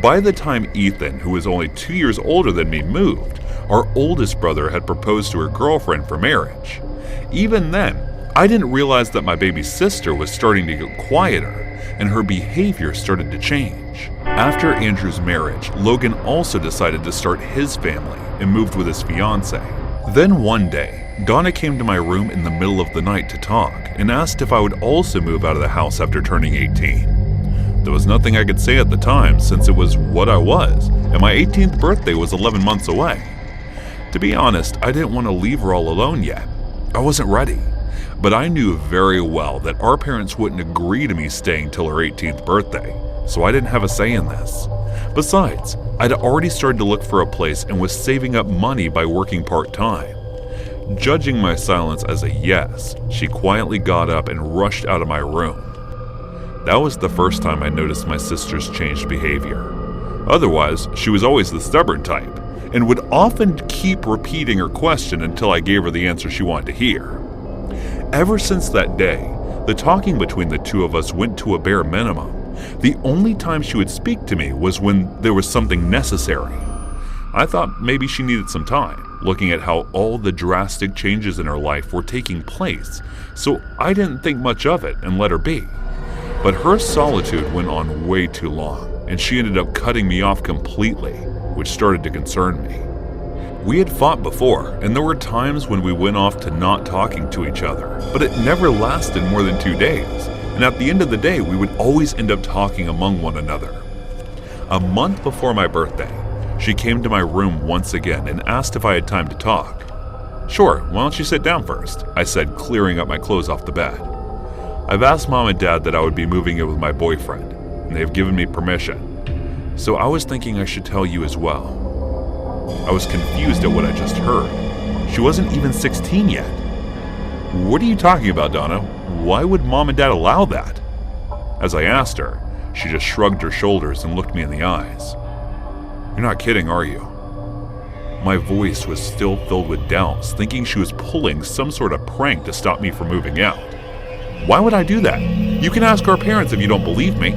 By the time Ethan, who was only 2 years older than me, moved, our oldest brother had proposed to her girlfriend for marriage. Even then, I didn't realize that my baby sister was starting to get quieter, and her behavior started to change. After Andrew's marriage, Logan also decided to start his family and moved with his fiancée. Then one day, Donna came to my room in the middle of the night to talk and asked if I would also move out of the house after turning 18. There was nothing I could say at the time since it was what I was, and my 18th birthday was 11 months away. To be honest, I didn't want to leave her all alone yet. I wasn't ready, but I knew very well that our parents wouldn't agree to me staying till her 18th birthday, so I didn't have a say in this. Besides, I'd already started to look for a place and was saving up money by working part-time. Judging my silence as a yes, she quietly got up and rushed out of my room. That was the first time I noticed my sister's changed behavior. Otherwise, she was always the stubborn type, and would often keep repeating her question until I gave her the answer she wanted to hear. Ever since that day, the talking between the two of us went to a bare minimum. The only time she would speak to me was when there was something necessary. I thought maybe she needed some time, looking at how all the drastic changes in her life were taking place, so I didn't think much of it and let her be. But her solitude went on way too long, and she ended up cutting me off completely, which started to concern me. We had fought before, and there were times when we went off to not talking to each other, but it never lasted more than 2 days, and at the end of the day, we would always end up talking among one another. A month before my birthday, she came to my room once again and asked if I had time to talk. "Sure, why don't you sit down first?" I said, clearing up my clothes off the bed. "I've asked Mom and Dad that I would be moving in with my boyfriend, and they have given me permission. So I was thinking I should tell you as well." I was confused at what I just heard. She wasn't even 16 yet. "What are you talking about, Donna? Why would Mom and Dad allow that?" As I asked her, she just shrugged her shoulders and looked me in the eyes. "You're not kidding, are you?" My voice was still filled with doubts, thinking she was pulling some sort of prank to stop me from moving out. "Why would I do that? You can ask our parents if you don't believe me."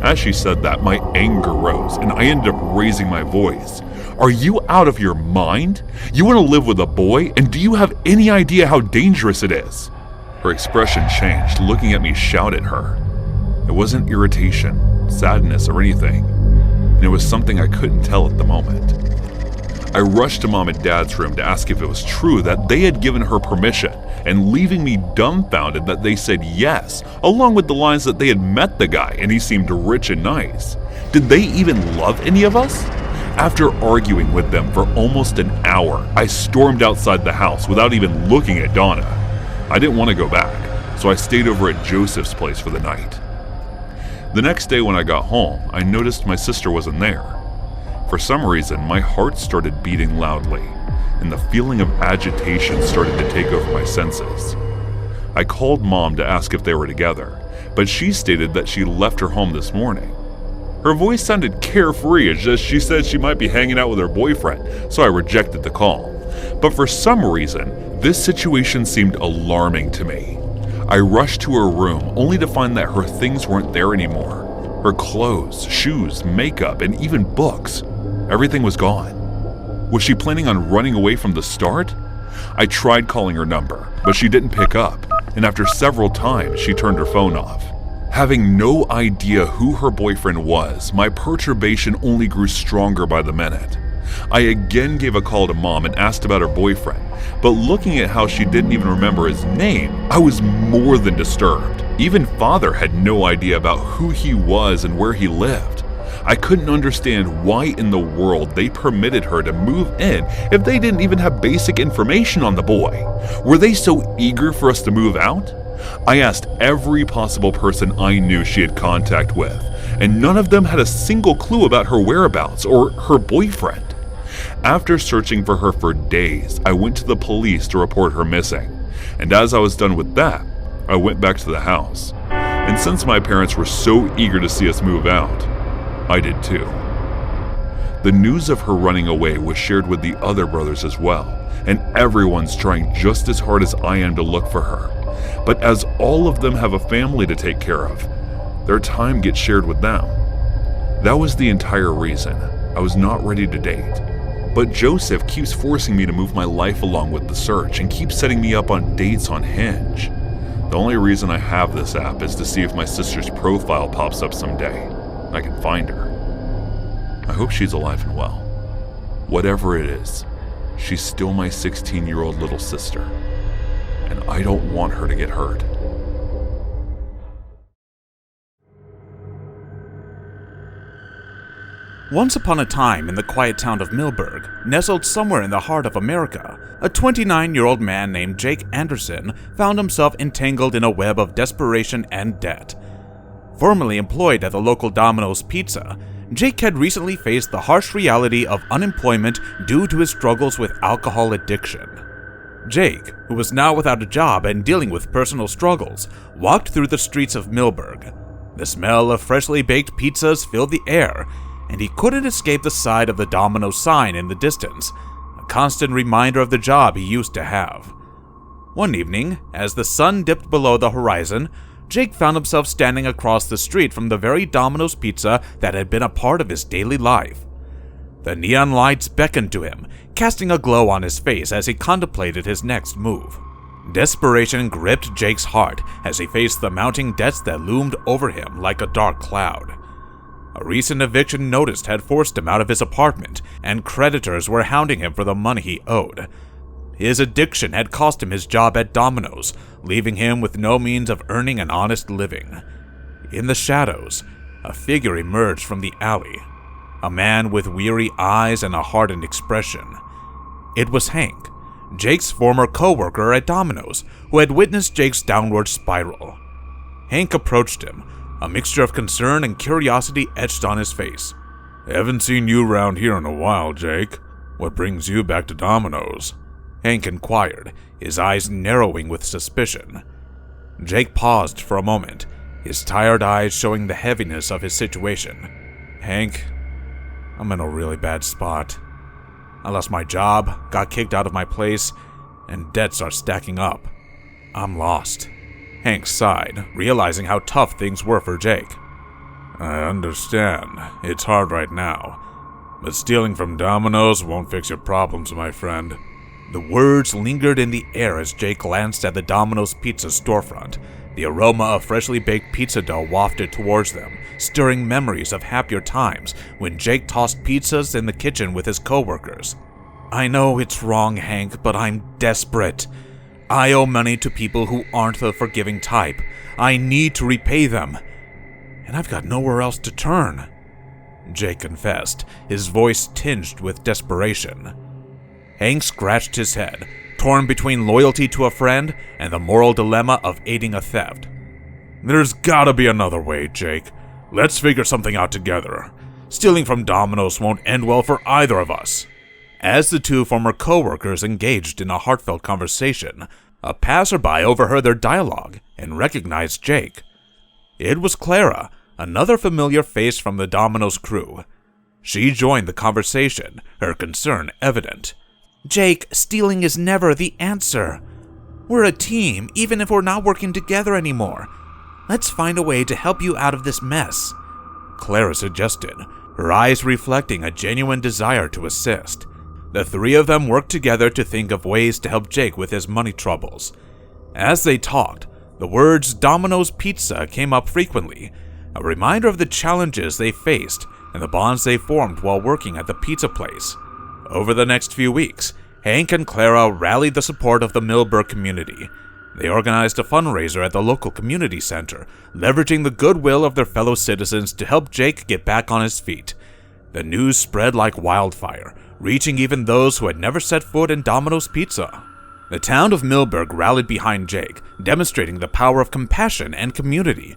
As she said that, my anger rose, and I ended up raising my voice. "Are you out of your mind? You want to live with a boy, and do you have any idea how dangerous it is?" Her expression changed, looking at me shout at her. It wasn't irritation, sadness, or anything, and it was something I couldn't tell at the moment. I rushed to Mom and Dad's room to ask if it was true that they had given her permission, and leaving me dumbfounded that they said yes, along with the lines that they had met the guy and he seemed rich and nice. Did they even love any of us? After arguing with them for almost an hour, I stormed outside the house without even looking at Donna. I didn't want to go back, so I stayed over at Joseph's place for the night. The next day when I got home, I noticed my sister wasn't there. For some reason, my heart started beating loudly, and the feeling of agitation started to take over my senses. I called Mom to ask if they were together, but she stated that she left her home this morning. Her voice sounded carefree as she said she might be hanging out with her boyfriend, so I rejected the call. But for some reason, this situation seemed alarming to me. I rushed to her room only to find that her things weren't there anymore. Her clothes, shoes, makeup, and even books. Everything was gone. Was she planning on running away from the start? I tried calling her number, but she didn't pick up, and after several times, she turned her phone off. Having no idea who her boyfriend was, my perturbation only grew stronger by the minute. I again gave a call to Mom and asked about her boyfriend, but looking at how she didn't even remember his name, I was more than disturbed. Even Father had no idea about who he was and where he lived. I couldn't understand why in the world they permitted her to move in if they didn't even have basic information on the boy. Were they so eager for us to move out? I asked every possible person I knew she had contact with, and none of them had a single clue about her whereabouts or her boyfriend. After searching for her for days, I went to the police to report her missing, and as I was done with that, I went back to the house. And since my parents were so eager to see us move out, I did too. The news of her running away was shared with the other brothers as well, and everyone's trying just as hard as I am to look for her. But as all of them have a family to take care of, their time gets shared with them. That was the entire reason I was not ready to date. But Joseph keeps forcing me to move my life along with the search and keeps setting me up on dates on Hinge. The only reason I have this app is to see if my sister's profile pops up someday. I can find her. I hope she's alive and well. Whatever it is, she's still my 16-year-old little sister, and I don't want her to get hurt. Once upon a time in the quiet town of Milberg, nestled somewhere in the heart of America, a 29-year-old man named Jake Anderson found himself entangled in a web of desperation and debt. Formerly employed at the local Domino's Pizza, Jake had recently faced the harsh reality of unemployment due to his struggles with alcohol addiction. Jake, who was now without a job and dealing with personal struggles, walked through the streets of Milberg. The smell of freshly baked pizzas filled the air, and he couldn't escape the sight of the Domino's sign in the distance, a constant reminder of the job he used to have. One evening, as the sun dipped below the horizon, Jake found himself standing across the street from the very Domino's pizza that had been a part of his daily life. The neon lights beckoned to him, casting a glow on his face as he contemplated his next move. Desperation gripped Jake's heart as he faced the mounting debts that loomed over him like a dark cloud. A recent eviction notice had forced him out of his apartment, and creditors were hounding him for the money he owed. His addiction had cost him his job at Domino's, leaving him with no means of earning an honest living. In the shadows, a figure emerged from the alley, a man with weary eyes and a hardened expression. It was Hank, Jake's former coworker at Domino's, who had witnessed Jake's downward spiral. Hank approached him, a mixture of concern and curiosity etched on his face. "Haven't seen you around here in a while, Jake. What brings you back to Domino's?" Hank inquired, his eyes narrowing with suspicion. Jake paused for a moment, his tired eyes showing the heaviness of his situation. "Hank, I'm in a really bad spot. I lost my job, got kicked out of my place, and debts are stacking up. I'm lost." Hank sighed, realizing how tough things were for Jake. "I understand. It's hard right now. But stealing from Domino's won't fix your problems, my friend." The words lingered in the air as Jake glanced at the Domino's Pizza storefront. The aroma of freshly baked pizza dough wafted towards them, stirring memories of happier times when Jake tossed pizzas in the kitchen with his coworkers. "I know it's wrong, Hank, but I'm desperate. I owe money to people who aren't the forgiving type. I need to repay them, and I've got nowhere else to turn," Jake confessed, his voice tinged with desperation. Hank scratched his head, torn between loyalty to a friend and the moral dilemma of aiding a theft. "There's gotta be another way, Jake. Let's figure something out together. Stealing from Domino's won't end well for either of us." As the two former coworkers engaged in a heartfelt conversation, a passerby overheard their dialogue and recognized Jake. It was Clara, another familiar face from the Domino's crew. She joined the conversation, her concern evident. "Jake, stealing is never the answer. We're a team, even if we're not working together anymore. Let's find a way to help you out of this mess," Clara suggested, her eyes reflecting a genuine desire to assist. The three of them worked together to think of ways to help Jake with his money troubles. As they talked, the words Domino's Pizza came up frequently, a reminder of the challenges they faced and the bonds they formed while working at the pizza place. Over the next few weeks, Hank and Clara rallied the support of the Milberg community. They organized a fundraiser at the local community center, leveraging the goodwill of their fellow citizens to help Jake get back on his feet. The news spread like wildfire, reaching even those who had never set foot in Domino's Pizza. The town of Milberg rallied behind Jake, demonstrating the power of compassion and community.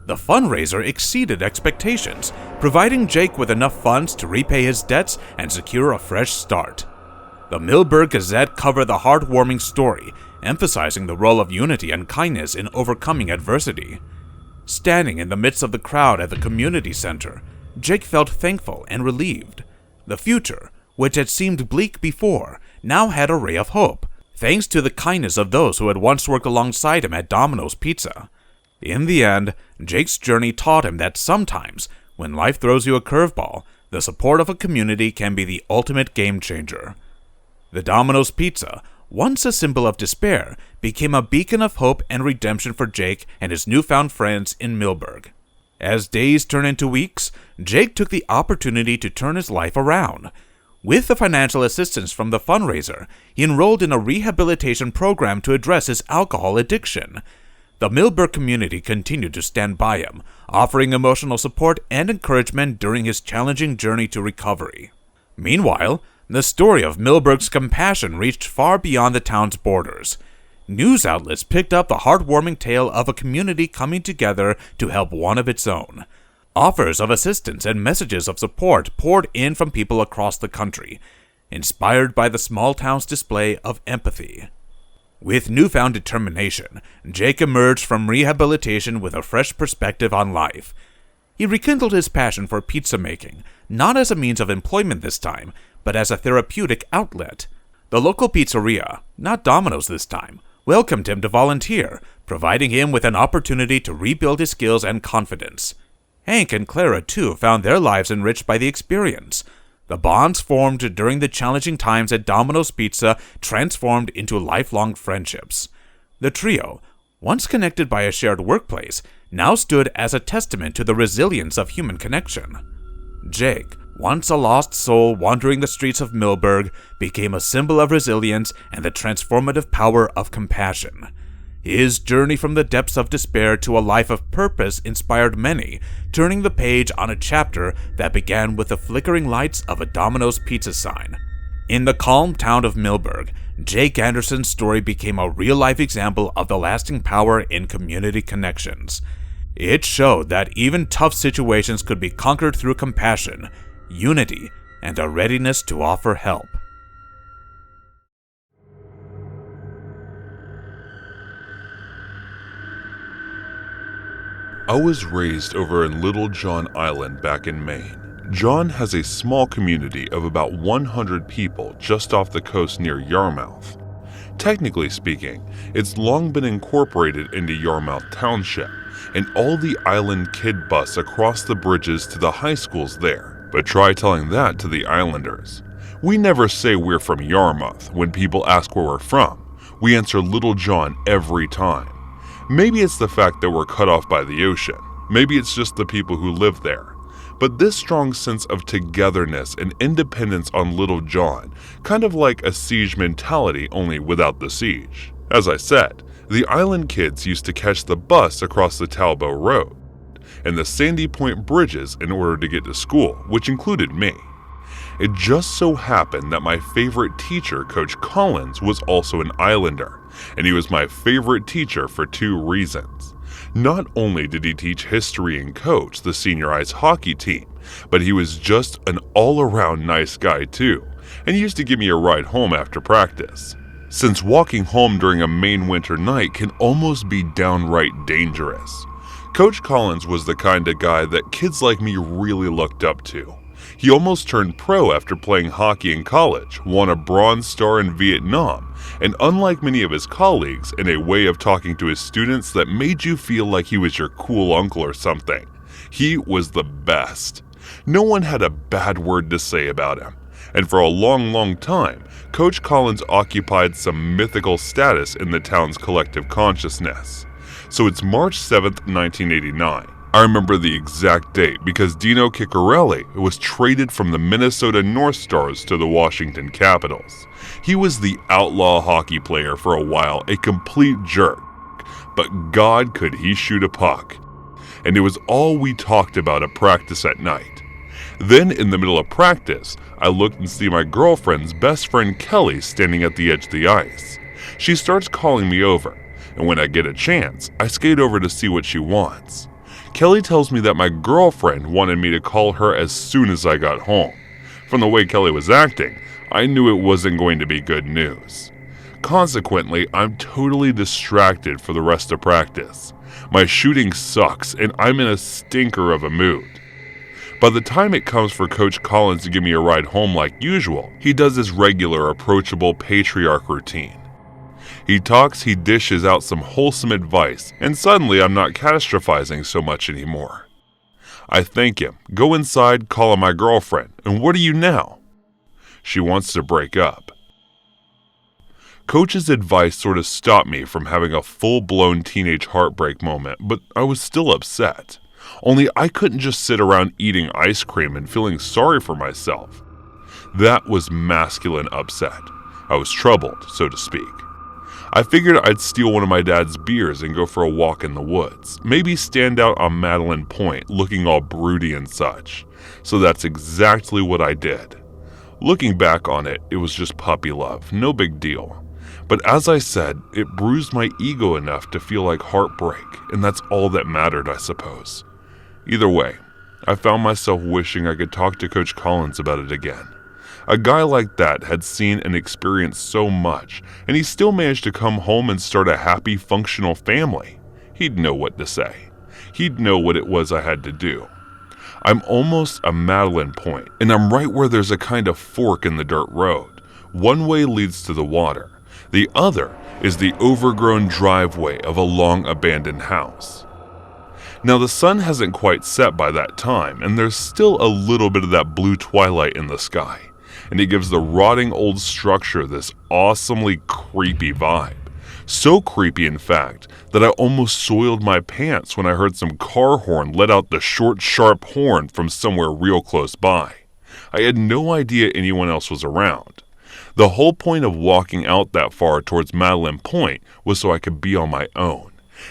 The fundraiser exceeded expectations, providing Jake with enough funds to repay his debts and secure a fresh start. The Milberg Gazette covered the heartwarming story, emphasizing the role of unity and kindness in overcoming adversity. Standing in the midst of the crowd at the community center, Jake felt thankful and relieved. The future, which had seemed bleak before, now had a ray of hope, thanks to the kindness of those who had once worked alongside him at Domino's Pizza. In the end, Jake's journey taught him that sometimes, when life throws you a curveball, the support of a community can be the ultimate game changer. The Domino's Pizza, once a symbol of despair, became a beacon of hope and redemption for Jake and his newfound friends in Milberg. As days turned into weeks, Jake took the opportunity to turn his life around. With the financial assistance from the fundraiser, he enrolled in a rehabilitation program to address his alcohol addiction. The Milberg community continued to stand by him, offering emotional support and encouragement during his challenging journey to recovery. Meanwhile, the story of Milberg's compassion reached far beyond the town's borders. News outlets picked up the heartwarming tale of a community coming together to help one of its own. Offers of assistance and messages of support poured in from people across the country, inspired by the small town's display of empathy. With newfound determination, Jake emerged from rehabilitation with a fresh perspective on life. He rekindled his passion for pizza making, not as a means of employment this time, but as a therapeutic outlet. The local pizzeria, not Domino's this time, welcomed him to volunteer, providing him with an opportunity to rebuild his skills and confidence. Hank and Clara, too, found their lives enriched by the experience. The bonds formed during the challenging times at Domino's Pizza transformed into lifelong friendships. The trio, once connected by a shared workplace, now stood as a testament to the resilience of human connection. Jake, once a lost soul wandering the streets of Milberg, became a symbol of resilience and the transformative power of compassion. His journey from the depths of despair to a life of purpose inspired many, turning the page on a chapter that began with the flickering lights of a Domino's Pizza sign. In the calm town of Milberg, Jake Anderson's story became a real-life example of the lasting power in community connections. It showed that even tough situations could be conquered through compassion, unity, and a readiness to offer help. I was raised over in Little John Island back in Maine. John has a small community of about 100 people just off the coast near Yarmouth. Technically speaking, it's long been incorporated into Yarmouth Township, and all the island kid bus across the bridges to the high schools there. But try telling that to the islanders. We never say we're from Yarmouth when people ask where we're from. We answer Little John every time. Maybe it's the fact that we're cut off by the ocean. Maybe it's just the people who live there. But this strong sense of togetherness and independence on Little John, kind of like a siege mentality only without the siege. As I said, the island kids used to catch the bus across the Talbot Road and the Sandy Point bridges in order to get to school, which included me. It just so happened that my favorite teacher, Coach Collins, was also an islander, and he was my favorite teacher for two reasons. Not only did he teach history and coach the senior ice hockey team, but he was just an all-around nice guy too, and he used to give me a ride home after practice. Since walking home during a Maine winter night can almost be downright dangerous. Coach Collins was the kind of guy that kids like me really looked up to. He almost turned pro after playing hockey in college, won a Bronze Star in Vietnam, and unlike many of his colleagues, in a way of talking to his students that made you feel like he was your cool uncle or something. He was the best. No one had a bad word to say about him. And for a long time, Coach Collins occupied some mythical status in the town's collective consciousness. So it's March 7th, 1989. I remember the exact date because Dino Ciccarelli was traded from the Minnesota North Stars to the Washington Capitals. He was the outlaw hockey player for a while, a complete jerk. But God, could he shoot a puck. And it was all we talked about at practice at night. Then in the middle of practice, I looked and see my girlfriend's best friend Kelly standing at the edge of the ice. She starts calling me over, and when I get a chance, I skate over to see what she wants. Kelly tells me that my girlfriend wanted me to call her as soon as I got home. From the way Kelly was acting, I knew it wasn't going to be good news. Consequently, I'm totally distracted for the rest of practice. My shooting sucks and I'm in a stinker of a mood. By the time it comes for Coach Collins to give me a ride home like usual, he does his regular approachable patriarch routine. He talks, he dishes out some wholesome advice, and suddenly I'm not catastrophizing so much anymore. I thank him, go inside, call on my girlfriend, and what are you now? She wants to break up. Coach's advice sort of stopped me from having a full-blown teenage heartbreak moment, but I was still upset. Only I couldn't just sit around eating ice cream and feeling sorry for myself. That was masculine upset. I was troubled, so to speak. I figured I'd steal one of my dad's beers and go for a walk in the woods, maybe stand out on Madeline Point looking all broody and such. So that's exactly what I did. Looking back on it, it was just puppy love, no big deal. But as I said, it bruised my ego enough to feel like heartbreak, and that's all that mattered, I suppose. Either way, I found myself wishing I could talk to Coach Collins about it again. A guy like that had seen and experienced so much, and he still managed to come home and start a happy, functional family. He'd know what to say. He'd know what it was I had to do. I'm almost a Madeline Point, and I'm right where there's a kind of fork in the dirt road. One way leads to the water. The other is the overgrown driveway of a long-abandoned house. Now the sun hasn't quite set by that time, and there's still a little bit of that blue twilight in the sky, and it gives the rotting old structure this awesomely creepy vibe. So creepy, in fact, that I almost soiled my pants when I heard some car horn let out the short, sharp horn from somewhere real close by. I had no idea anyone else was around. The whole point of walking out that far towards Madeline Point was so I could be on my own.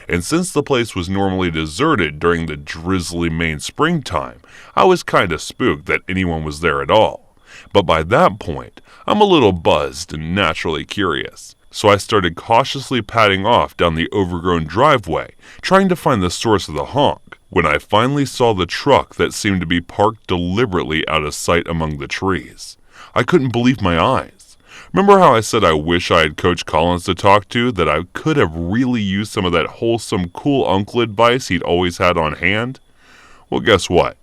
And since the place was normally deserted during the drizzly Maine springtime, I was kinda spooked that anyone was there at all. But by that point, I'm a little buzzed and naturally curious. So I started cautiously padding off down the overgrown driveway, trying to find the source of the honk, when I finally saw the truck that seemed to be parked deliberately out of sight among the trees. I couldn't believe my eyes. Remember how I said I wish I had Coach Collins to talk to, that I could have really used some of that wholesome, cool uncle advice he'd always had on hand? Well, guess what?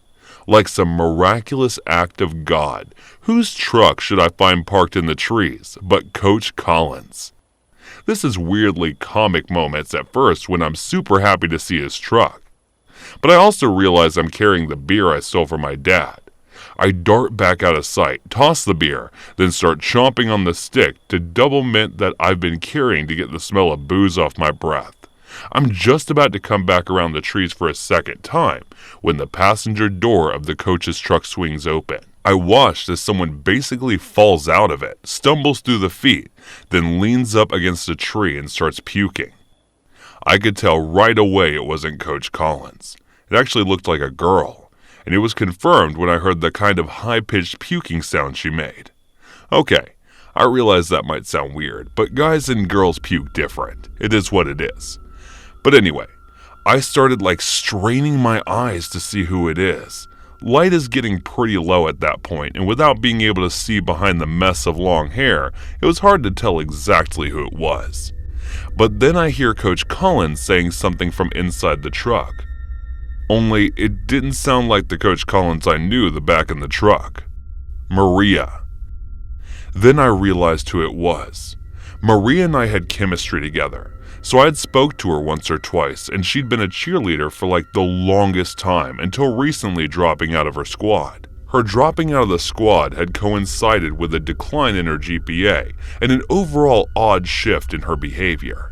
Like some miraculous act of God, whose truck should I find parked in the trees but Coach Collins? This is weirdly comic moments at first when I'm super happy to see his truck. But I also realize I'm carrying the beer I stole from my dad. I dart back out of sight, toss the beer, then start chomping on the stick to double mint that I've been carrying to get the smell of booze off my breath. I'm just about to come back around the trees for a second time when the passenger door of the coach's truck swings open. I watched as someone basically falls out of it, stumbles through the feet, then leans up against a tree and starts puking. I could tell right away it wasn't Coach Collins. It actually looked like a girl, and it was confirmed when I heard the kind of high-pitched puking sound she made. Okay, I realize that might sound weird, but guys and girls puke different. It is what it is. But anyway, I started straining my eyes to see who it is. Light is getting pretty low at that point, and without being able to see behind the mess of long hair, it was hard to tell exactly who it was. But then I hear Coach Collins saying something from inside the truck. Only it didn't sound like the Coach Collins I knew the back in the truck. Maria. Then I realized who it was. Maria and I had chemistry together. So I had spoke to her once or twice, and she'd been a cheerleader for the longest time until recently dropping out of her squad. Her dropping out of the squad had coincided with a decline in her GPA and an overall odd shift in her behavior.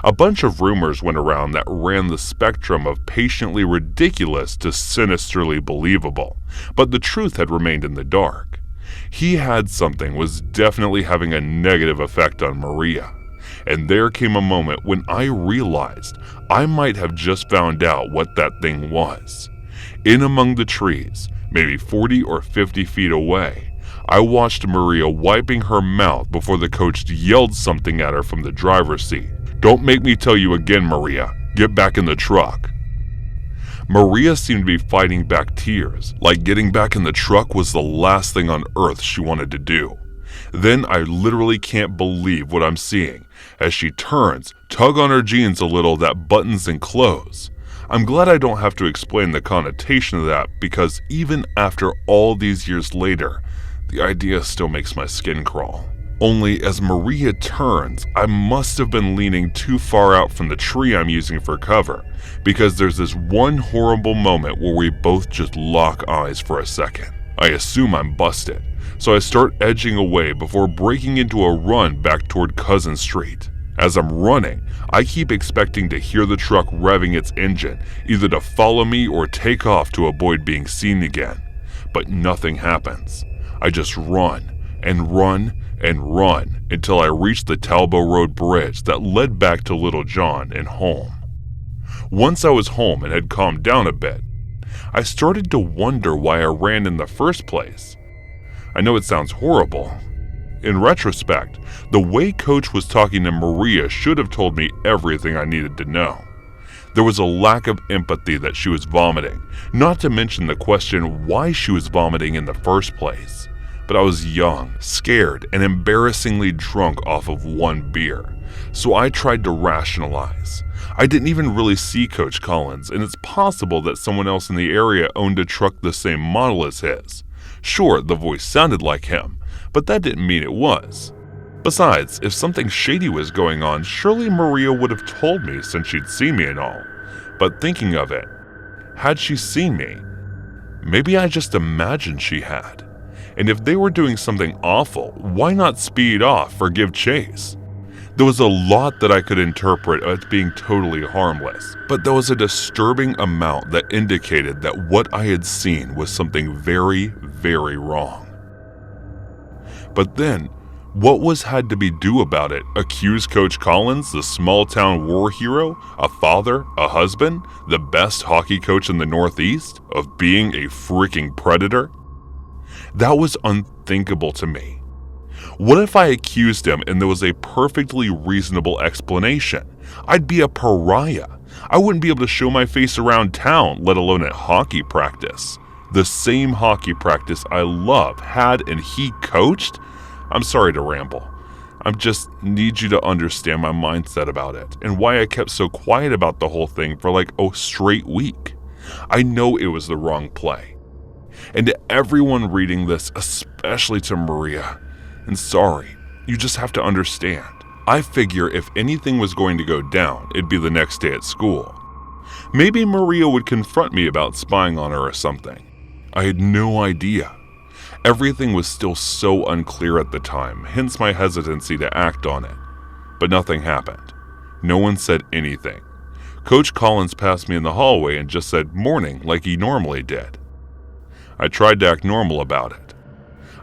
A bunch of rumors went around that ran the spectrum of patiently ridiculous to sinisterly believable, but the truth had remained in the dark. He had something was definitely having a negative effect on Maria. And there came a moment when I realized I might have just found out what that thing was. In among the trees, maybe 40 or 50 feet away, I watched Maria wiping her mouth before the coach yelled something at her from the driver's seat. "Don't make me tell you again, Maria. Get back in the truck." Maria seemed to be fighting back tears, like getting back in the truck was the last thing on earth she wanted to do. Then I literally can't believe what I'm seeing as she turns, tug on her jeans a little that buttons and close. I'm glad I don't have to explain the connotation of that, because even after all these years later, the idea still makes my skin crawl. Only as Maria turns, I must have been leaning too far out from the tree I'm using for cover, because there's this one horrible moment where we both just lock eyes for a second. I assume I'm busted, so I start edging away before breaking into a run back toward Cousin Street. As I'm running, I keep expecting to hear the truck revving its engine, either to follow me or take off to avoid being seen again. But nothing happens. I just run and run and run until I reach the Talbot Road bridge that led back to Little John and home. Once I was home and had calmed down a bit, I started to wonder why I ran in the first place. I know it sounds horrible. In retrospect, the way Coach was talking to Maria should have told me everything I needed to know. There was a lack of empathy that she was vomiting, not to mention the question why she was vomiting in the first place. But I was young, scared, and embarrassingly drunk off of one beer, so I tried to rationalize. I didn't even really see Coach Collins, and it's possible that someone else in the area owned a truck the same model as his. Sure, the voice sounded like him, but that didn't mean it was. Besides, if something shady was going on, surely Maria would have told me since she'd seen me and all. But thinking of it, had she seen me? Maybe I just imagined she had. And if they were doing something awful, why not speed off or give chase? There was a lot that I could interpret as being totally harmless, but there was a disturbing amount that indicated that what I had seen was something very, very wrong. But then, what had to be do about it? Accuse Coach Collins, the small-town war hero, a father, a husband, the best hockey coach in the Northeast, of being a freaking predator? That was unthinkable to me. What if I accused him and there was a perfectly reasonable explanation? I'd be a pariah. I wouldn't be able to show my face around town, let alone at hockey practice. The same hockey practice I love had and he coached? I'm sorry to ramble. I just need you to understand my mindset about it and why I kept so quiet about the whole thing for like a straight week. I know it was the wrong play. And to everyone reading this, especially to Maria, and sorry, you just have to understand. I figure if anything was going to go down, it'd be the next day at school. Maybe Maria would confront me about spying on her or something. I had no idea. Everything was still so unclear at the time, hence my hesitancy to act on it. But nothing happened. No one said anything. Coach Collins passed me in the hallway and just said morning like he normally did. I tried to act normal about it.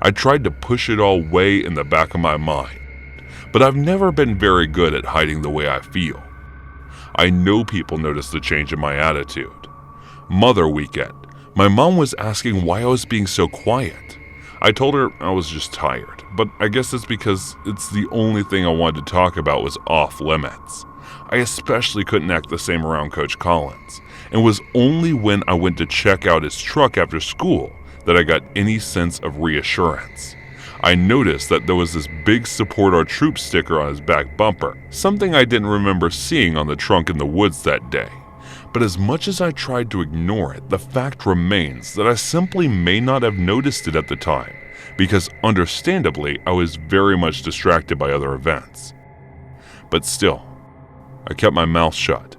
I tried to push it all way in the back of my mind. But I've never been very good at hiding the way I feel. I know people noticed the change in my attitude. Mother weekend, my mom was asking why I was being so quiet. I told her I was just tired, but I guess it's because it's the only thing I wanted to talk about was off limits. I especially couldn't act the same around Coach Collins, and it was only when I went to check out his truck after school that I got any sense of reassurance. I noticed that there was this big support our troops sticker on his back bumper, something I didn't remember seeing on the trunk in the woods that day. But as much as I tried to ignore it, the fact remains that I simply may not have noticed it at the time, because understandably I was very much distracted by other events. But still, I kept my mouth shut,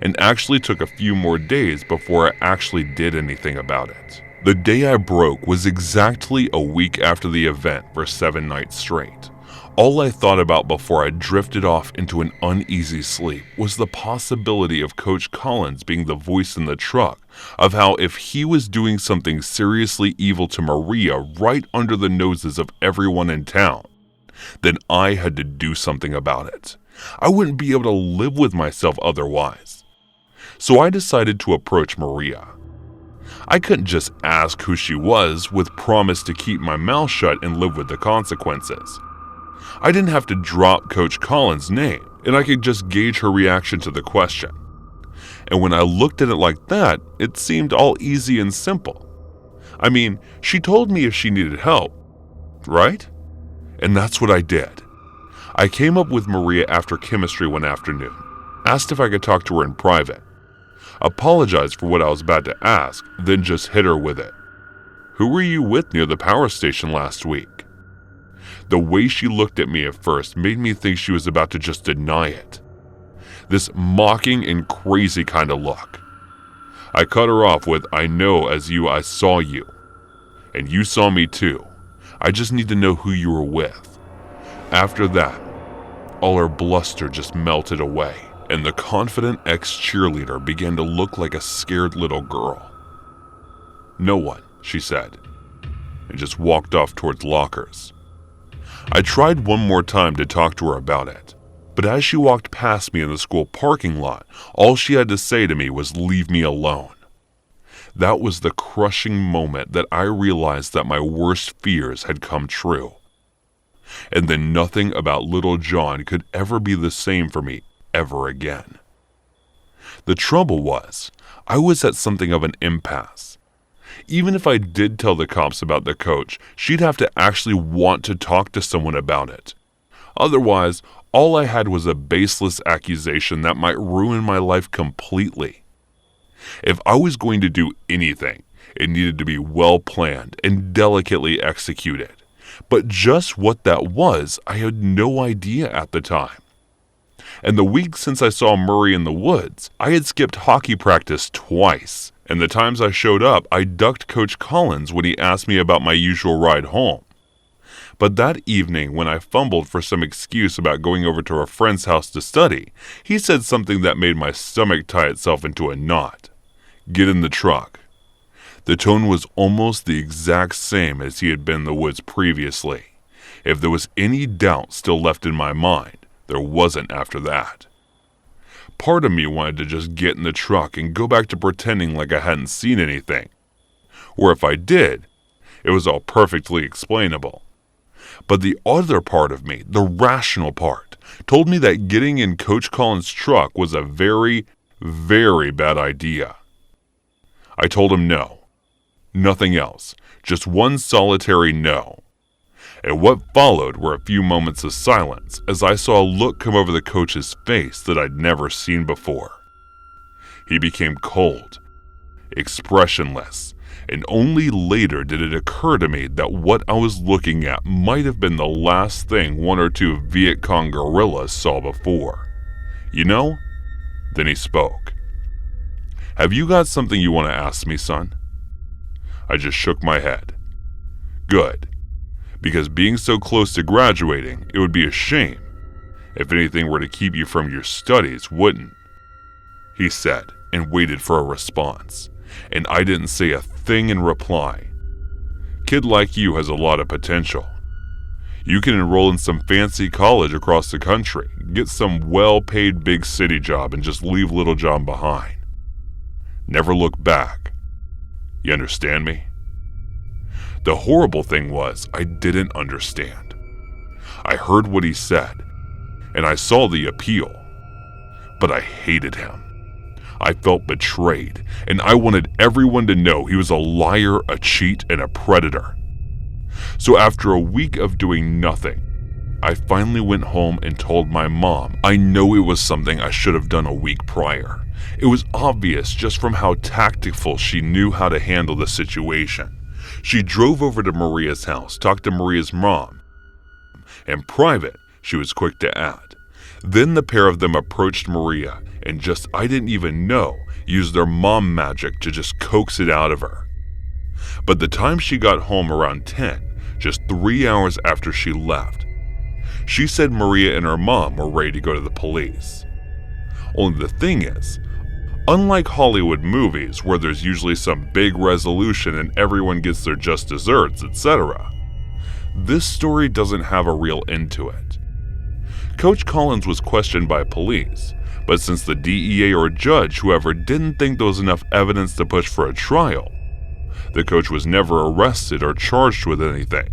and actually took a few more days before I actually did anything about it. The day I broke was exactly a week after the event for 7 nights straight. All I thought about before I drifted off into an uneasy sleep was the possibility of Coach Collins being the voice in the truck, of how if he was doing something seriously evil to Maria right under the noses of everyone in town, then I had to do something about it. I wouldn't be able to live with myself otherwise. So I decided to approach Maria. I couldn't just ask who she was with promise to keep my mouth shut and live with the consequences. I didn't have to drop Coach Collins' name, and I could just gauge her reaction to the question. And when I looked at it like that, it seemed all easy and simple. I mean, she told me if she needed help, right? And that's what I did. I came up with Maria after chemistry one afternoon, asked if I could talk to her in private. apologized for what I was about to ask, then just hit her with it. Who were you with near the power station last week? The way she looked at me at first made me think she was about to just deny it. This mocking and crazy kind of look. I cut her off with, I know as you I saw you. And you saw me too. I just need to know who you were with. After that, all her bluster just melted away, and the confident ex-cheerleader began to look like a scared little girl. No one, she said, and just walked off towards lockers. I tried one more time to talk to her about it, but as she walked past me in the school parking lot, all she had to say to me was, leave me alone. That was the crushing moment that I realized that my worst fears had come true. And then nothing about little John could ever be the same for me ever again. The trouble was, I was at something of an impasse. Even if I did tell the cops about the coach, she'd have to actually want to talk to someone about it. Otherwise, all I had was a baseless accusation that might ruin my life completely. If I was going to do anything, it needed to be well planned and delicately executed. But just what that was, I had no idea at the time. And the week since I saw Murray in the woods, I had skipped hockey practice twice. And the times I showed up, I ducked Coach Collins when he asked me about my usual ride home. But that evening, when I fumbled for some excuse about going over to a friend's house to study, he said something that made my stomach tie itself into a knot. Get in the truck. The tone was almost the exact same as he had been in the woods previously. If there was any doubt still left in my mind, there wasn't after that. Part of me wanted to just get in the truck and go back to pretending like I hadn't seen anything. Or if I did, it was all perfectly explainable. But the other part of me, the rational part, told me that getting in Coach Collins' truck was a very, very bad idea. I told him no. Nothing else. Just one solitary no. And what followed were a few moments of silence as I saw a look come over the coach's face that I'd never seen before. He became cold, expressionless, and only later did it occur to me that what I was looking at might have been the last thing one or two Viet Cong guerrillas saw before. You know? Then he spoke. Have you got something you want to ask me, son? I just shook my head. Good. Because being so close to graduating, it would be a shame if anything were to keep you from your studies, wouldn't? He said, and waited for a response. And I didn't say a thing in reply. Kid like you has a lot of potential. You can enroll in some fancy college across the country, get some well-paid big city job, and just leave little John behind. Never look back. You understand me? The horrible thing was, I didn't understand. I heard what he said, and I saw the appeal, but I hated him. I felt betrayed, and I wanted everyone to know he was a liar, a cheat, and a predator. So after a week of doing nothing, I finally went home and told my mom I know it was something I should have done a week prior. It was obvious just from how tactful she knew how to handle the situation. She drove over to Maria's house, talked to Maria's mom. And private, she was quick to add. Then the pair of them approached Maria and just, I didn't even know, used their mom magic to just coax it out of her. But the time she got home around 10, just 3 hours after she left, she said Maria and her mom were ready to go to the police. Only the thing is, unlike Hollywood movies where there's usually some big resolution and everyone gets their just desserts, etc., this story doesn't have a real end to it. Coach Collins was questioned by police, but since the DEA or judge, whoever, didn't think there was enough evidence to push for a trial, the coach was never arrested or charged with anything.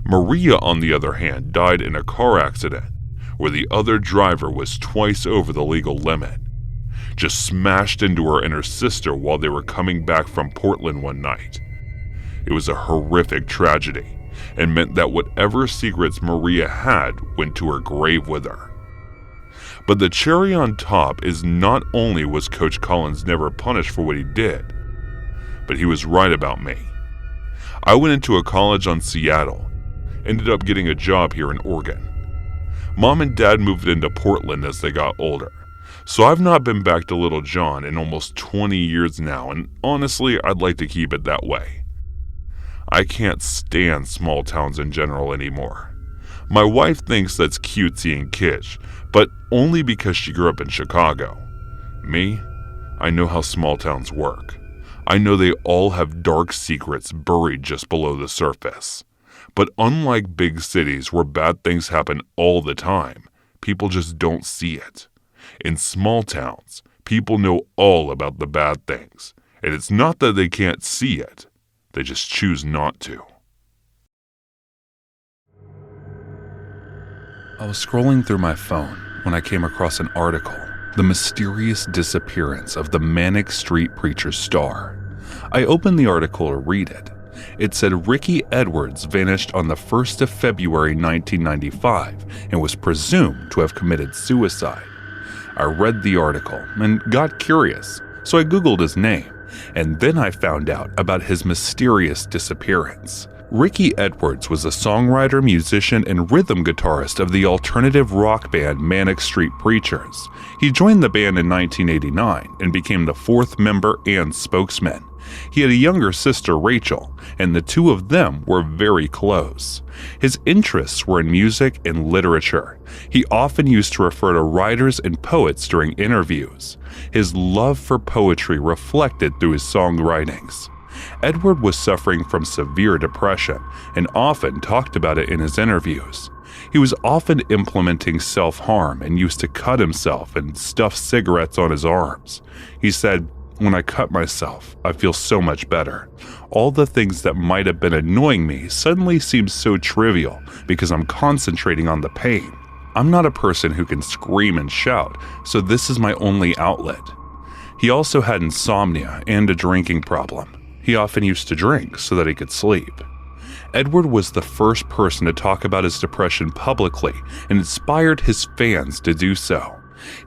Maria, on the other hand, died in a car accident where the other driver was twice over the legal limit. Just smashed into her and her sister while they were coming back from Portland one night. It was a horrific tragedy and meant that whatever secrets Maria had went to her grave with her. But the cherry on top is not only was Coach Collins never punished for what he did, but he was right about me. I went into a college on Seattle, ended up getting a job here in Oregon. Mom and Dad moved into Portland as they got older, so I've not been back to Little John in almost 20 years now, and honestly, I'd like to keep it that way. I can't stand small towns in general anymore. My wife thinks that's cutesy and kitsch, but only because she grew up in Chicago. Me, I know how small towns work. I know they all have dark secrets buried just below the surface. But unlike big cities where bad things happen all the time, people just don't see it. In small towns, people know all about the bad things, and it's not that they can't see it, they just choose not to. I was scrolling through my phone when I came across an article, The Mysterious Disappearance of the Manic Street Preacher Star. I opened the article to read it. It said Ricky Edwards vanished on the 1st of February 1995 and was presumed to have committed suicide. I read the article and got curious, so I Googled his name, and then I found out about his mysterious disappearance. Ricky Edwards was a songwriter, musician, and rhythm guitarist of the alternative rock band Manic Street Preachers. He joined the band in 1989 and became the 4th member and spokesman. He had a younger sister, Rachel, and the two of them were very close. His interests were in music and literature. He often used to refer to writers and poets during interviews. His love for poetry reflected through his songwritings. Edward was suffering from severe depression and often talked about it in his interviews. He was often implementing self-harm and used to cut himself and stuff cigarettes on his arms. He said, "When I cut myself, I feel so much better. All the things that might have been annoying me suddenly seem so trivial because I'm concentrating on the pain. I'm not a person who can scream and shout, so this is my only outlet." He also had insomnia and a drinking problem. He often used to drink so that he could sleep. Edward was the first person to talk about his depression publicly and inspired his fans to do so.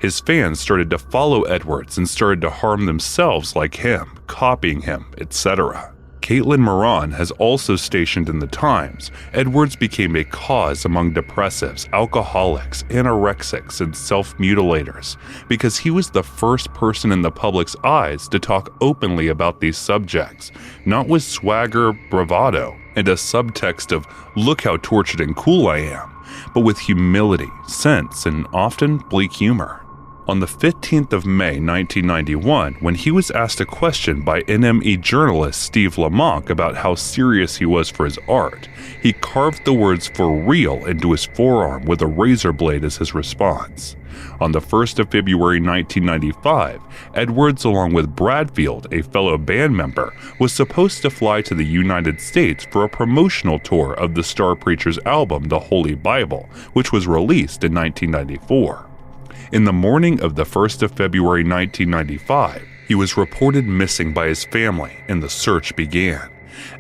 His fans started to follow Edwards and started to harm themselves like him, copying him, etc. Caitlin Moran has also stationed in the Times, Edwards became a cause among depressives, alcoholics, anorexics, and self-mutilators because he was the first person in the public's eyes to talk openly about these subjects, not with swagger, bravado, and a subtext of "look how tortured and cool I am," but with humility, sense, and often bleak humor. On the 15th of May 1991, when he was asked a question by NME journalist Steve Lamont about how serious he was for his art, he carved the words "for real" into his forearm with a razor blade as his response. On the 1st of February 1995, Edwards, along with Bradfield, a fellow band member, was supposed to fly to the United States for a promotional tour of the Star Preacher's album, The Holy Bible, which was released in 1994. In the morning of the 1st of February 1995, he was reported missing by his family, and the search began.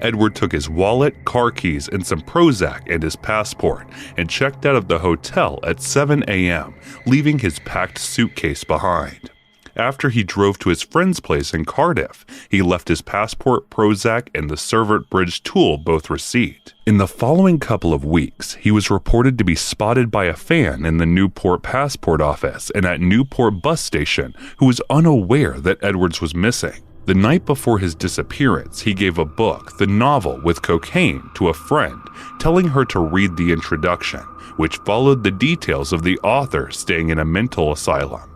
Edward took his wallet, car keys, and some Prozac and his passport, and checked out of the hotel at 7 a.m., leaving his packed suitcase behind. After he drove to his friend's place in Cardiff, he left his passport, Prozac, and the Servant Bridge tool both received. In the following couple of weeks, he was reported to be spotted by a fan in the Newport passport office and at Newport bus station who was unaware that Edwards was missing. The night before his disappearance, he gave a book, the novel with cocaine, to a friend, telling her to read the introduction, which followed the details of the author staying in a mental asylum.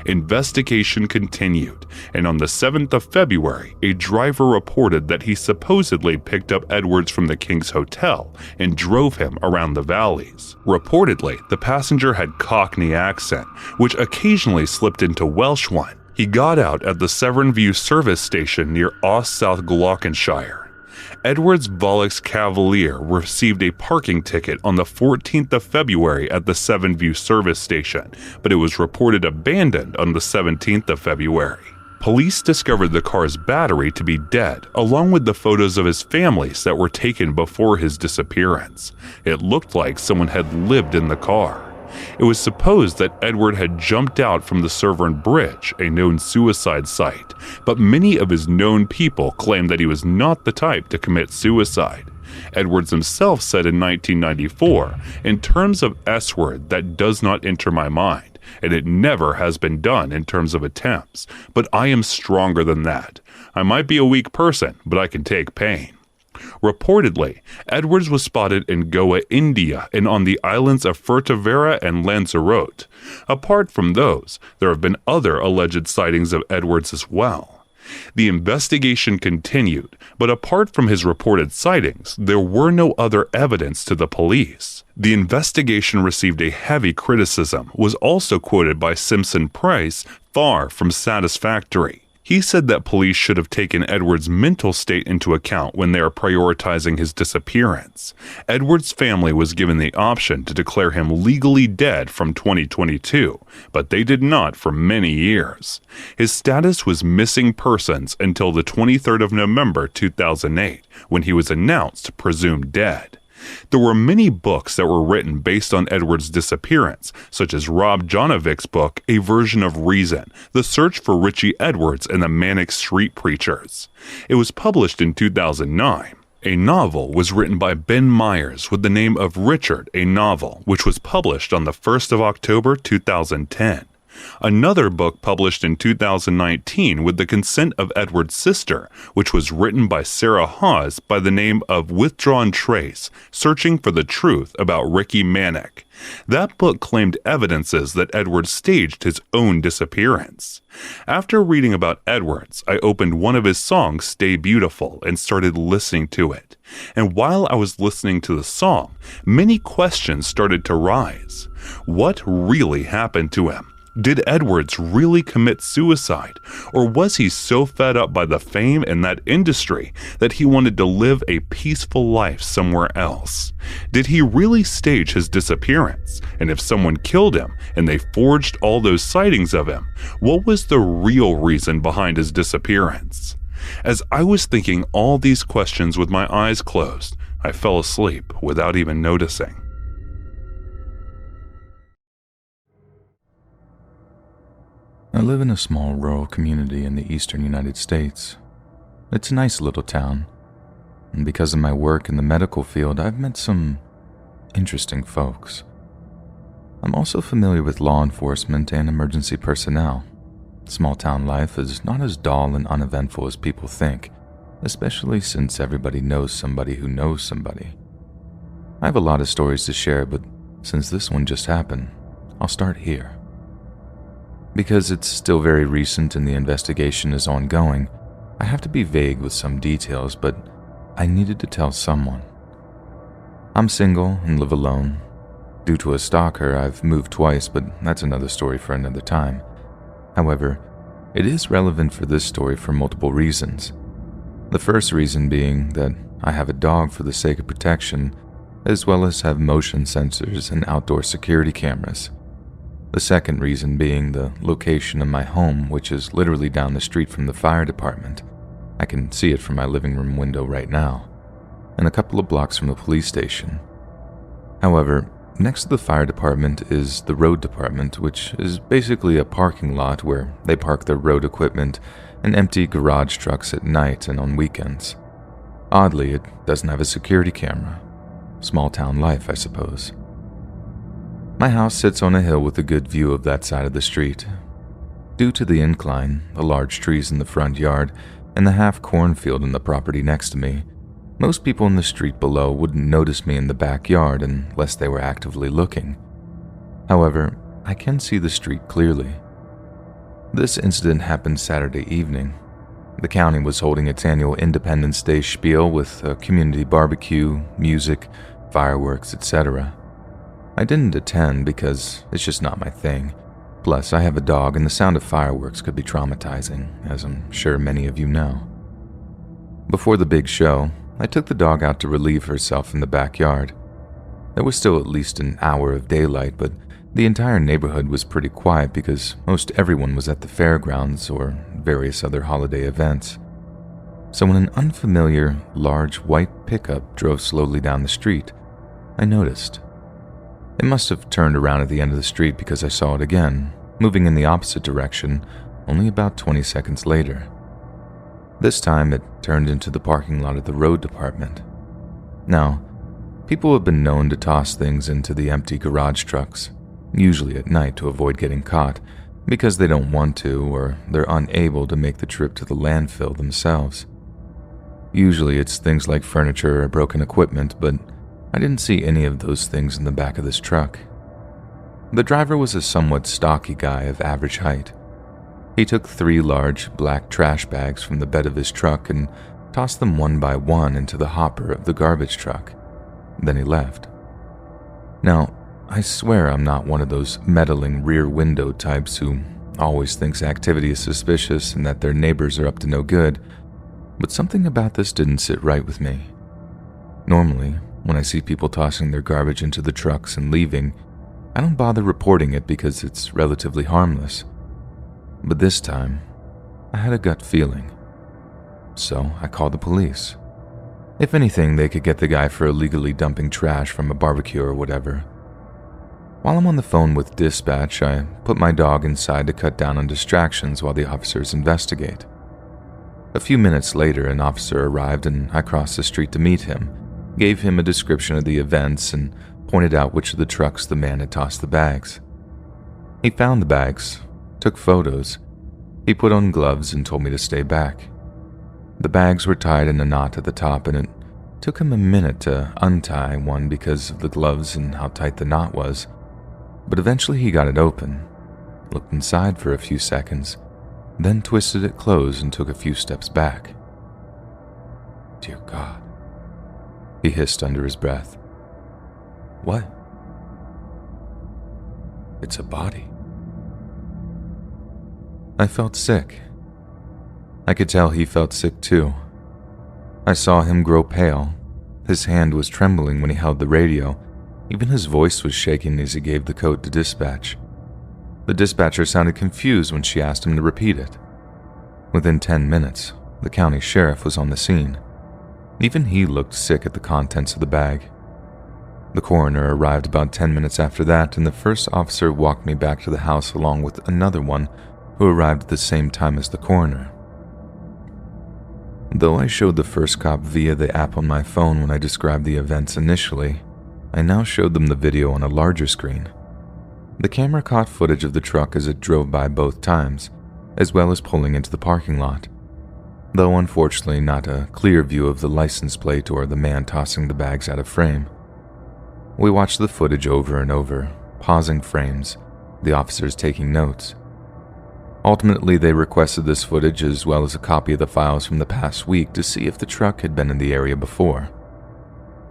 Investigation continued, and on the 7th of February, a driver reported that he supposedly picked up Edwards from the King's Hotel and drove him around the valleys. Reportedly, the passenger had Cockney accent, which occasionally slipped into Welsh one. He got out at the Severn View service station near Oss, South Gloucestershire. Edwards' Volks Cavalier received a parking ticket on the 14th of February at the Severn View service station, but it was reported abandoned on the 17th of February. Police discovered the car's battery to be dead, along with the photos of his families that were taken before his disappearance. It looked like someone had lived in the car. It was supposed that Edward had jumped out from the Severn Bridge, a known suicide site, but many of his known people claimed that he was not the type to commit suicide. Edwards himself said in 1994, "In terms of S-word, that does not enter my mind, and it never has been done in terms of attempts, but I am stronger than that. I might be a weak person, but I can take pain." Reportedly, Edwards was spotted in Goa, India, and on the islands of Fuerteventura and Lanzarote. Apart from those, there have been other alleged sightings of Edwards as well. The investigation continued, but apart from his reported sightings, there were no other evidence to the police. The investigation received a heavy criticism, was also quoted by Simpson Price, far from satisfactory. He said that police should have taken Edwards' mental state into account when they are prioritizing his disappearance. Edwards' family was given the option to declare him legally dead from 2022, but they did not for many years. His status was missing persons until the 23rd of November 2008, when he was announced presumed dead. There were many books that were written based on Edwards' disappearance, such as Rob Jonovich's book, A Version of Reason, The Search for Richie Edwards and the Manic Street Preachers. It was published in 2009. A novel was written by Ben Myers with the name of Richard, a Novel, which was published on the 1st of October 2010. Another book published in 2019 with the consent of Edward's sister, which was written by Sarah Hawes by the name of Withdrawn Trace, Searching for the Truth About Ricky Manic. That book claimed evidences that Edwards staged his own disappearance. After reading about Edwards, I opened one of his songs, Stay Beautiful, and started listening to it. And while I was listening to the song, many questions started to rise. What really happened to him? Did Edwards really commit suicide, or was he so fed up by the fame in that industry that he wanted to live a peaceful life somewhere else? Did he really stage his disappearance? And if someone killed him and they forged all those sightings of him, what was the real reason behind his disappearance? As I was thinking all these questions with my eyes closed, I fell asleep without even noticing. I live in a small rural community in the eastern United States. It's a nice little town, and because of my work in the medical field, I've met some interesting folks. I'm also familiar with law enforcement and emergency personnel. Small town life is not as dull and uneventful as people think, especially since everybody knows somebody who knows somebody. I have a lot of stories to share, but since this one just happened, I'll start here. Because it's still very recent and the investigation is ongoing, I have to be vague with some details, but I needed to tell someone. I'm single and live alone. Due to a stalker, I've moved twice, but that's another story for another time. However, it is relevant for this story for multiple reasons. The first reason being that I have a dog for the sake of protection, as well as have motion sensors and outdoor security cameras. The second reason being the location of my home, which is literally down the street from the fire department. I can see it from my living room window right now, and a couple of blocks from the police station. However, next to the fire department is the road department, which is basically a parking lot where they park their road equipment and empty garage trucks at night and on weekends. Oddly, it doesn't have a security camera. Small town life, I suppose. My house sits on a hill with a good view of that side of the street. Due to the incline, the large trees in the front yard, and the half cornfield in the property next to me, most people in the street below wouldn't notice me in the backyard unless they were actively looking. However, I can see the street clearly. This incident happened Saturday evening. The county was holding its annual Independence Day spiel with a community barbecue, music, fireworks, etc. I didn't attend because it's just not my thing. Plus, I have a dog and the sound of fireworks could be traumatizing, as I'm sure many of you know. Before the big show, I took the dog out to relieve herself in the backyard. There was still at least an hour of daylight, but the entire neighborhood was pretty quiet because most everyone was at the fairgrounds or various other holiday events. So when an unfamiliar, large white pickup drove slowly down the street, I noticed. It must have turned around at the end of the street because I saw it again, moving in the opposite direction only about 20 seconds later. This time it turned into the parking lot of the road department. Now, people have been known to toss things into the empty garage trucks, usually at night to avoid getting caught, because they don't want to or they're unable to make the trip to the landfill themselves. Usually it's things like furniture or broken equipment, but I didn't see any of those things in the back of this truck. The driver was a somewhat stocky guy of average height. He took 3 large black trash bags from the bed of his truck and tossed them one by one into the hopper of the garbage truck. Then he left. Now, I swear I'm not one of those meddling rear window types who always thinks activity is suspicious and that their neighbors are up to no good, but something about this didn't sit right with me. Normally, when I see people tossing their garbage into the trucks and leaving, I don't bother reporting it because it's relatively harmless. But this time, I had a gut feeling. So I called the police. If anything, they could get the guy for illegally dumping trash from a barbecue or whatever. While I'm on the phone with dispatch, I put my dog inside to cut down on distractions while the officers investigate. A few minutes later, an officer arrived and I crossed the street to meet him, gave him a description of the events, and pointed out which of the trucks the man had tossed the bags. He found the bags, took photos. He put on gloves and told me to stay back. The bags were tied in a knot at the top, and it took him a minute to untie one because of the gloves and how tight the knot was. But eventually he got it open, looked inside for a few seconds, then twisted it closed and took a few steps back. "Dear God," he hissed under his breath. "What?" "It's a body." I felt sick. I could tell he felt sick too. I saw him grow pale. His hand was trembling when he held the radio. Even his voice was shaking as he gave the code to dispatch. The dispatcher sounded confused when she asked him to repeat it. Within 10 minutes, the county sheriff was on the scene. Even he looked sick at the contents of the bag. The coroner arrived about 10 minutes after that, and the first officer walked me back to the house along with another one who arrived at the same time as the coroner. Though I showed the first cop via the app on my phone when I described the events initially, I now showed them the video on a larger screen. The camera caught footage of the truck as it drove by both times, as well as pulling into the parking lot, though unfortunately not a clear view of the license plate or the man tossing the bags out of frame. We watched the footage over and over, pausing frames, the officers taking notes. Ultimately, they requested this footage as well as a copy of the files from the past week to see if the truck had been in the area before.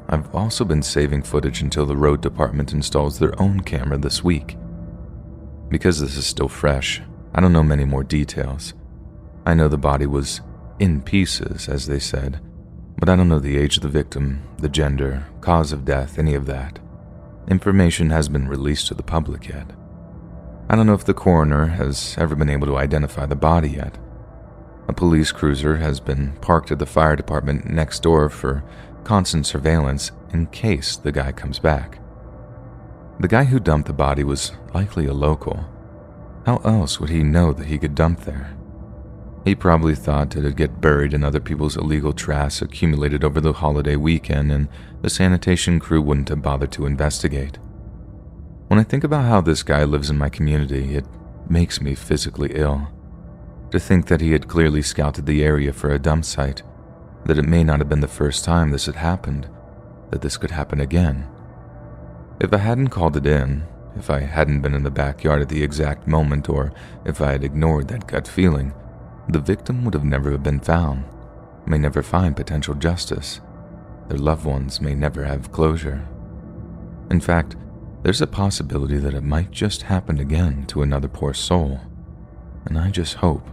I've also been saving footage until the road department installs their own camera this week. Because this is still fresh, I don't know many more details. I know the body was in pieces, as they said, but I don't know the age of the victim, the gender, cause of death, any of that. Information hasn't been released to the public yet. I don't know if the coroner has ever been able to identify the body yet. A police cruiser has been parked at the fire department next door for constant surveillance in case the guy comes back. The guy who dumped the body was likely a local. How else would he know that he could dump there? He probably thought it'd get buried in other people's illegal trash accumulated over the holiday weekend, and the sanitation crew wouldn't have bothered to investigate. When I think about how this guy lives in my community, it makes me physically ill. To think that he had clearly scouted the area for a dump site, that it may not have been the first time this had happened, that this could happen again. If I hadn't called it in, if I hadn't been in the backyard at the exact moment, or if I had ignored that gut feeling, the victim would have never been found, may never find potential justice. Their loved ones may never have closure. In fact, there's a possibility that it might just happen again to another poor soul, and I just hope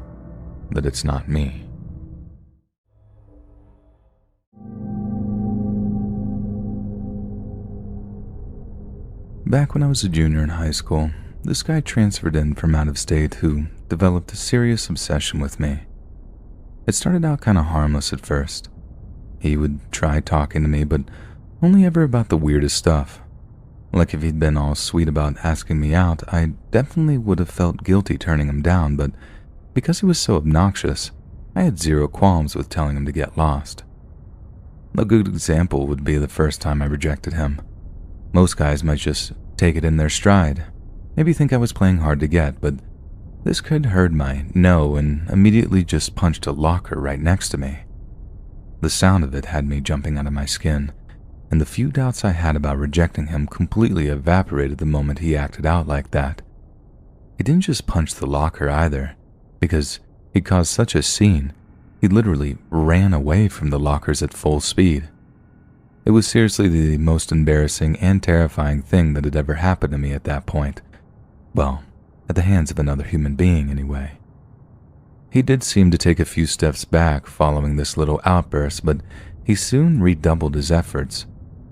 that it's not me. Back when I was a junior in high school, this guy transferred in from out of state who developed a serious obsession with me. It started out kind of harmless at first. He would try talking to me, but only ever about the weirdest stuff. Like if he'd been all sweet about asking me out, I definitely would have felt guilty turning him down, but because he was so obnoxious, I had zero qualms with telling him to get lost. A good example would be the first time I rejected him. Most guys might just take it in their stride, maybe think I was playing hard to get, but this kid heard my no and immediately just punched a locker right next to me. The sound of it had me jumping out of my skin, and the few doubts I had about rejecting him completely evaporated the moment he acted out like that. He didn't just punch the locker either, because he caused such a scene, he literally ran away from the lockers at full speed. It was seriously the most embarrassing and terrifying thing that had ever happened to me at that point. Well, at the hands of another human being anyway. He did seem to take a few steps back following this little outburst, but he soon redoubled his efforts,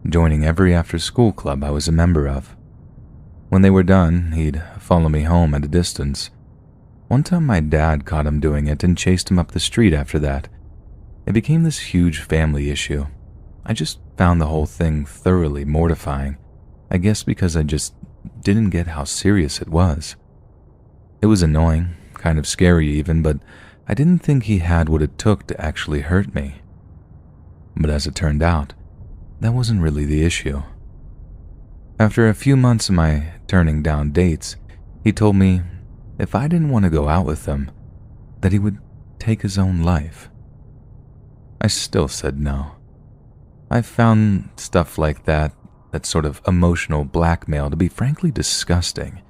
joining every after-school club I was a member of. When they were done, he'd follow me home at a distance. One time my dad caught him doing it and chased him up the street after that. It became this huge family issue. I just found the whole thing thoroughly mortifying, I guess because I just didn't get how serious it was. It was annoying, kind of scary even, but I didn't think he had what it took to actually hurt me. But as it turned out, that wasn't really the issue. After a few months of my turning down dates, he told me if I didn't want to go out with him, that he would take his own life. I still said no. I found stuff like that sort of emotional blackmail, to be frankly disgusting,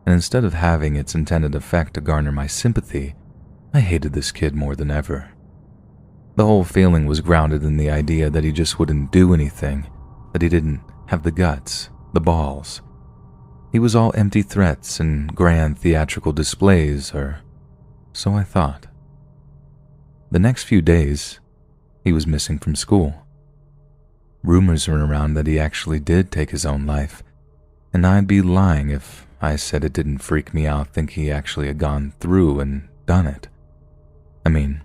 and instead of having its intended effect to garner my sympathy, I hated this kid more than ever. The whole feeling was grounded in the idea that he just wouldn't do anything, that he didn't have the guts, the balls. He was all empty threats and grand theatrical displays, or so I thought. The next few days, he was missing from school. Rumors were around that he actually did take his own life, and I'd be lying if I said it didn't freak me out thinking he actually had gone through and done it. I mean,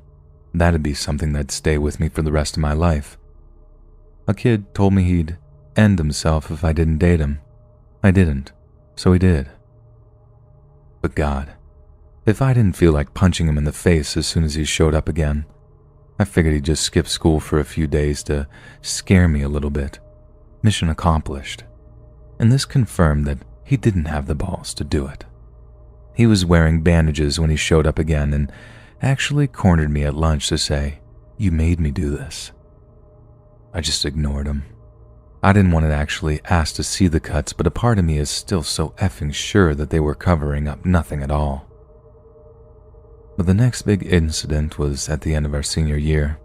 that'd be something that'd stay with me for the rest of my life. A kid told me he'd end himself if I didn't date him. I didn't, so he did. But God, if I didn't feel like punching him in the face as soon as he showed up again, I figured he'd just skip school for a few days to scare me a little bit. Mission accomplished. And this confirmed that he didn't have the balls to do it. He was wearing bandages when he showed up again and actually cornered me at lunch to say, "You made me do this." I just ignored him. I didn't want to actually ask to see the cuts, but a part of me is still so effing sure that they were covering up nothing at all. But the next big incident was at the end of our senior year.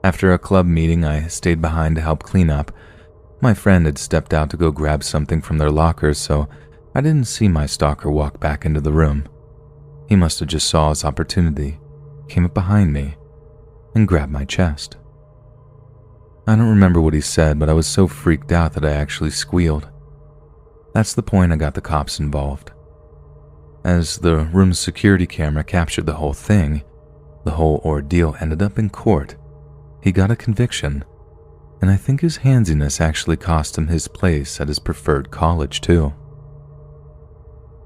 After a club meeting, I stayed behind to help clean up. My friend had stepped out to go grab something from their lockers, so I didn't see my stalker walk back into the room. He must have just saw his opportunity, came up behind me, and grabbed my chest. I don't remember what he said, but I was so freaked out that I actually squealed. That's the point I got the cops involved. As the room's security camera captured the whole thing, the whole ordeal ended up in court. He got a conviction, and I think his handsiness actually cost him his place at his preferred college too.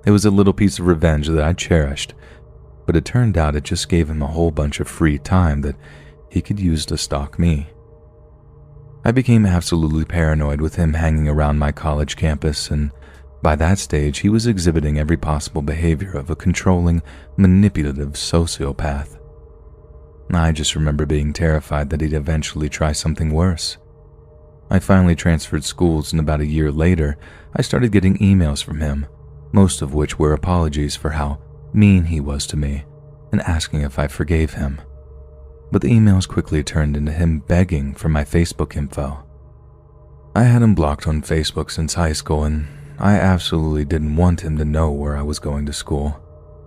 It was a little piece of revenge that I cherished, but it turned out it just gave him a whole bunch of free time that he could use to stalk me. I became absolutely paranoid with him hanging around my college campus, and by that stage he was exhibiting every possible behavior of a controlling, manipulative sociopath. I just remember being terrified that he'd eventually try something worse. I finally transferred schools, and about a year later, I started getting emails from him, most of which were apologies for how mean he was to me and asking if I forgave him. But the emails quickly turned into him begging for my Facebook info. I had him blocked on Facebook since high school, and I absolutely didn't want him to know where I was going to school,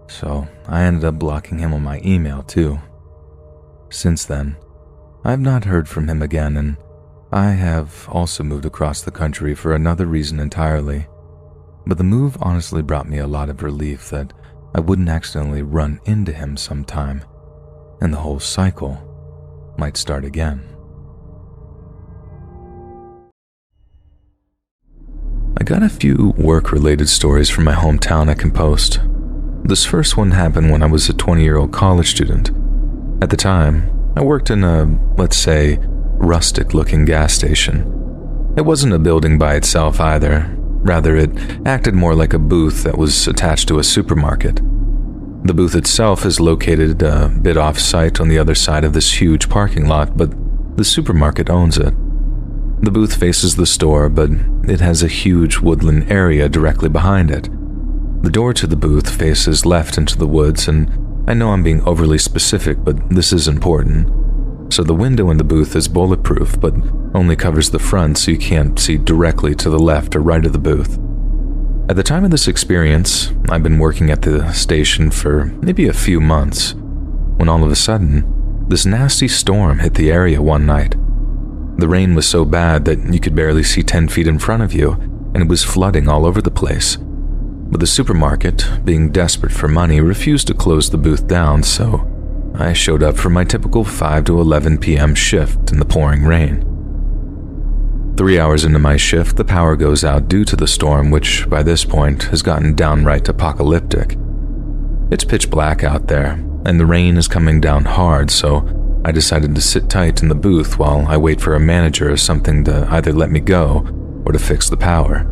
so I ended up blocking him on my email too. Since then, I've not heard from him again, and I have also moved across the country for another reason entirely. But the move honestly brought me a lot of relief that I wouldn't accidentally run into him sometime, and the whole cycle might start again. I got a few work-related stories from my hometown I can post. This first one happened when I was a 20-year-old college student. At the time, I worked in a, let's say, rustic-looking gas station. It wasn't a building by itself either. Rather, it acted more like a booth that was attached to a supermarket. The booth itself is located a bit off-site on the other side of this huge parking lot, but the supermarket owns it. The booth faces the store, but it has a huge woodland area directly behind it. The door to the booth faces left into the woods, and I know I'm being overly specific, but this is important. So the window in the booth is bulletproof, but only covers the front so you can't see directly to the left or right of the booth. At the time of this experience, I've been working at the station for maybe a few months, when all of a sudden, this nasty storm hit the area one night. The rain was so bad that you could barely see 10 feet in front of you, and it was flooding all over the place. But the supermarket, being desperate for money, refused to close the booth down, so I showed up for my typical 5 to 11 p.m. shift in the pouring rain. 3 hours into my shift, the power goes out due to the storm, which by this point has gotten downright apocalyptic. It's pitch black out there, and the rain is coming down hard, so I decided to sit tight in the booth while I wait for a manager or something to either let me go or to fix the power.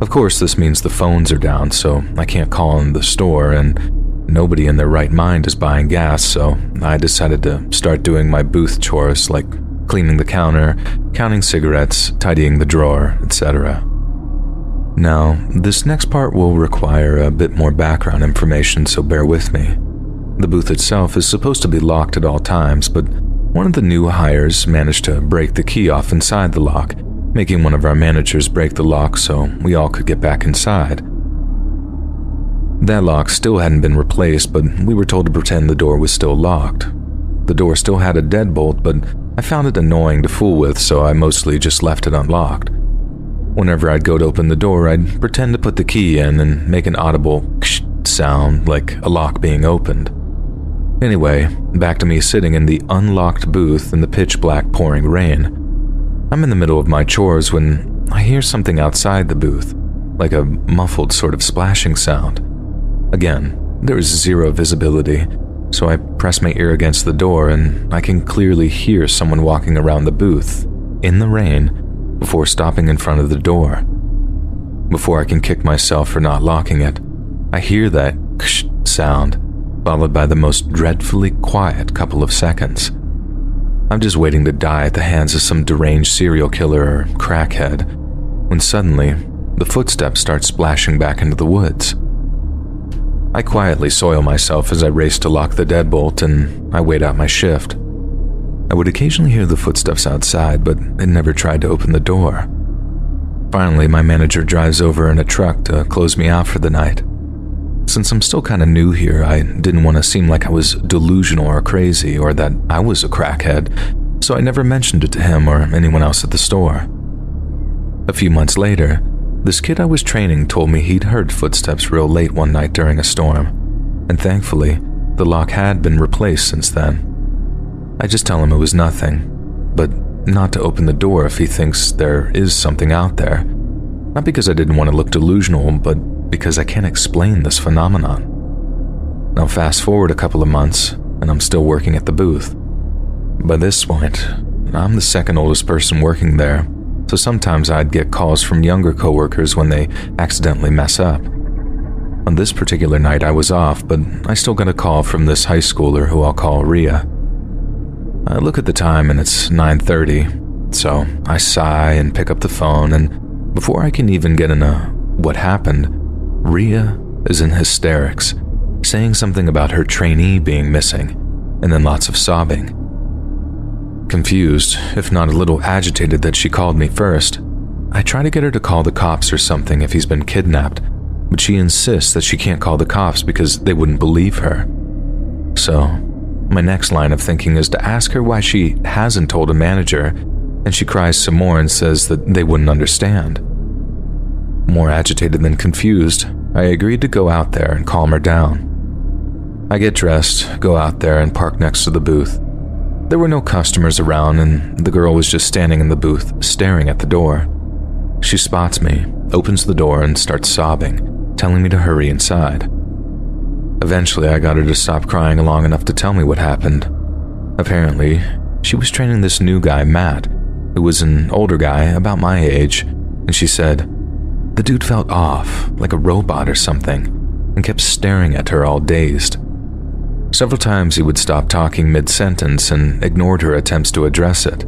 Of course, this means the phones are down, so I can't call in the store, and nobody in their right mind is buying gas, so I decided to start doing my booth chores like cleaning the counter, counting cigarettes, tidying the drawer, etc. Now, this next part will require a bit more background information, so bear with me. The booth itself is supposed to be locked at all times, but one of the new hires managed to break the key off inside the lock, making one of our managers break the lock so we all could get back inside. That lock still hadn't been replaced, but we were told to pretend the door was still locked. The door still had a deadbolt, but I found it annoying to fool with, so I mostly just left it unlocked. Whenever I'd go to open the door, I'd pretend to put the key in and make an audible ksh sound like a lock being opened. Anyway, back to me sitting in the unlocked booth in the pitch black pouring rain. I'm in the middle of my chores when I hear something outside the booth, like a muffled sort of splashing sound. Again, there is zero visibility, so I press my ear against the door and I can clearly hear someone walking around the booth, in the rain, before stopping in front of the door. Before I can kick myself for not locking it, I hear that ksh sound, followed by the most dreadfully quiet couple of seconds. I'm just waiting to die at the hands of some deranged serial killer or crackhead, when suddenly, the footsteps start splashing back into the woods. I quietly soil myself as I race to lock the deadbolt and I wait out my shift. I would occasionally hear the footsteps outside, but it never tried to open the door. Finally, my manager drives over in a truck to close me out for the night. Since I'm still kind of new here, I didn't want to seem like I was delusional or crazy or that I was a crackhead, so I never mentioned it to him or anyone else at the store. A few months later, this kid I was training told me he'd heard footsteps real late one night during a storm, and thankfully, the lock had been replaced since then. I just tell him it was nothing, but not to open the door if he thinks there is something out there. Not because I didn't want to look delusional, but because I can't explain this phenomenon. Now fast forward a couple of months, and I'm still working at the booth. By this point, I'm the second oldest person working there, so sometimes I'd get calls from younger coworkers when they accidentally mess up. On this particular night I was off, but I still got a call from this high schooler who I'll call Rhea. I look at the time and it's 9:30, so I sigh and pick up the phone, and before I can even get in a "what happened," Rhea is in hysterics, saying something about her trainee being missing, and then lots of sobbing. Confused, if not a little agitated that she called me first, I try to get her to call the cops or something if he's been kidnapped, but she insists that she can't call the cops because they wouldn't believe her. So, my next line of thinking is to ask her why she hasn't told a manager, and she cries some more and says that they wouldn't understand. More agitated than confused, I agreed to go out there and calm her down. I get dressed, go out there, and park next to the booth. There were no customers around, and the girl was just standing in the booth, staring at the door. She spots me, opens the door and starts sobbing, telling me to hurry inside. Eventually, I got her to stop crying long enough to tell me what happened. Apparently, she was training this new guy, Matt, who was an older guy about my age, and she said, the dude felt off, like a robot or something, and kept staring at her all dazed. Several times he would stop talking mid-sentence and ignored her attempts to address it.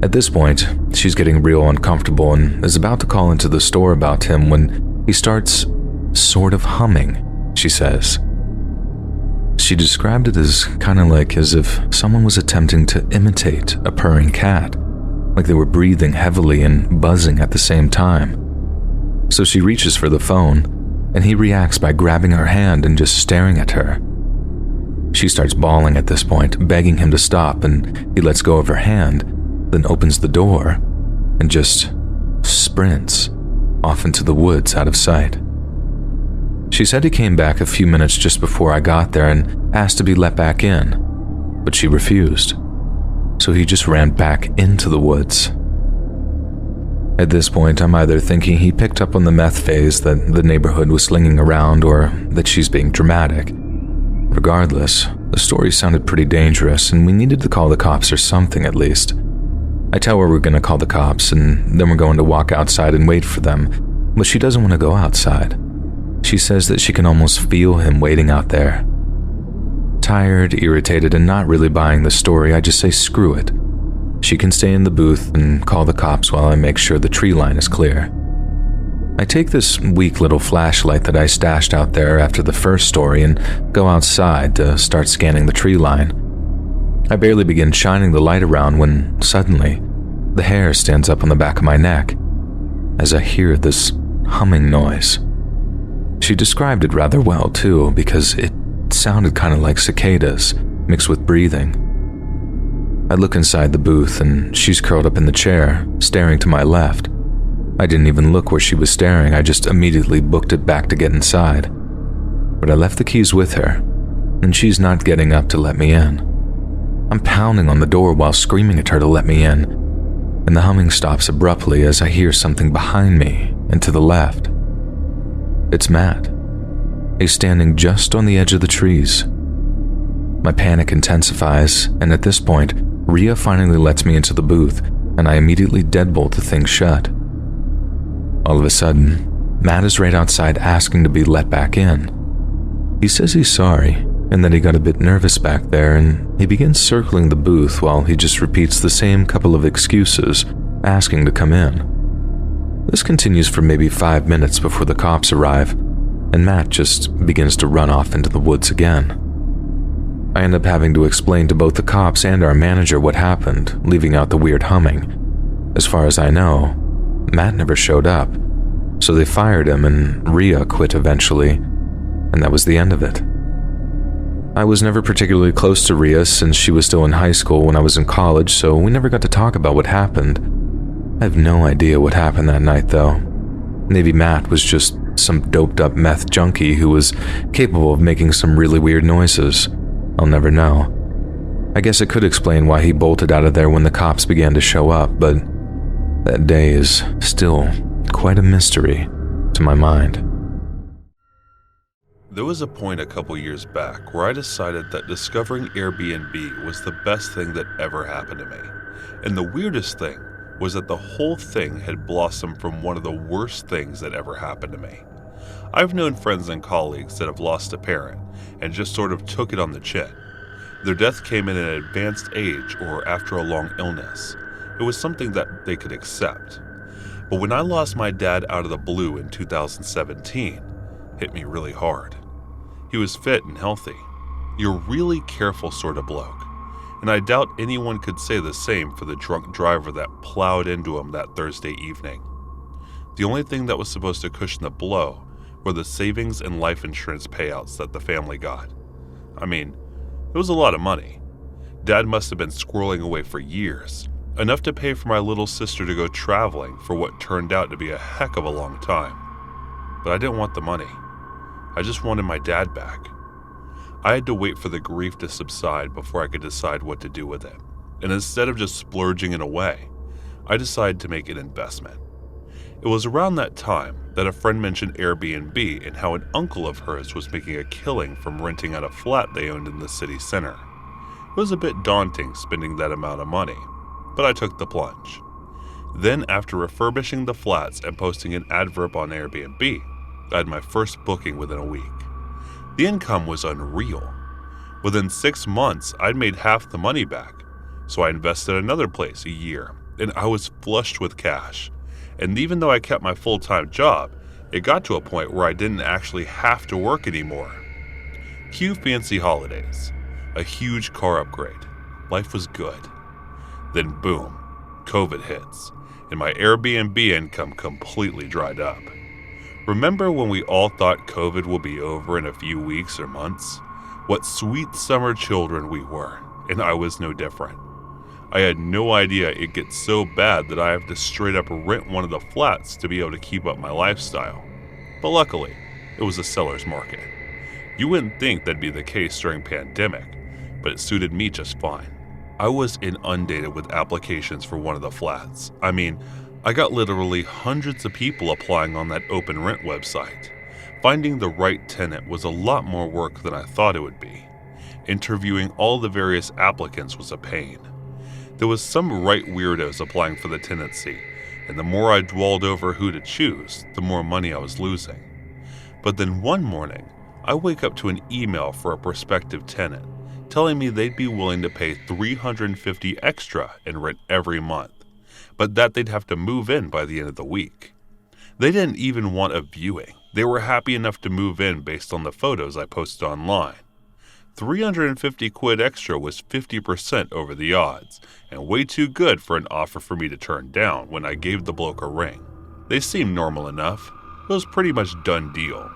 At this point, she's getting real uncomfortable and is about to call into the store about him when he starts sort of humming, she says. She described it as kind of like as if someone was attempting to imitate a purring cat, like they were breathing heavily and buzzing at the same time. So she reaches for the phone, and he reacts by grabbing her hand and just staring at her. She starts bawling at this point, begging him to stop, and he lets go of her hand, then opens the door and just sprints off into the woods out of sight. She said he came back a few minutes just before I got there and asked to be let back in, but she refused, so he just ran back into the woods. At this point, I'm either thinking he picked up on the meth phase that the neighborhood was slinging around or that she's being dramatic. Regardless, the story sounded pretty dangerous and we needed to call the cops or something at least. I tell her we're going to call the cops and then we're going to walk outside and wait for them, but she doesn't want to go outside. She says that she can almost feel him waiting out there. Tired, irritated, and not really buying the story, I just say screw it. She can stay in the booth and call the cops while I make sure the tree line is clear. I take this weak little flashlight that I stashed out there after the first story and go outside to start scanning the tree line. I barely begin shining the light around when suddenly the hair stands up on the back of my neck as I hear this humming noise. She described it rather well too, because it sounded kind of like cicadas mixed with breathing. I look inside the booth and she's curled up in the chair, staring to my left. I didn't even look where she was staring, I just immediately booked it back to get inside. But I left the keys with her, and she's not getting up to let me in. I'm pounding on the door while screaming at her to let me in, and the humming stops abruptly as I hear something behind me and to the left. It's Matt. He's standing just on the edge of the trees. My panic intensifies, and at this point, Rhea finally lets me into the booth, and I immediately deadbolt the thing shut. All of a sudden, Matt is right outside asking to be let back in. He says he's sorry, and that he got a bit nervous back there, and he begins circling the booth while he just repeats the same couple of excuses, asking to come in. This continues for maybe 5 minutes before the cops arrive, and Matt just begins to run off into the woods again. I end up having to explain to both the cops and our manager what happened, leaving out the weird humming. As far as I know, Matt never showed up, so they fired him and Rhea quit eventually, and that was the end of it. I was never particularly close to Rhea since she was still in high school when I was in college, so we never got to talk about what happened. I have no idea what happened that night though. Maybe Matt was just some doped up meth junkie who was capable of making some really weird noises. I'll never know. I guess it could explain why he bolted out of there when the cops began to show up, but that day is still quite a mystery to my mind. There was a point a couple years back where I decided that discovering Airbnb was the best thing that ever happened to me. And the weirdest thing was that the whole thing had blossomed from one of the worst things that ever happened to me. I've known friends and colleagues that have lost a parent and just sort of took it on the chin. Their death came in an advanced age or after a long illness. It was something that they could accept. But when I lost my dad out of the blue in 2017, it hit me really hard. He was fit and healthy. You're really careful sort of bloke. And I doubt anyone could say the same for the drunk driver that plowed into him that Thursday evening. The only thing that was supposed to cushion the blow were the savings and life insurance payouts that the family got. I mean, it was a lot of money. Dad must have been squirreling away for years, enough to pay for my little sister to go traveling for what turned out to be a heck of a long time. But I didn't want the money. I just wanted my dad back. I had to wait for the grief to subside before I could decide what to do with it. And instead of just splurging it away, I decided to make an investment. It was around that time that a friend mentioned Airbnb and how an uncle of hers was making a killing from renting out a flat they owned in the city center. It was a bit daunting spending that amount of money, but I took the plunge. Then, after refurbishing the flats and posting an advert on Airbnb, I had my first booking within a week. The income was unreal. Within 6 months, I'd made half the money back, so I invested another place a year, and I was flushed with cash. And even though I kept my full-time job, it got to a point where I didn't actually have to work anymore. Cue fancy holidays, a huge car upgrade. Life was good. Then boom, COVID hits, and my Airbnb income completely dried up. Remember when we all thought COVID would be over in a few weeks or months? What sweet summer children we were, and I was no different. I had no idea it gets so bad that I have to straight up rent one of the flats to be able to keep up my lifestyle. But luckily, it was a seller's market. You wouldn't think that'd be the case during pandemic, but it suited me just fine. I was inundated with applications for one of the flats. I mean, I got literally hundreds of people applying on that open rent website. Finding the right tenant was a lot more work than I thought it would be. Interviewing all the various applicants was a pain. There was some right weirdos applying for the tenancy, and the more I dwelled over who to choose, the more money I was losing. But then one morning, I wake up to an email for a prospective tenant, telling me they'd be willing to pay $350 extra in rent every month, but that they'd have to move in by the end of the week. They didn't even want a viewing. They were happy enough to move in based on the photos I posted online. 350 quid extra was 50% over the odds, and way too good for an offer for me to turn down when I gave the bloke a ring. They seemed normal enough. It was pretty much done deal.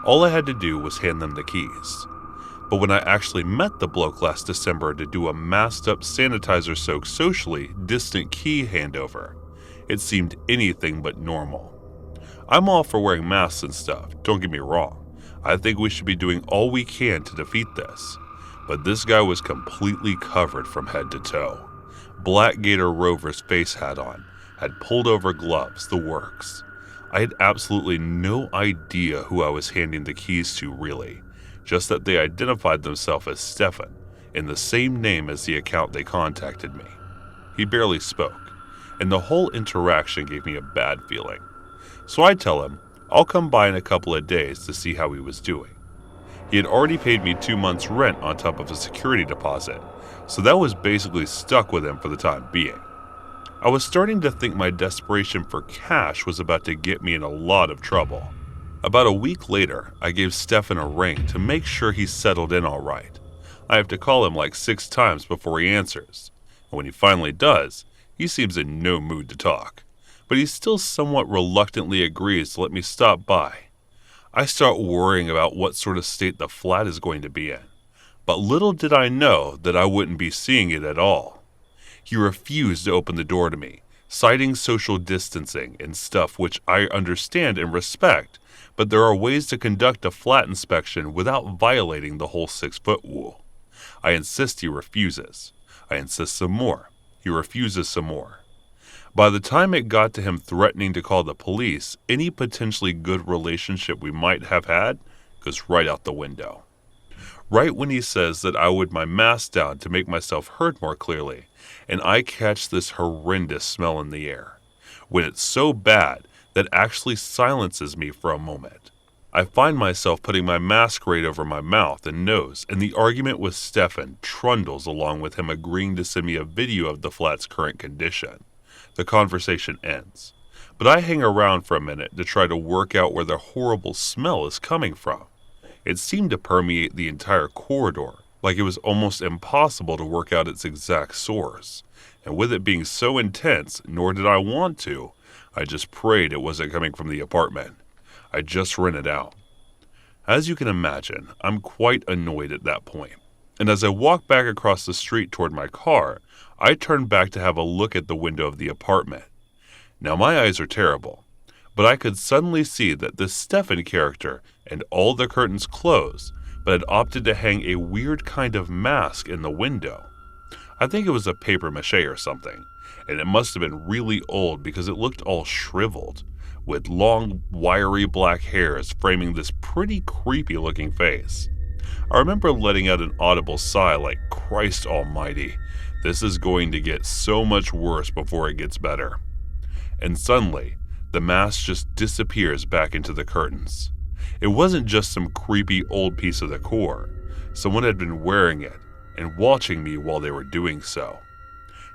All I had to do was hand them the keys. But when I actually met the bloke last December to do a masked up sanitizer-soaked socially distant key handover, it seemed anything but normal. I'm all for wearing masks and stuff, don't get me wrong. I think we should be doing all we can to defeat this. But this guy was completely covered from head to toe. Black Gator Rover's face hat on, had pulled over gloves, the works. I had absolutely no idea who I was handing the keys to really, just that they identified themselves as Stefan, in the same name as the account they contacted me. He barely spoke, and the whole interaction gave me a bad feeling. So I tell him, I'll come by in a couple of days to see how he was doing. He had already paid me 2 months' rent on top of a security deposit, so that was basically stuck with him for the time being. I was starting to think my desperation for cash was about to get me in a lot of trouble. About a week later, I gave Stefan a ring to make sure he settled in all right. I have to call him like 6 times before he answers, and when he finally does, he seems in no mood to talk. But he still somewhat reluctantly agrees to let me stop by. I start worrying about what sort of state the flat is going to be in, but little did I know that I wouldn't be seeing it at all. He refused to open the door to me, citing social distancing and stuff which I understand and respect, but there are ways to conduct a flat inspection without violating the whole 6-foot rule. I insist he refuses. I insist some more. He refuses some more. By the time it got to him threatening to call the police, any potentially good relationship we might have had goes right out the window. Right when he says that I would my mask down to make myself heard more clearly, and I catch this horrendous smell in the air, when it's so bad that actually silences me for a moment. I find myself putting my mask right over my mouth and nose, and the argument with Stefan trundles along with him agreeing to send me a video of the flat's current condition. The conversation ends, but I hang around for a minute to try to work out where the horrible smell is coming from. It seemed to permeate the entire corridor, like it was almost impossible to work out its exact source. And with it being so intense, nor did I want to, I just prayed it wasn't coming from the apartment. I just rented out. As you can imagine, I'm quite annoyed at that point. And as I walk back across the street toward my car, I turn back to have a look at the window of the apartment. Now my eyes are terrible, but I could suddenly see that this Stefan character and all the curtains closed, but had opted to hang a weird kind of mask in the window. I think it was a papier-mâché or something, and it must have been really old because it looked all shriveled, with long, wiry black hairs framing this pretty creepy looking face. I remember letting out an audible sigh like, Christ almighty, this is going to get so much worse before it gets better. And suddenly, the mask just disappears back into the curtains. It wasn't just some creepy old piece of decor. Someone had been wearing it and watching me while they were doing so.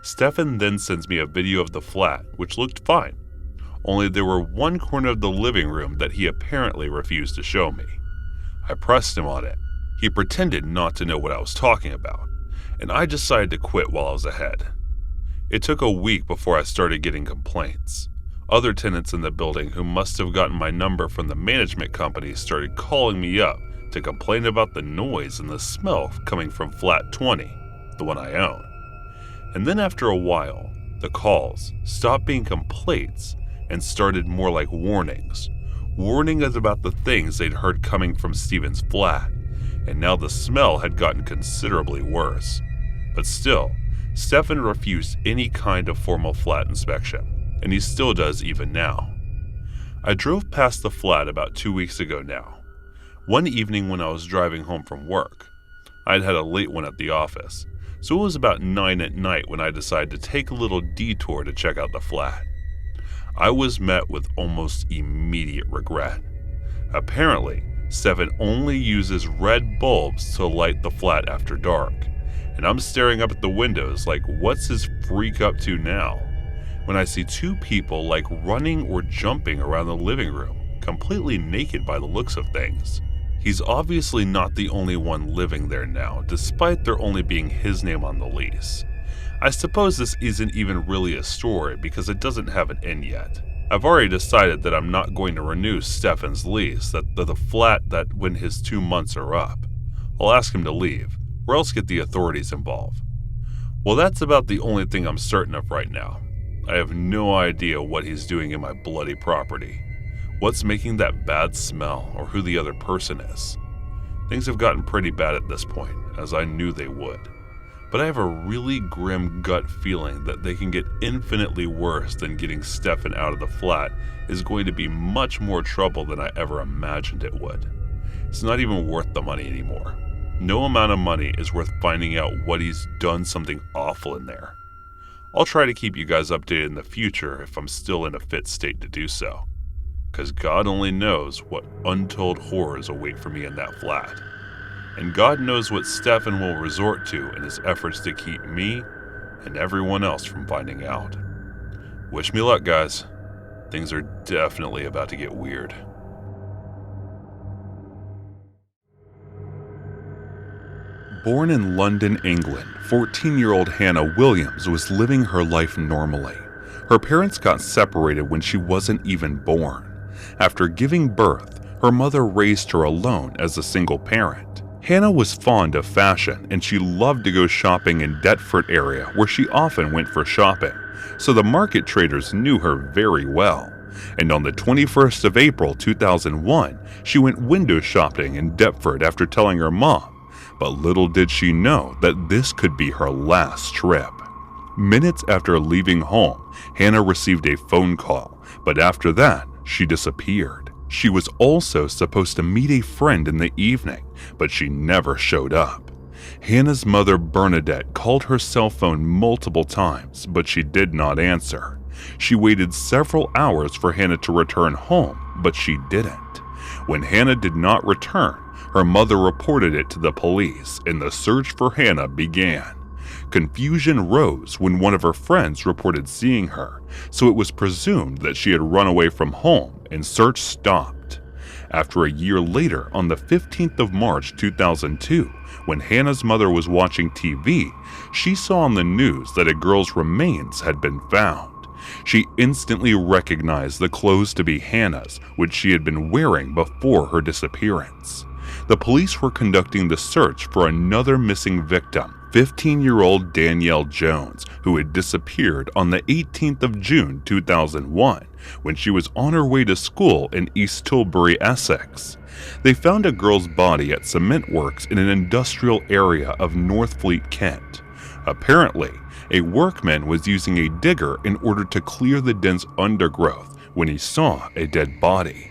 Stefan then sends me a video of the flat, which looked fine. Only there were one corner of the living room that he apparently refused to show me. I pressed him on it. He pretended not to know what I was talking about, and I decided to quit while I was ahead. It took a week before I started getting complaints. Other tenants in the building who must have gotten my number from the management company started calling me up to complain about the noise and the smell coming from flat 20, the one I own. And then after a while, the calls stopped being complaints and started more like warnings. Warning us about the things they'd heard coming from Steven's flat, and now the smell had gotten considerably worse. But still, Stefan refused any kind of formal flat inspection, and he still does even now. I drove past the flat about 2 weeks ago now. One evening when I was driving home from work. I'd had a late one at the office, so it was about 9 at night when I decided to take a little detour to check out the flat. I was met with almost immediate regret. Apparently, Stefan only uses red bulbs to light the flat after dark, and I'm staring up at the windows like, what's his freak up to now? When I see two people like running or jumping around the living room, completely naked by the looks of things. He's obviously not the only one living there now, despite there only being his name on the lease. I suppose this isn't even really a story because it doesn't have an end yet. I've already decided that I'm not going to renew Stefan's lease, that the flat that when his 2 months are up. I'll ask him to leave, or else get the authorities involved. Well, that's about the only thing I'm certain of right now. I have no idea what he's doing in my bloody property. What's making that bad smell, or who the other person is. Things have gotten pretty bad at this point, as I knew they would. But I have a really grim gut feeling that they can get infinitely worse than getting Stefan out of the flat is going to be much more trouble than I ever imagined it would. It's not even worth the money anymore. No amount of money is worth finding out what he's done something awful in there. I'll try to keep you guys updated in the future if I'm still in a fit state to do so. Because God only knows what untold horrors await for me in that flat. And God knows what Stefan will resort to in his efforts to keep me and everyone else from finding out. Wish me luck, guys. Things are definitely about to get weird. Born in London, England, 14-year-old Hannah Williams was living her life normally. Her parents got separated when she wasn't even born. After giving birth, her mother raised her alone as a single parent. Hannah was fond of fashion, and she loved to go shopping in Deptford area where she often went for shopping, so the market traders knew her very well. And on the 21st of April 2001, she went window shopping in Deptford after telling her mom, but little did she know that this could be her last trip. Minutes after leaving home, Hannah received a phone call, but after that, she disappeared. She was also supposed to meet a friend in the evening, but she never showed up. Hannah's mother, Bernadette, called her cell phone multiple times, but she did not answer. She waited several hours for Hannah to return home, but she didn't. When Hannah did not return, her mother reported it to the police, and the search for Hannah began. Confusion rose when one of her friends reported seeing her, so it was presumed that she had run away from home, and search stopped. After a year later, on the 15th of March 2002, when Hannah's mother was watching TV, she saw on the news that a girl's remains had been found. She instantly recognized the clothes to be Hannah's, which she had been wearing before her disappearance. The police were conducting the search for another missing victim, 15-year-old Danielle Jones, who had disappeared on the 18th of June 2001 when she was on her way to school in East Tilbury, Essex. They found a girl's body at cement works in an industrial area of Northfleet, Kent. Apparently, a workman was using a digger in order to clear the dense undergrowth, when he saw a dead body.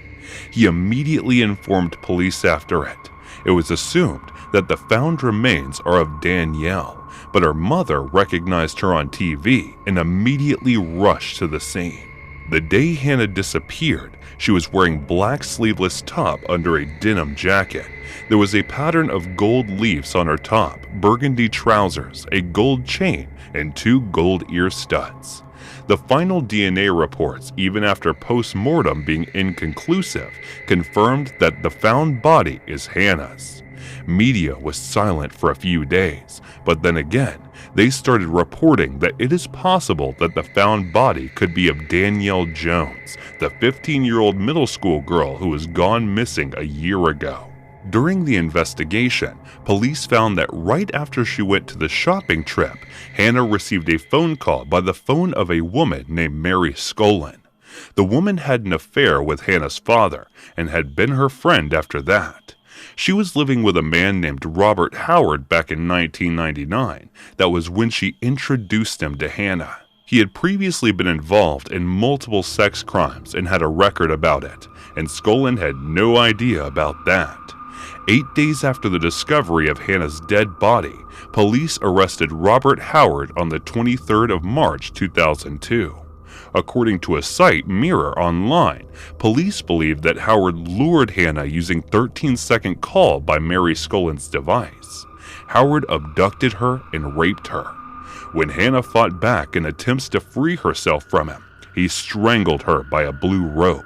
He immediately informed police after it. It was assumed that the found remains are of Danielle, but her mother recognized her on TV and immediately rushed to the scene. The day Hannah disappeared, she was wearing black sleeveless top under a denim jacket. There was a pattern of gold leaves on her top, burgundy trousers, a gold chain, and 2 gold ear studs. The final DNA reports, even after post-mortem being inconclusive, confirmed that the found body is Hannah's. Media was silent for a few days, but then again, they started reporting that it is possible that the found body could be of Danielle Jones, the 15-year-old middle school girl who was gone missing a year ago. During the investigation, police found that right after she went to the shopping trip, Hannah received a phone call by the phone of a woman named Mary Skolin. The woman had an affair with Hannah's father and had been her friend after that. She was living with a man named Robert Howard back in 1999. That was when she introduced him to Hannah. He had previously been involved in multiple sex crimes and had a record about it, and Skolin had no idea about that. 8 days after the discovery of Hannah's dead body, police arrested Robert Howard on the 23rd of March 2002. According to a site, Mirror Online, police believe that Howard lured Hannah using 13-second call by Mary Skolin's device. Howard abducted her and raped her. When Hannah fought back in attempts to free herself from him, he strangled her by a blue rope.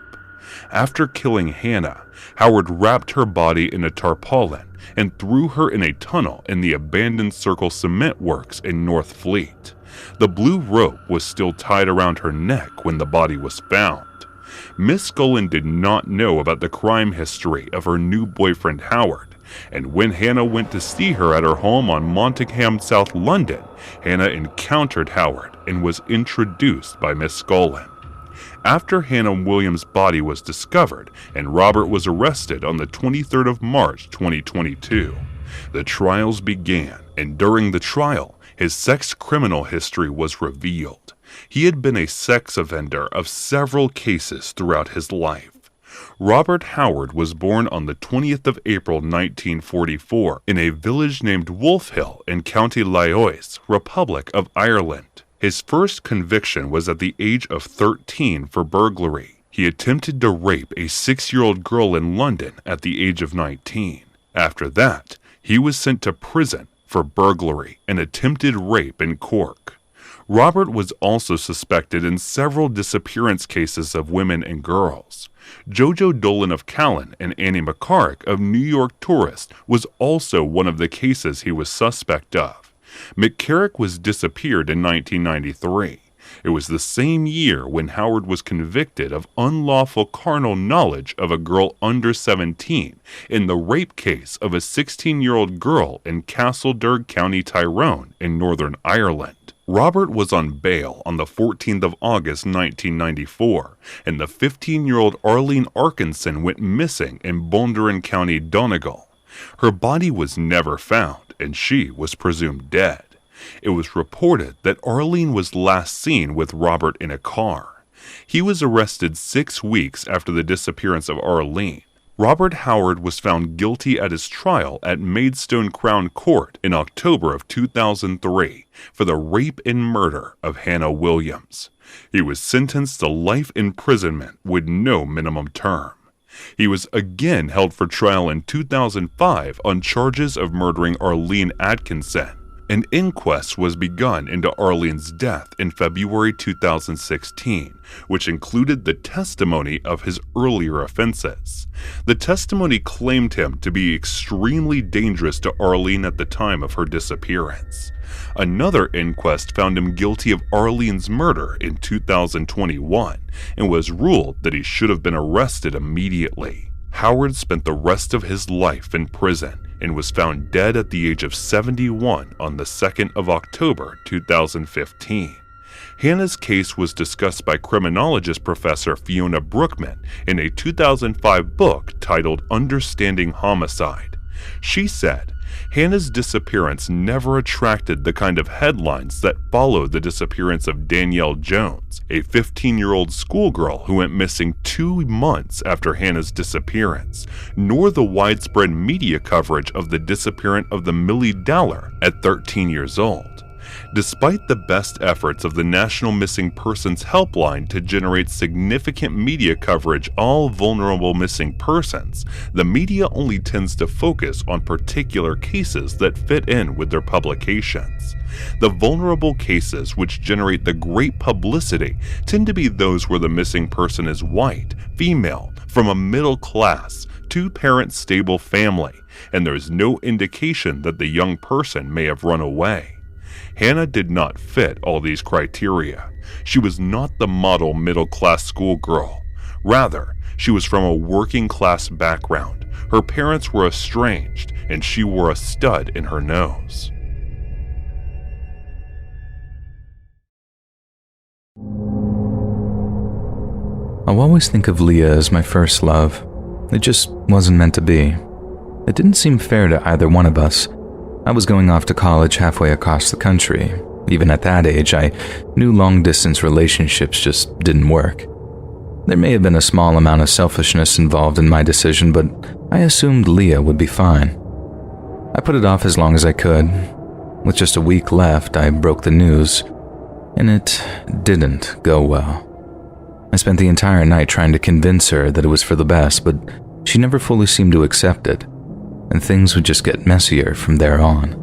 After killing Hannah, Howard wrapped her body in a tarpaulin and threw her in a tunnel in the abandoned Circle Cement Works in North Fleet. The blue rope was still tied around her neck when the body was found. Miss Skolin did not know about the crime history of her new boyfriend Howard, and when Hannah went to see her at her home on Montagham, South London, Hannah encountered Howard and was introduced by Miss Skolin. After Hannah Williams' body was discovered and Robert was arrested on the 23rd of March 2022, the trials began, and during the trial, his sex criminal history was revealed. He had been a sex offender of several cases throughout his life. Robert Howard was born on the 20th of April 1944 in a village named Wolf Hill in County Loyes, Republic of Ireland. His first conviction was at the age of 13 for burglary. He attempted to rape a 6-year-old girl in London at the age of 19. After that, he was sent to prison for burglary and attempted rape in Cork. Robert was also suspected in several disappearance cases of women and girls. Jojo Dolan of Callan and Annie McCarrick of New York Tourist was also one of the cases he was suspect of. McCarrick was disappeared in 1993. It was the same year when Howard was convicted of unlawful carnal knowledge of a girl under 17 in the rape case of a 16-year-old girl in Castlederg, County Tyrone in Northern Ireland. Robert was on bail on the 14th of August 1994, and the 15-year-old Arlene Arkinson went missing in Bondurant County, Donegal. Her body was never found, and she was presumed dead. It was reported that Arlene was last seen with Robert in a car. He was arrested 6 weeks after the disappearance of Arlene. Robert Howard was found guilty at his trial at Maidstone Crown Court in October of 2003 for the rape and murder of Hannah Williams. He was sentenced to life imprisonment with no minimum term. He was again held for trial in 2005 on charges of murdering Arlene Atkinson. An inquest was begun into Arlene's death in February 2016, which included the testimony of his earlier offenses. The testimony claimed him to be extremely dangerous to Arlene at the time of her disappearance. Another inquest found him guilty of Arlene's murder in 2021 and was ruled that he should have been arrested immediately. Howard spent the rest of his life in prison and was found dead at the age of 71 on the 2nd of October 2015. Hannah's case was discussed by criminologist Professor Fiona Brookman in a 2005 book titled Understanding Homicide. She said, Hannah's disappearance never attracted the kind of headlines that followed the disappearance of Danielle Jones, a 15-year-old schoolgirl who went missing 2 months after Hannah's disappearance, nor the widespread media coverage of the disappearance of the Millie Dowler at 13 years old. Despite the best efforts of the National Missing Persons Helpline to generate significant media coverage on all vulnerable missing persons, the media only tends to focus on particular cases that fit in with their publications. The vulnerable cases which generate the great publicity tend to be those where the missing person is white, female, from a middle-class, 2-parent stable family, and there is no indication that the young person may have run away. Hannah did not fit all these criteria. She was not the model middle-class schoolgirl. Rather, she was from a working-class background. Her parents were estranged, and she wore a stud in her nose. I'll always think of Leah as my first love. It just wasn't meant to be. It didn't seem fair to either one of us. I was going off to college halfway across the country. Even at that age, I knew long-distance relationships just didn't work. There may have been a small amount of selfishness involved in my decision, but I assumed Leah would be fine. I put it off as long as I could. With just a week left, I broke the news, and it didn't go well. I spent the entire night trying to convince her that it was for the best, but she never fully seemed to accept it, and things would just get messier from there on.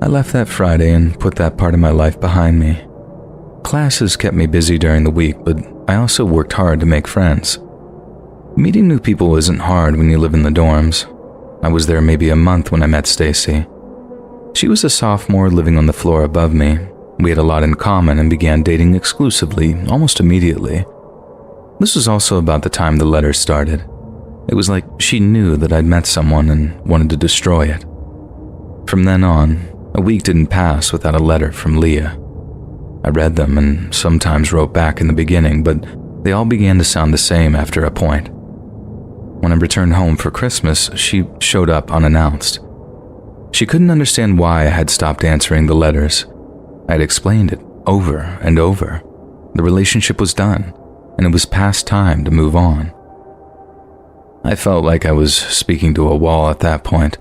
I left that Friday and put that part of my life behind me. Classes kept me busy during the week, but I also worked hard to make friends. Meeting new people isn't hard when you live in the dorms. I was there maybe a month when I met Stacy. She was a sophomore living on the floor above me. We had a lot in common and began dating exclusively almost immediately. This was also about the time the letters started. It was like she knew that I'd met someone and wanted to destroy it. From then on, a week didn't pass without a letter from Leah. I read them and sometimes wrote back in the beginning, but they all began to sound the same after a point. When I returned home for Christmas, she showed up unannounced. She couldn't understand why I had stopped answering the letters. I'd explained it over and over. The relationship was done, and it was past time to move on. I felt like I was speaking to a wall at that point.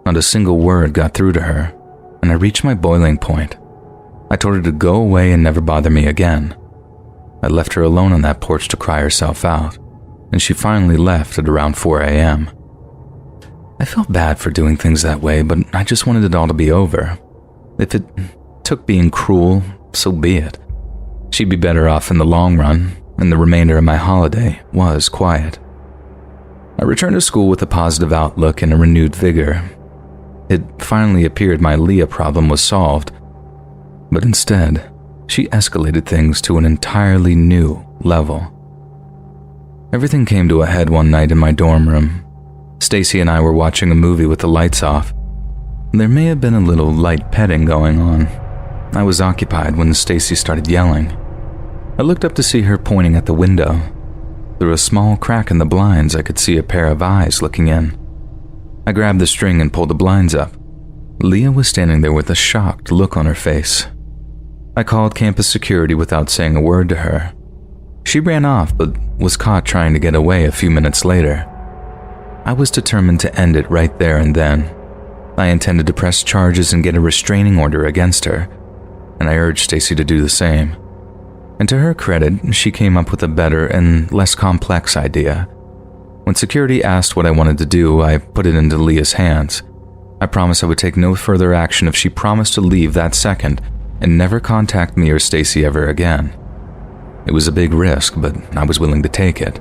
Not a single word got through to her, and I reached my boiling point. I told her to go away and never bother me again. I left her alone on that porch to cry herself out, and she finally left at around 4 a.m. I felt bad for doing things that way, but I just wanted it all to be over. If it took being cruel, so be it. She'd be better off in the long run, and the remainder of my holiday was quiet. I returned to school with a positive outlook and a renewed vigor. It finally appeared my Leah problem was solved, but instead, she escalated things to an entirely new level. Everything came to a head one night in my dorm room. Stacy and I were watching a movie with the lights off. There may have been a little light petting going on. I was occupied when Stacy started yelling. I looked up to see her pointing at the window. Through a small crack in the blinds, I could see a pair of eyes looking in. I grabbed the string and pulled the blinds up. Leah was standing there with a shocked look on her face. I called campus security without saying a word to her. She ran off, but was caught trying to get away a few minutes later. I was determined to end it right there and then. I intended to press charges and get a restraining order against her, and I urged Stacy to do the same. And to her credit, she came up with a better and less complex idea. When security asked what I wanted to do, I put it into Leah's hands. I promised I would take no further action if she promised to leave that second and never contact me or Stacy ever again. It was a big risk, but I was willing to take it.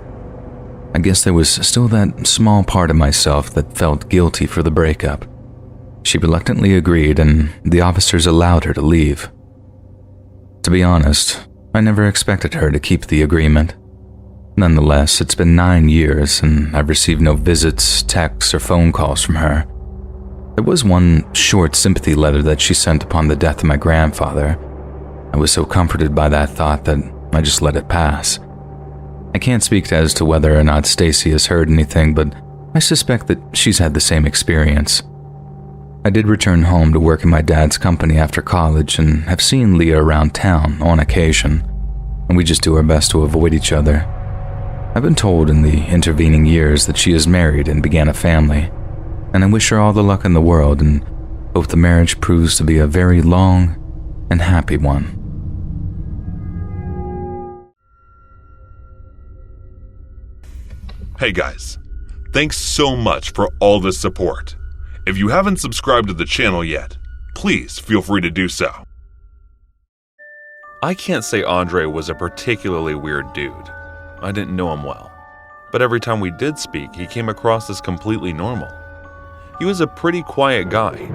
I guess there was still that small part of myself that felt guilty for the breakup. She reluctantly agreed, and the officers allowed her to leave. To be honest, I never expected her to keep the agreement. Nonetheless, it's been 9 years, and I've received no visits, texts, or phone calls from her. There was one short sympathy letter that she sent upon the death of my grandfather. I was so comforted by that thought that I just let it pass. I can't speak as to whether or not Stacy has heard anything, but I suspect that she's had the same experience. I did return home to work in my dad's company after college and have seen Leah around town on occasion, and we just do our best to avoid each other. I've been told in the intervening years that she is married and began a family, and I wish her all the luck in the world and hope the marriage proves to be a very long and happy one. Hey guys, thanks so much for all the support. If you haven't subscribed to the channel yet, please feel free to do so. I can't say Andre was a particularly weird dude. I didn't know him well, but every time we did speak, he came across as completely normal. He was a pretty quiet guy,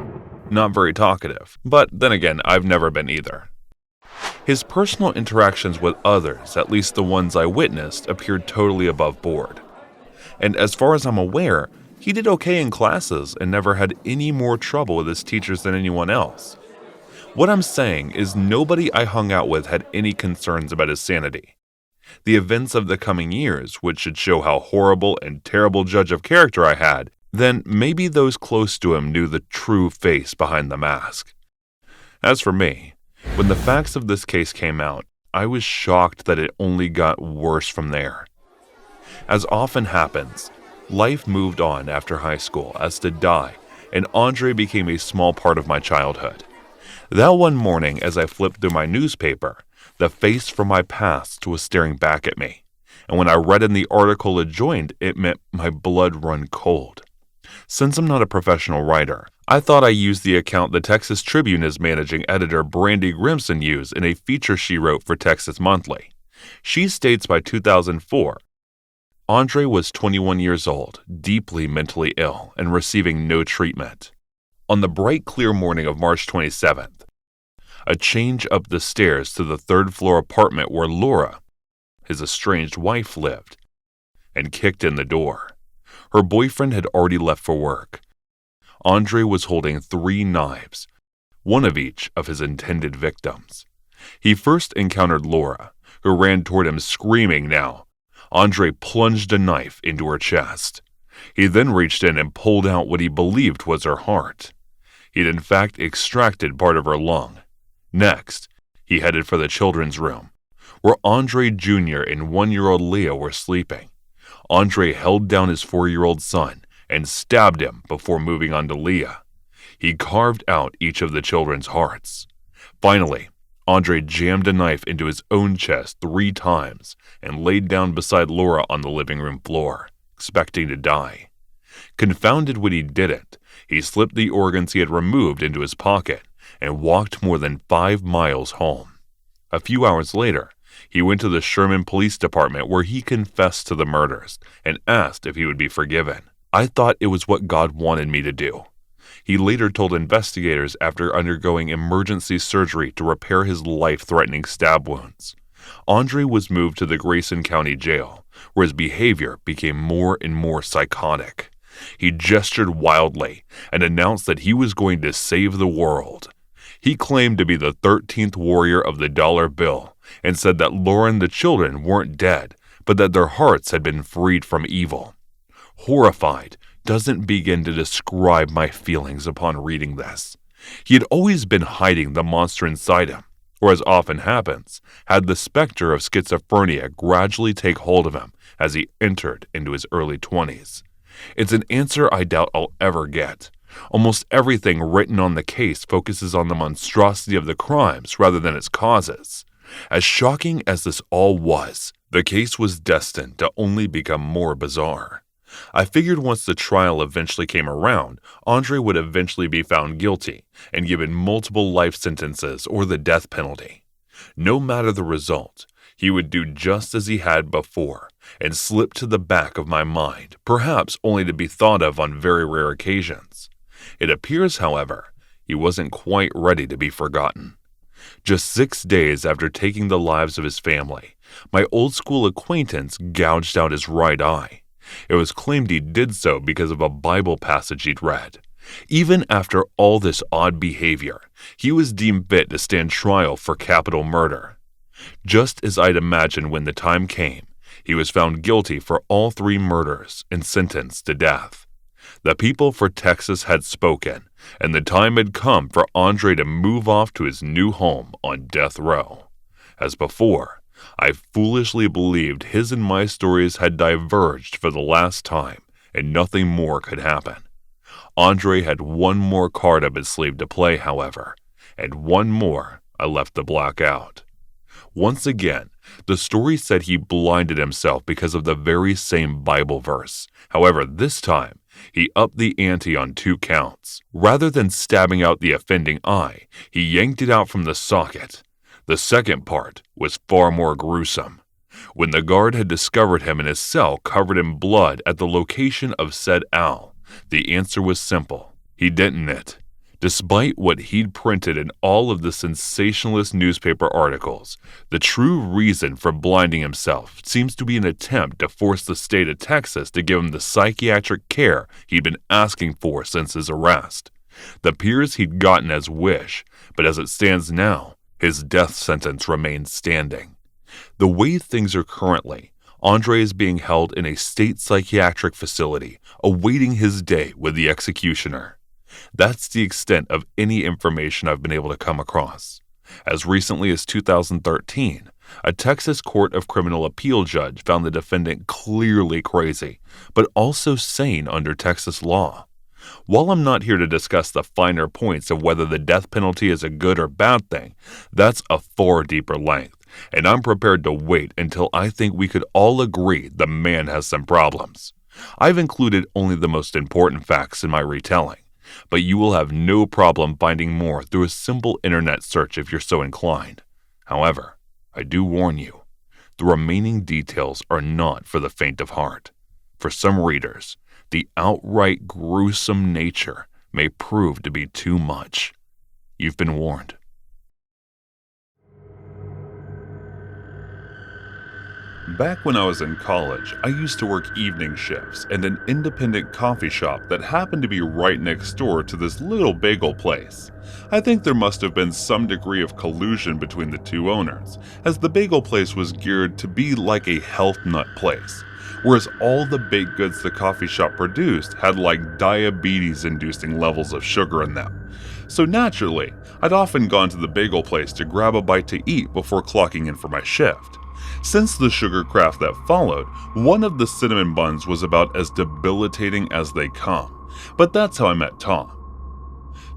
not very talkative, but then again, I've never been either. His personal interactions with others, at least the ones I witnessed, appeared totally above board. And as far as I'm aware, he did okay in classes and never had any more trouble with his teachers than anyone else. What I'm saying is nobody I hung out with had any concerns about his sanity. The events of the coming years, which should show how horrible and terrible judge of character I had, then maybe those close to him knew the true face behind the mask. As for me, when the facts of this case came out, I was shocked that it only got worse from there. As often happens, life moved on after high school, as did I, and Andre became a small part of my childhood. That one morning, as I flipped through my newspaper, the face from my past was staring back at me, and when I read in the article adjoined, it meant my blood run cold. Since I'm not a professional writer, I thought I used the account the Texas Tribune's managing editor Brandy Grimson used in a feature she wrote for Texas Monthly. She states by 2004, Andre was 21 years old, deeply mentally ill, and receiving no treatment. On the bright, clear morning of March 27th, a change up the stairs to the third-floor apartment where Laura, his estranged wife, lived, and kicked in the door. Her boyfriend had already left for work. Andre was holding 3 knives, one of each of his intended victims. He first encountered Laura, who ran toward him screaming now. Andre plunged a knife into her chest. He then reached in and pulled out what he believed was her heart. He'd in fact extracted part of her lung. Next, he headed for the children's room, where Andre Jr. and 1-year-old Leah were sleeping. Andre held down his 4-year-old son and stabbed him before moving on to Leah. He carved out each of the children's hearts. Finally, Andre jammed a knife into his own chest 3 times and laid down beside Laura on the living room floor, expecting to die. Confounded when he didn't, he slipped the organs he had removed into his pocket and walked more than 5 miles home. A few hours later, he went to the Sherman Police Department where he confessed to the murders and asked if he would be forgiven. I thought it was what God wanted me to do. He later told investigators after undergoing emergency surgery to repair his life-threatening stab wounds. Andre was moved to the Grayson County Jail, where his behavior became more and more psychotic. He gestured wildly and announced that he was going to save the world. He claimed to be the 13th warrior of the dollar bill and said that Laura and the children weren't dead, but that their hearts had been freed from evil. Horrified doesn't begin to describe my feelings upon reading this. He had always been hiding the monster inside him, or as often happens, had the specter of schizophrenia gradually take hold of him as he entered into his early 20s. It's an answer I doubt I'll ever get. Almost everything written on the case focuses on the monstrosity of the crimes rather than its causes. As shocking as this all was, the case was destined to only become more bizarre. I figured once the trial eventually came around, Andre would eventually be found guilty and given multiple life sentences or the death penalty. No matter the result, he would do just as he had before and slip to the back of my mind, perhaps only to be thought of on very rare occasions. It appears, however, he wasn't quite ready to be forgotten. Just 6 days after taking the lives of his family, my old school acquaintance gouged out his right eye. It was claimed he did so because of a Bible passage he'd read. Even after all this odd behavior, he was deemed fit to stand trial for capital murder. Just as I'd imagined when the time came, he was found guilty for all 3 murders and sentenced to death. The people for Texas had spoken, and the time had come for Andre to move off to his new home on death row. As before, I foolishly believed his and my stories had diverged for the last time, and nothing more could happen. Andre had one more card up his sleeve to play, however, and one more I left to black out. Once again, the story said he blinded himself because of the very same Bible verse. However, this time, he upped the ante on 2 counts. Rather than stabbing out the offending eye, he yanked it out from the socket. The second part was far more gruesome. When the guard had discovered him in his cell covered in blood at the location of said owl, the answer was simple. He didn't it. Despite what he'd printed in all of the sensationalist newspaper articles, the true reason for blinding himself seems to be an attempt to force the state of Texas to give him the psychiatric care he'd been asking for since his arrest. The appears he'd gotten as wish, but as it stands now, his death sentence remains standing. The way things are currently, Andre is being held in a state psychiatric facility, awaiting his day with the executioner. That's the extent of any information I've been able to come across. As recently as 2013, a Texas Court of Criminal Appeal judge found the defendant clearly crazy, but also sane under Texas law. While I'm not here to discuss the finer points of whether the death penalty is a good or bad thing, that's a far deeper length, and I'm prepared to wait until I think we could all agree the man has some problems. I've included only the most important facts in my retelling, but you will have no problem finding more through a simple internet search if you're so inclined. However, I do warn you, the remaining details are not for the faint of heart. For some readers, the outright gruesome nature may prove to be too much. You've been warned. Back when I was in college, I used to work evening shifts at an independent coffee shop that happened to be right next door to this little bagel place. I think there must have been some degree of collusion between the two owners, as the bagel place was geared to be like a health nut place, whereas all the baked goods the coffee shop produced had like diabetes-inducing levels of sugar in them. So naturally, I'd often gone to the bagel place to grab a bite to eat before clocking in for my shift. Since the sugar craft that followed, one of the cinnamon buns was about as debilitating as they come. But that's how I met Tom.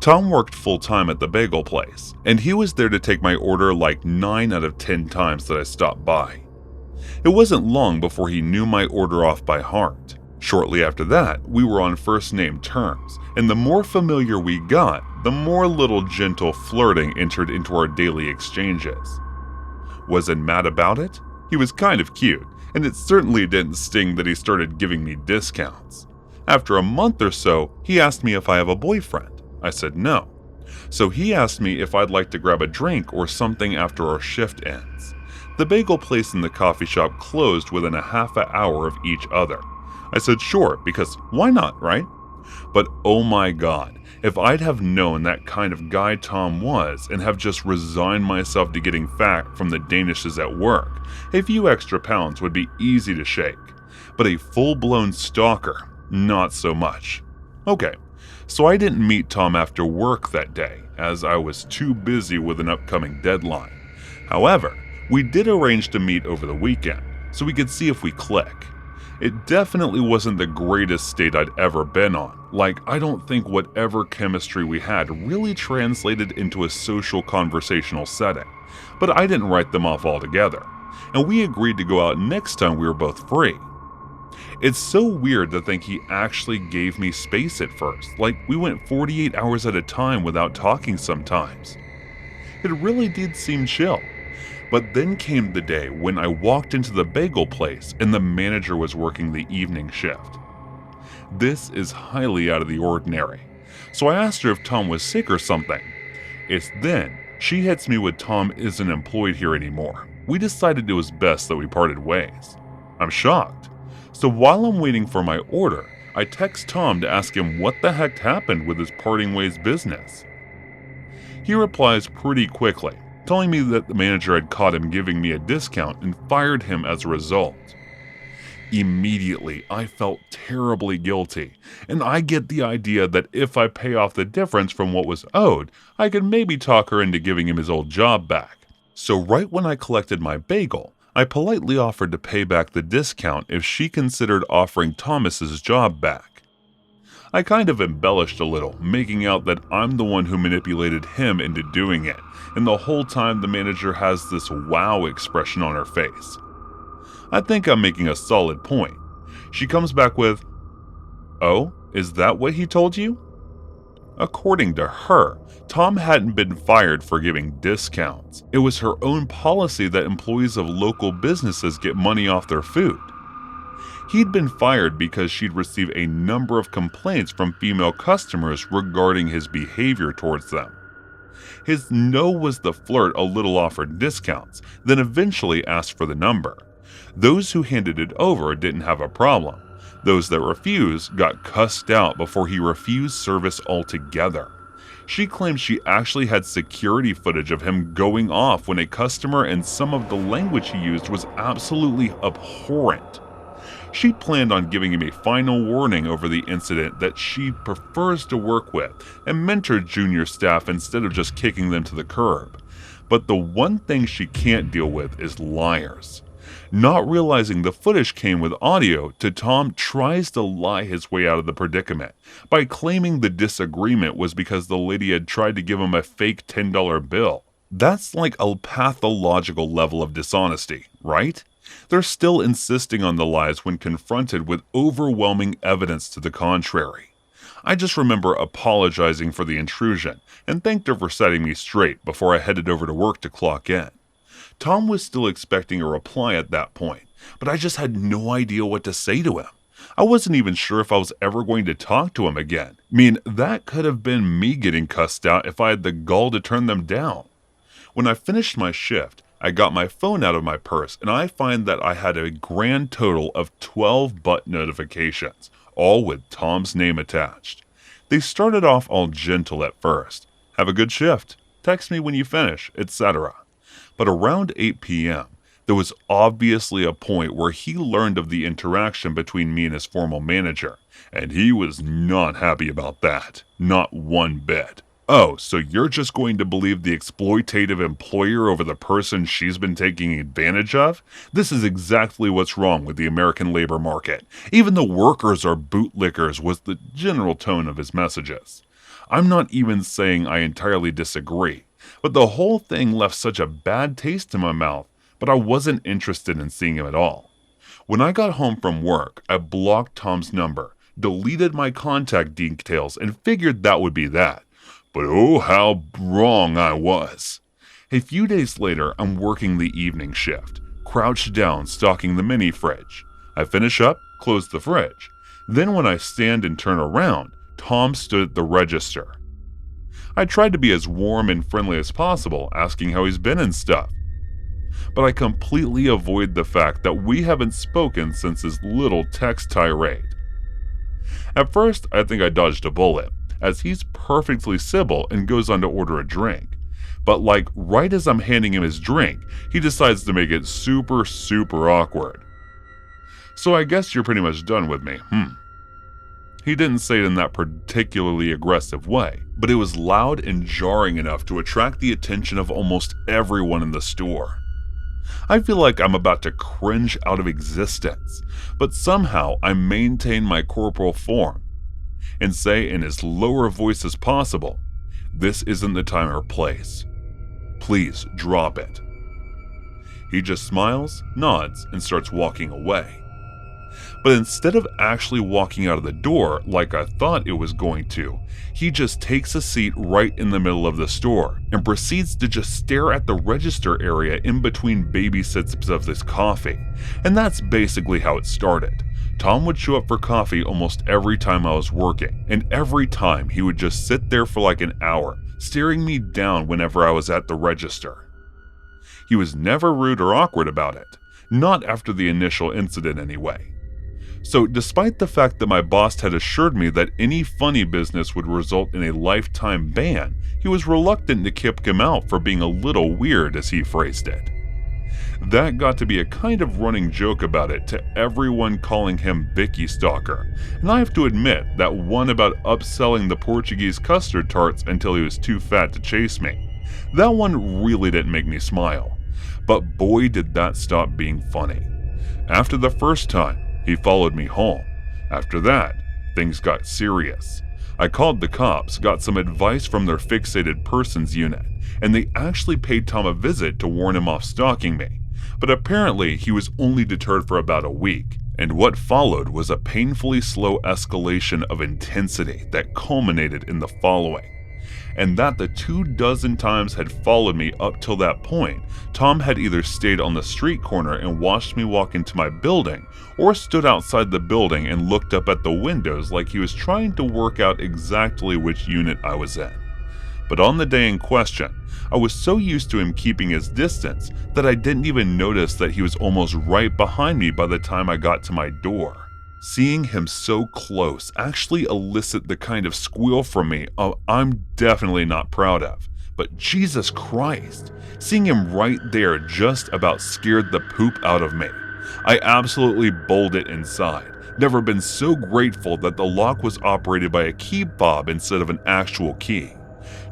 Tom worked full-time at the bagel place, and he was there to take my order like 9 out of 10 times that I stopped by. It wasn't long before he knew my order off by heart. Shortly after that, we were on first-name terms, and the more familiar we got, the more little gentle flirting entered into our daily exchanges. Was I mad about it? He was kind of cute, and it certainly didn't sting that he started giving me discounts. After a month or so, he asked me if I have a boyfriend. I said no. So he asked me if I'd like to grab a drink or something after our shift ends. The bagel place and the coffee shop closed within a half an hour of each other. I said sure, because why not, right? But oh my god, if I'd have known that kind of guy Tom was and have just resigned myself to getting fat from the Danishes at work, a few extra pounds would be easy to shake. But a full-blown stalker, not so much. Okay, so I didn't meet Tom after work that day, as I was too busy with an upcoming deadline. However, we did arrange to meet over the weekend, so we could see if we click. It definitely wasn't the greatest state I'd ever been on. Like, I don't think whatever chemistry we had really translated into a social conversational setting. But I didn't write them off altogether, and we agreed to go out next time we were both free. It's so weird to think he actually gave me space at first, like we went 48 hours at a time without talking sometimes. It really did seem chill. But then came the day when I walked into the bagel place and the manager was working the evening shift. This is highly out of the ordinary, so I asked her if Tom was sick or something. It's then she hits me with Tom isn't employed here anymore. We decided it was best that we parted ways. I'm shocked. So while I'm waiting for my order, I text Tom to ask him what the heck happened with his parting ways business. He replies pretty quickly, telling me that the manager had caught him giving me a discount and fired him as a result. Immediately, I felt terribly guilty, and I get the idea that if I pay off the difference from what was owed, I could maybe talk her into giving him his old job back. So right when I collected my bagel, I politely offered to pay back the discount if she considered offering Thomas's job back. I kind of embellished a little, making out that I'm the one who manipulated him into doing it, and the whole time the manager has this wow expression on her face. I think I'm making a solid point. She comes back with, "Oh, is that what he told you?" According to her, Tom hadn't been fired for giving discounts. It was her own policy that employees of local businesses get money off their food. He'd been fired because she'd received a number of complaints from female customers regarding his behavior towards them. His no was the flirt a little offered discounts, then eventually asked for the number. Those who handed it over didn't have a problem. Those that refused got cussed out before he refused service altogether. She claimed she actually had security footage of him going off when a customer, and some of the language he used was absolutely abhorrent. She planned on giving him a final warning over the incident that she prefers to work with and mentor junior staff instead of just kicking them to the curb. But the one thing she can't deal with is liars. Not realizing the footage came with audio, Tom tries to lie his way out of the predicament by claiming the disagreement was because the lady had tried to give him a fake $10 bill. That's like a pathological level of dishonesty, right? They're still insisting on the lies when confronted with overwhelming evidence to the contrary. I just remember apologizing for the intrusion and thanked her for setting me straight before I headed over to work to clock in. Tom was still expecting a reply at that point, but I just had no idea what to say to him. I wasn't even sure if I was ever going to talk to him again. I mean, that could have been me getting cussed out if I had the gall to turn them down. When I finished my shift, I got my phone out of my purse and I find that I had a grand total of 12 butt notifications, all with Tom's name attached. They started off all gentle at first. "Have a good shift. Text me when you finish," etc. But around 8 p.m., there was obviously a point where he learned of the interaction between me and his former manager, and he was not happy about that. Not one bit. "Oh, so you're just going to believe the exploitative employer over the person she's been taking advantage of? This is exactly what's wrong with the American labor market. Even the workers are bootlickers," was the general tone of his messages. I'm not even saying I entirely disagree, but the whole thing left such a bad taste in my mouth, but I wasn't interested in seeing him at all. When I got home from work, I blocked Tom's number, deleted my contact details, and figured that would be that. But oh, how wrong I was. A few days later, I'm working the evening shift, crouched down stocking the mini fridge. I finish up, close the fridge. Then when I stand and turn around, Tom stood at the register. I tried to be as warm and friendly as possible, asking how he's been and stuff. But I completely avoid the fact that we haven't spoken since his little text tirade. At first, I think I dodged a bullet, as he's perfectly civil and goes on to order a drink. But like right as I'm handing him his drink, he decides to make it super awkward. "So I guess you're pretty much done with me, He didn't say it in that particularly aggressive way, but it was loud and jarring enough to attract the attention of almost everyone in the store. I feel like I'm about to cringe out of existence, but somehow I maintain my corporal form and say in as lower a voice as possible, "This isn't the time or place. Please drop it." He just smiles, nods, and starts walking away. But instead of actually walking out of the door like I thought it was going to, he just takes a seat right in the middle of the store and proceeds to just stare at the register area in between baby sips of this coffee. And that's basically how it started. Tom would show up for coffee almost every time I was working, and every time he would just sit there for like an hour, staring me down whenever I was at the register. He was never rude or awkward about it, not after the initial incident anyway. So despite the fact that my boss had assured me that any funny business would result in a lifetime ban, he was reluctant to kick him out for being a little weird, as he phrased it. That got to be a kind of running joke about it, to everyone calling him Bicky Stalker, and I have to admit that one about upselling the Portuguese custard tarts until he was too fat to chase me, that one really didn't make me smile. But boy did that stop being funny. After the first time, he followed me home. After that, things got serious. I called the cops, got some advice from their fixated persons unit, and they actually paid Tom a visit to warn him off stalking me. But apparently he was only deterred for about a week, and what followed was a painfully slow escalation of intensity that culminated in the following. And that the 24 times had followed me up till that point, Tom had either stayed on the street corner and watched me walk into my building, or stood outside the building and looked up at the windows like he was trying to work out exactly which unit I was in. But on the day in question, I was so used to him keeping his distance that I didn't even notice that he was almost right behind me by the time I got to my door. Seeing him so close actually elicit the kind of squeal from me I'm definitely not proud of. But Jesus Christ, seeing him right there just about scared the poop out of me. I absolutely bowled it inside. Never been so grateful that the lock was operated by a key fob instead of an actual key.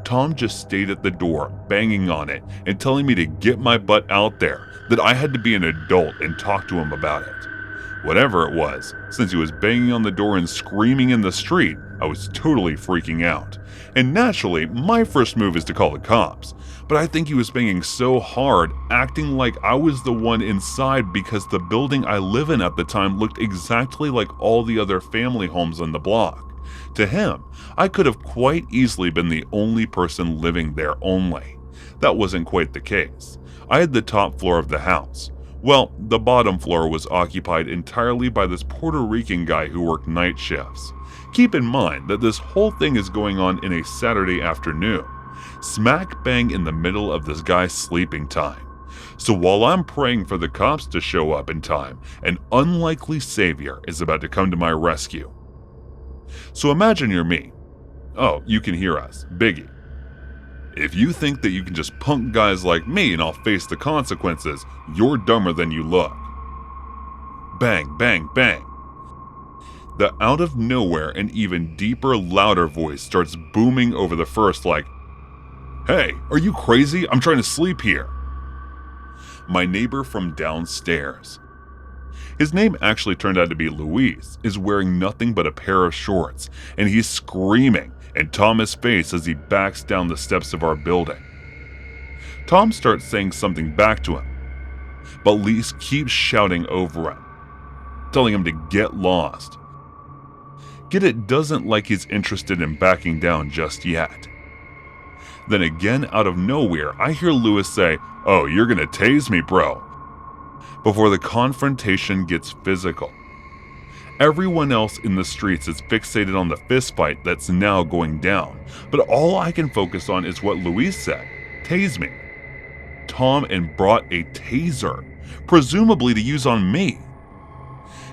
Tom just stayed at the door, banging on it and telling me to get my butt out there, that I had to be an adult and talk to him about it. Whatever it was, since he was banging on the door and screaming in the street, I was totally freaking out. And naturally, my first move is to call the cops, but I think he was banging so hard, acting like I was the one inside because the building I live in at the time looked exactly like all the other family homes on the block. To him, I could have quite easily been the only person living there only. That wasn't quite the case. I had the top floor of the house. Well, the bottom floor was occupied entirely by this Puerto Rican guy who worked night shifts. Keep in mind that this whole thing is going on in a Saturday afternoon, smack bang in the middle of this guy's sleeping time. So while I'm praying for the cops to show up in time, an unlikely savior is about to come to my rescue. So imagine you're me. Oh, you can hear us, Biggie. If you think that you can just punk guys like me and I'll face the consequences, you're dumber than you look. Bang, bang, bang. The out of nowhere and even deeper, louder voice starts booming over the first like, "Hey, are you crazy? I'm trying to sleep here." My neighbor from downstairs. His name actually turned out to be Luis, is wearing nothing but a pair of shorts, and he's screaming in Tom's face as he backs down the steps of our building. Tom starts saying something back to him, but Luis keeps shouting over him, telling him to get lost. Get it doesn't like he's interested in backing down just yet. Then again, out of nowhere, I hear Luis say, "Oh, you're gonna tase me, bro," before the confrontation gets physical. Everyone else in the streets is fixated on the fistfight that's now going down, but all I can focus on is what Luis said, "Tase me." Tom and brought a taser, presumably to use on me.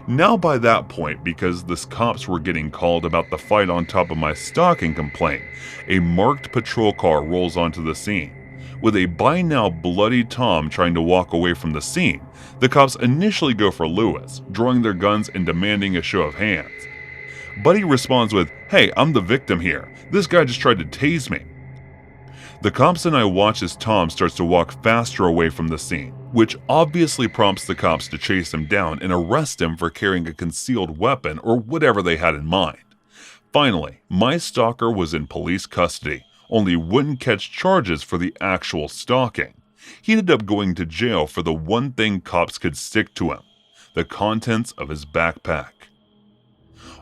Now by that point, because the cops were getting called about the fight on top of my stalking complaint, a marked patrol car rolls onto the scene. With a by now bloody Tom trying to walk away from the scene, the cops initially go for Luis, drawing their guns and demanding a show of hands. Buddy responds with, "Hey, I'm the victim here. This guy just tried to tase me." The cops and I watch as Tom starts to walk faster away from the scene, which obviously prompts the cops to chase him down and arrest him for carrying a concealed weapon or whatever they had in mind. Finally, my stalker was in police custody, only wouldn't catch charges for the actual stalking. He ended up going to jail for the one thing cops could stick to him, the contents of his backpack.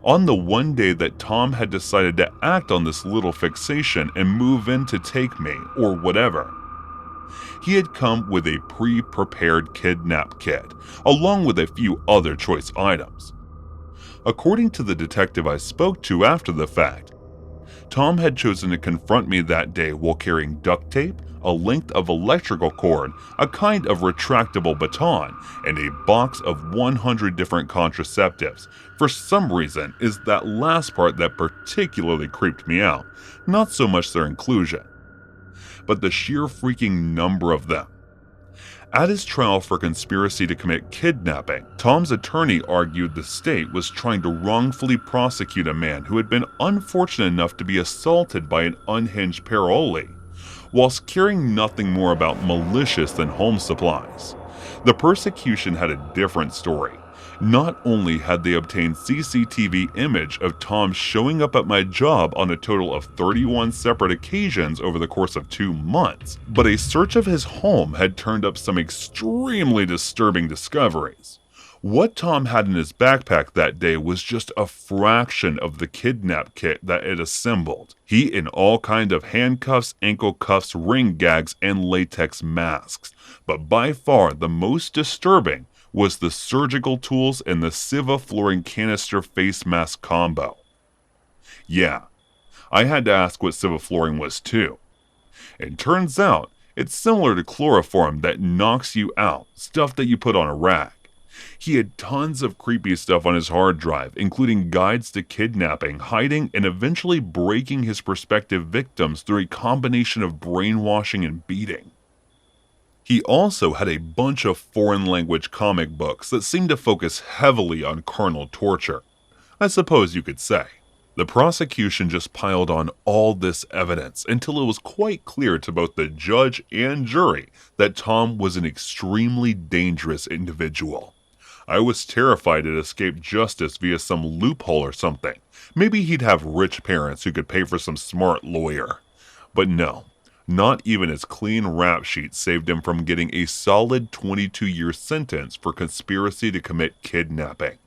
On the one day that Tom had decided to act on this little fixation and move in to take me, or whatever, he had come with a pre-prepared kidnap kit, along with a few other choice items. According to the detective I spoke to after the fact, Tom had chosen to confront me that day while carrying duct tape, a length of electrical cord, a kind of retractable baton, and a box of 100 different contraceptives. For some reason, is that last part that particularly creeped me out, not so much their inclusion, but the sheer freaking number of them. At his trial for conspiracy to commit kidnapping, Tom's attorney argued the state was trying to wrongfully prosecute a man who had been unfortunate enough to be assaulted by an unhinged parolee, whilst caring nothing more about malicious than home supplies. The persecution had a different story. Not only had they obtained CCTV image of Tom showing up at my job on a total of 31 separate occasions over the course of 2 months, but a search of his home had turned up some extremely disturbing discoveries. What Tom had in his backpack that day was just a fraction of the kidnap kit that it assembled. He in all kind of handcuffs, ankle cuffs, ring gags, and latex masks. But by far the most disturbing was the surgical tools and the Civaflorin canister face mask combo. Yeah, I had to ask what Civaflorin was too. It turns out it's similar to chloroform that knocks you out, stuff that you put on a rag. He had tons of creepy stuff on his hard drive, including guides to kidnapping, hiding, and eventually breaking his prospective victims through a combination of brainwashing and beating. He also had a bunch of foreign language comic books that seemed to focus heavily on carnal torture, I suppose you could say. The prosecution just piled on all this evidence until it was quite clear to both the judge and jury that Tom was an extremely dangerous individual. I was terrified he'd escape justice via some loophole or something. Maybe he'd have rich parents who could pay for some smart lawyer. But no. Not even his clean rap sheet saved him from getting a solid 22-year sentence for conspiracy to commit kidnapping.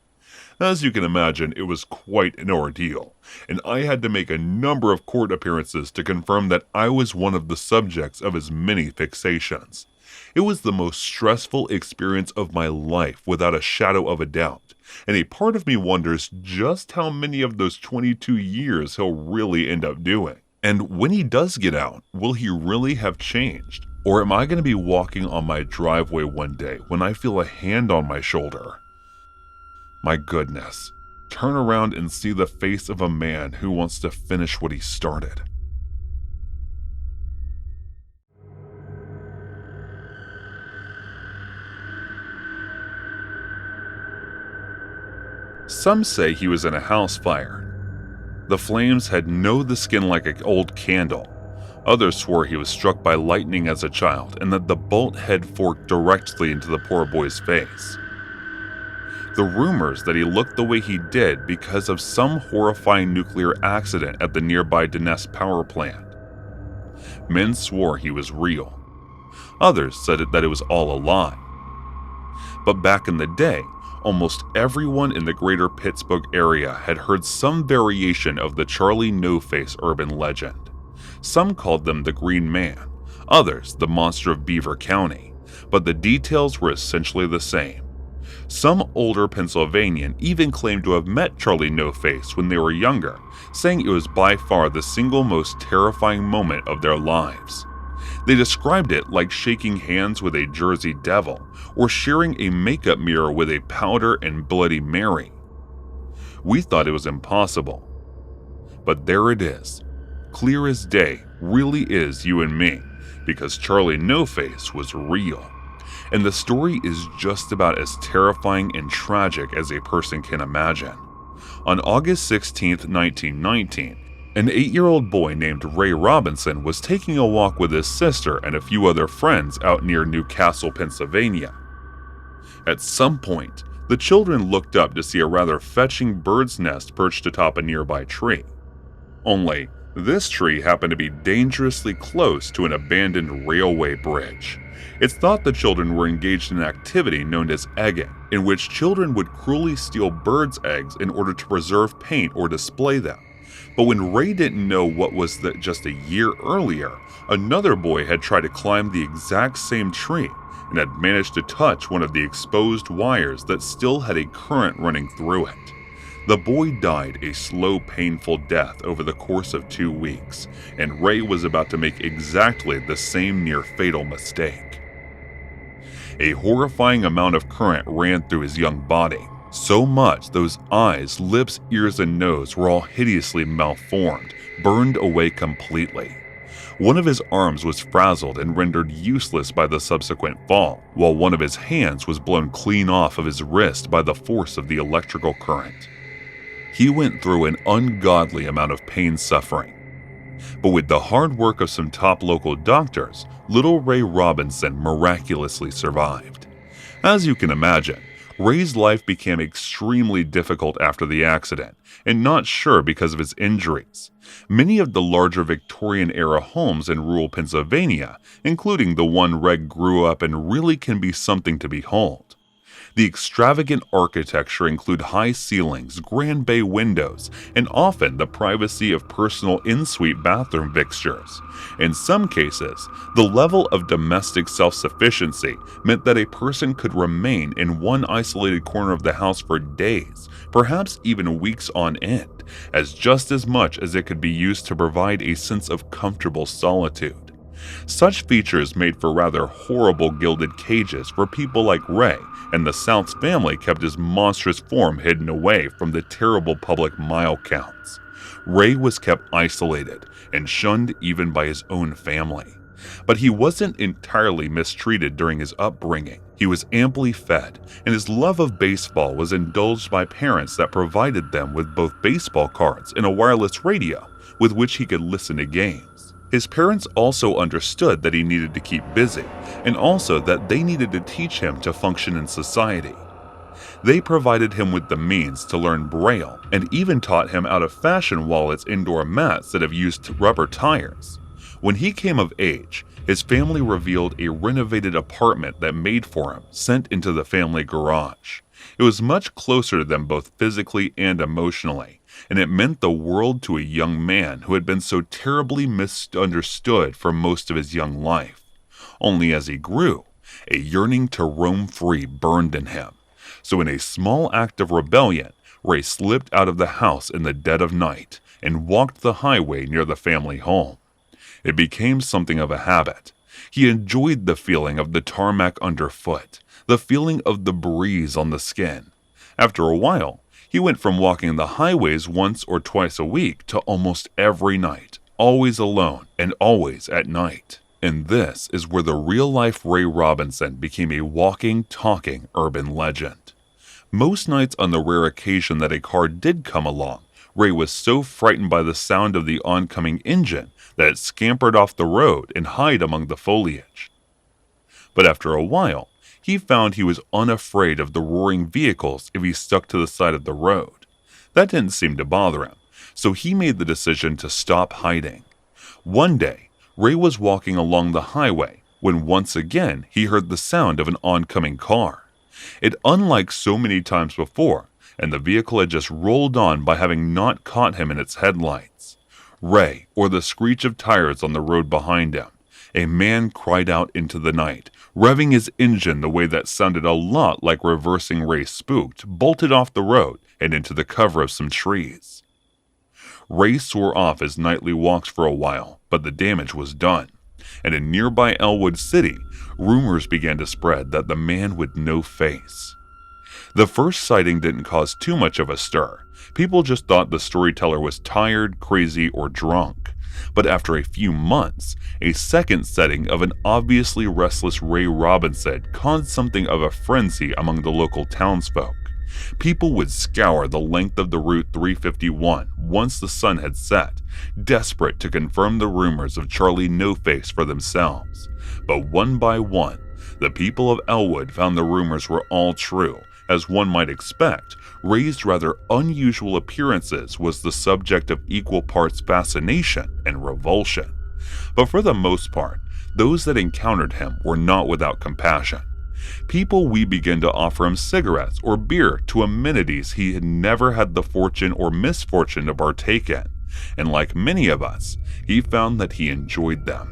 As you can imagine, it was quite an ordeal, and I had to make a number of court appearances to confirm that I was one of the subjects of his many fixations. It was the most stressful experience of my life without a shadow of a doubt, and a part of me wonders just how many of those 22 years he'll really end up doing. And when he does get out, will he really have changed? Or am I going to be walking on my driveway one day when I feel a hand on my shoulder? My goodness, turn around and see the face of a man who wants to finish what he started. Some say he was in a house fire. The flames had gnawed the skin like an old candle. Others swore he was struck by lightning as a child and that the bolt head forked directly into the poor boy's face. The rumors that he looked the way he did because of some horrifying nuclear accident at the nearby Donetsk power plant. Men swore he was real. Others said that it was all a lie. But back in the day, almost everyone in the greater Pittsburgh area had heard some variation of the Charlie No-Face urban legend. Some called them the Green Man, others the Monster of Beaver County, but the details were essentially the same. Some older Pennsylvanian even claimed to have met Charlie No-Face when they were younger, saying it was by far the single most terrifying moment of their lives. They described it like shaking hands with a Jersey Devil or sharing a makeup mirror with a Powder and Bloody Mary. We thought it was impossible. But there it is. Clear as day, really is you and me, because Charlie No-Face was real. And the story is just about as terrifying and tragic as a person can imagine. On August 16, 1919, an 8-year-old boy named Ray Robinson was taking a walk with his sister and a few other friends out near New Castle, Pennsylvania. At some point, the children looked up to see a rather fetching bird's nest perched atop a nearby tree. Only, this tree happened to be dangerously close to an abandoned railway bridge. It's thought the children were engaged in an activity known as egging, in which children would cruelly steal birds' eggs in order to preserve paint or display them. But when Ray didn't know what was that just a year earlier, another boy had tried to climb the exact same tree and had managed to touch one of the exposed wires that still had a current running through it. The boy died a slow, painful death over the course of 2 weeks, and Ray was about to make exactly the same near-fatal mistake. A horrifying amount of current ran through his young body. So much those eyes, lips, ears, and nose were all hideously malformed, burned away completely. One of his arms was frazzled and rendered useless by the subsequent fall, while one of his hands was blown clean off of his wrist by the force of the electrical current. He went through an ungodly amount of pain suffering. But with the hard work of some top local doctors, little Ray Robinson miraculously survived. As you can imagine, Ray's life became extremely difficult after the accident, and not sure because of his injuries. Many of the larger Victorian-era homes in rural Pennsylvania, including the one Ray grew up in, really can be something to behold. The extravagant architecture include high ceilings, grand bay windows, and often the privacy of personal in-suite bathroom fixtures. In some cases, the level of domestic self-sufficiency meant that a person could remain in one isolated corner of the house for days, perhaps even weeks on end, as just as much as it could be used to provide a sense of comfortable solitude. Such features made for rather horrible gilded cages for people like Ray, and the South's family kept his monstrous form hidden away from the terrible public mile counts. Ray was kept isolated and shunned even by his own family. But he wasn't entirely mistreated during his upbringing. He was amply fed, and his love of baseball was indulged by parents that provided them with both baseball cards and a wireless radio with which he could listen to games. His parents also understood that he needed to keep busy, and also that they needed to teach him to function in society. They provided him with the means to learn Braille, and even taught him out of fashion wallets indoor mats that have used rubber tires. When he came of age, his family revealed a renovated apartment that made for him, sent into the family garage. It was much closer to them both physically and emotionally, and it meant the world to a young man who had been so terribly misunderstood for most of his young life. Only as he grew, a yearning to roam free burned in him. So in a small act of rebellion, Ray slipped out of the house in the dead of night and walked the highway near the family home. It became something of a habit. He enjoyed the feeling of the tarmac underfoot, the feeling of the breeze on the skin. After a while, he went from walking the highways once or twice a week to almost every night, always alone and always at night. And this is where the real-life Ray Robinson became a walking, talking urban legend. Most nights, on the rare occasion that a car did come along, Ray was so frightened by the sound of the oncoming engine that it scampered off the road and hid among the foliage. But after a while, he found he was unafraid of the roaring vehicles if he stuck to the side of the road. That didn't seem to bother him, so he made the decision to stop hiding. One day, Ray was walking along the highway when once again he heard the sound of an oncoming car. It unlike so many times before, and the vehicle had just rolled on by having not caught him in its headlights. Ray, or the screech of tires on the road behind him. A man cried out into the night, revving his engine the way that sounded a lot like reversing Ray spooked, bolted off the road and into the cover of some trees. Ray swore off his nightly walks for a while, but the damage was done, and in nearby Elwood City, rumors began to spread that the man with no face. The first sighting didn't cause too much of a stir. People just thought the storyteller was tired, crazy, or drunk. But after a few months, a second sighting of an obviously restless Ray Robinson caused something of a frenzy among the local townsfolk. People would scour the length of the Route 351 once the sun had set, desperate to confirm the rumors of Charlie No-Face for themselves. But one by one, the people of Elwood found the rumors were all true. As one might expect, Ray's rather unusual appearances was the subject of equal parts fascination and revulsion. But for the most part, those that encountered him were not without compassion. People would begin to offer him cigarettes or beer to amenities he had never had the fortune or misfortune to partake in, and like many of us, he found that he enjoyed them.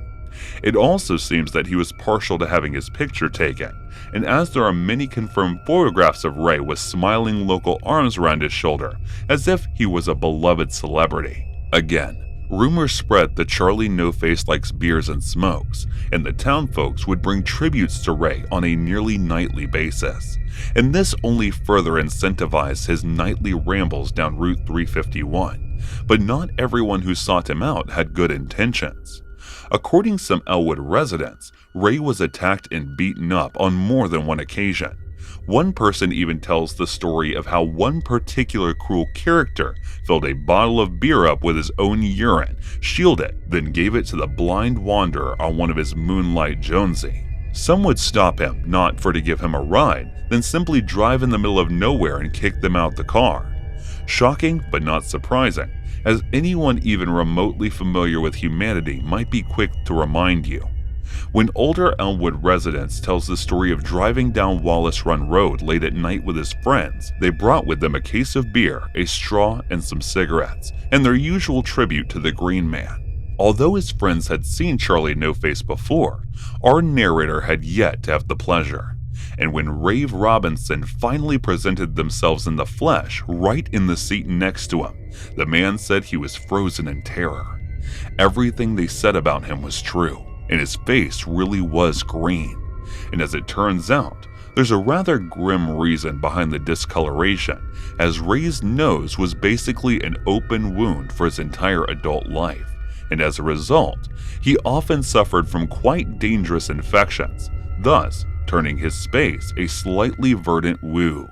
It also seems that he was partial to having his picture taken, and as there are many confirmed photographs of Ray with smiling local arms around his shoulder, as if he was a beloved celebrity. Again, rumors spread that Charlie No-Face likes beers and smokes, and the town folks would bring tributes to Ray on a nearly nightly basis, and this only further incentivized his nightly rambles down Route 351. But not everyone who sought him out had good intentions. According to some Elwood residents, Ray was attacked and beaten up on more than one occasion. One person even tells the story of how one particular cruel character filled a bottle of beer up with his own urine, shielded it, then gave it to the blind wanderer on one of his Moonlight Jonesy. Some would stop him, not for to give him a ride, then simply drive in the middle of nowhere and kick them out the car. Shocking, but not surprising, as anyone even remotely familiar with humanity might be quick to remind you. When older Elmwood residents tells the story of driving down Wallace Run Road late at night with his friends, they brought with them a case of beer, a straw, and some cigarettes, and their usual tribute to the Green Man. Although his friends had seen Charlie No-Face before, our narrator had yet to have the pleasure. And when Rave Robinson finally presented themselves in the flesh right in the seat next to him, the man said he was frozen in terror. Everything they said about him was true, and his face really was green. And as it turns out, there's a rather grim reason behind the discoloration, as Ray's nose was basically an open wound for his entire adult life, and as a result, he often suffered from quite dangerous infections, thus turning his face a slightly verdant woo.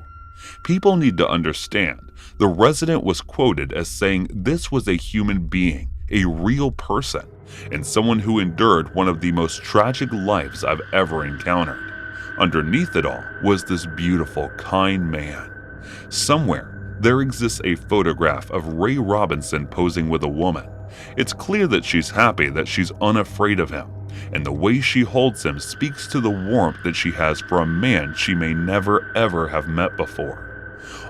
People need to understand, the resident was quoted as saying this was a human being, a real person, and someone who endured one of the most tragic lives I've ever encountered. Underneath it all was this beautiful, kind man. Somewhere, there exists a photograph of Ray Robinson posing with a woman. It's clear that she's happy, that she's unafraid of him, and the way she holds him speaks to the warmth that she has for a man she may never ever have met before.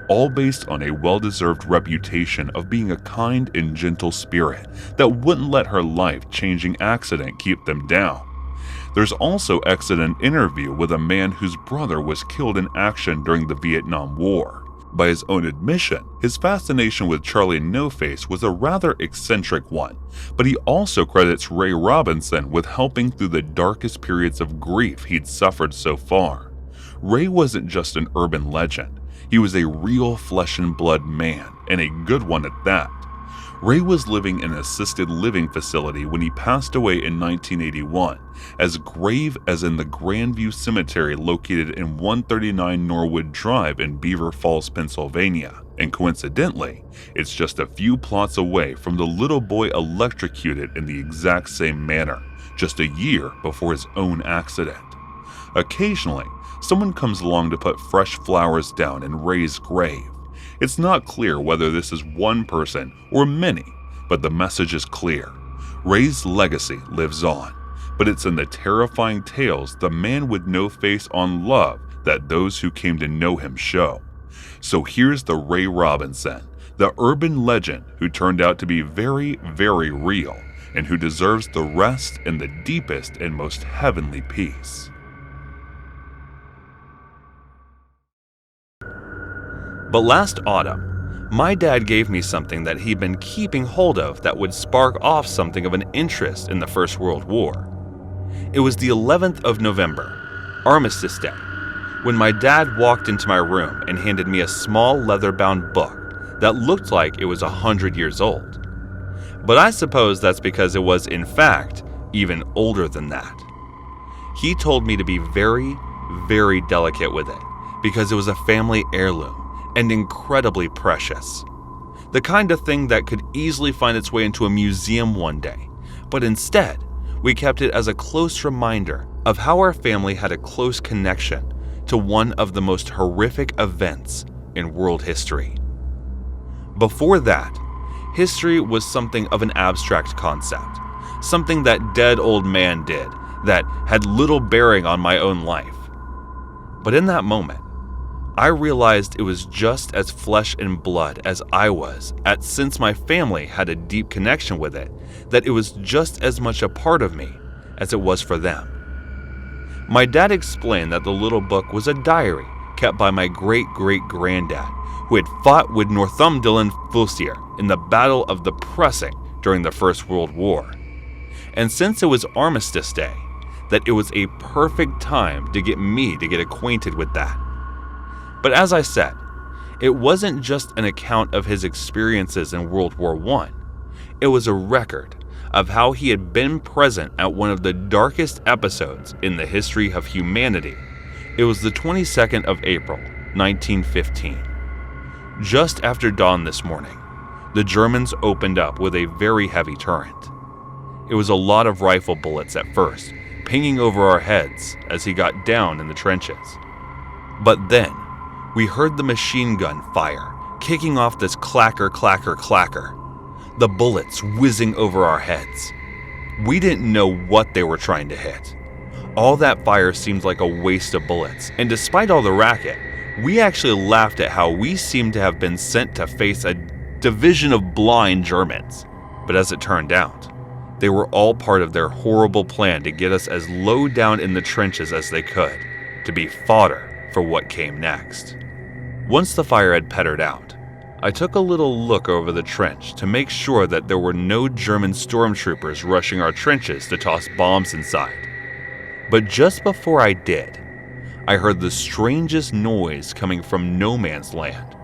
All based on a well-deserved reputation of being a kind and gentle spirit that wouldn't let her life-changing accident keep them down. There's also an interview with a man whose brother was killed in action during the Vietnam War. By his own admission, his fascination with Charlie No-Face was a rather eccentric one, but he also credits Ray Robinson with helping through the darkest periods of grief he'd suffered so far. Ray wasn't just an urban legend. He was a real flesh and blood man, and a good one at that. Ray was living in an assisted living facility when he passed away in 1981, as grave as in the Grandview Cemetery located in 139 Norwood Drive in Beaver Falls, Pennsylvania. And coincidentally, it's just a few plots away from the little boy electrocuted in the exact same manner, just a year before his own accident. Occasionally, someone comes along to put fresh flowers down in Ray's grave. It's not clear whether this is one person or many, but the message is clear. Ray's legacy lives on, but it's in the terrifying tales the man with no face on love that those who came to know him show. So here's the Ray Robinson, the urban legend who turned out to be very, very real, and who deserves the rest in the deepest and most heavenly peace. But last autumn, my dad gave me something that he'd been keeping hold of that would spark off something of an interest in the First World War. It was the 11th of November, Armistice Day, when my dad walked into my room and handed me a small leather-bound book that looked like it was 100 years old. But I suppose that's because it was, in fact, even older than that. He told me to be very, very delicate with it, because it was a family heirloom and incredibly precious. The kind of thing that could easily find its way into a museum one day, but instead, we kept it as a close reminder of how our family had a close connection to one of the most horrific events in world history. Before that, history was something of an abstract concept, something that dead old man did that had little bearing on my own life. But in that moment, I realized it was just as flesh and blood as I was, since my family had a deep connection with it, that it was just as much a part of me as it was for them. My dad explained that the little book was a diary kept by my great-great-granddad, who had fought with Northumberland Fusier in the Battle of the Pressing during the First World War. And since it was Armistice Day, that it was a perfect time to get me to get acquainted with that. But as I said, it wasn't just an account of his experiences in World War I. It was a record of how he had been present at one of the darkest episodes in the history of humanity. It was the 22nd of April, 1915. Just after dawn this morning, the Germans opened up with a very heavy torrent. It was a lot of rifle bullets at first, pinging over our heads as he got down in the trenches. But then, we heard the machine gun fire, kicking off this clacker, clacker, clacker. The bullets whizzing over our heads. We didn't know what they were trying to hit. All that fire seemed like a waste of bullets, and despite all the racket, we actually laughed at how we seemed to have been sent to face a division of blind Germans. But as it turned out, they were all part of their horrible plan to get us as low down in the trenches as they could, to be fodder for what came next. Once the fire had pettered out, I took a little look over the trench to make sure that there were no German stormtroopers rushing our trenches to toss bombs inside. But just before I did, I heard the strangest noise coming from no man's land,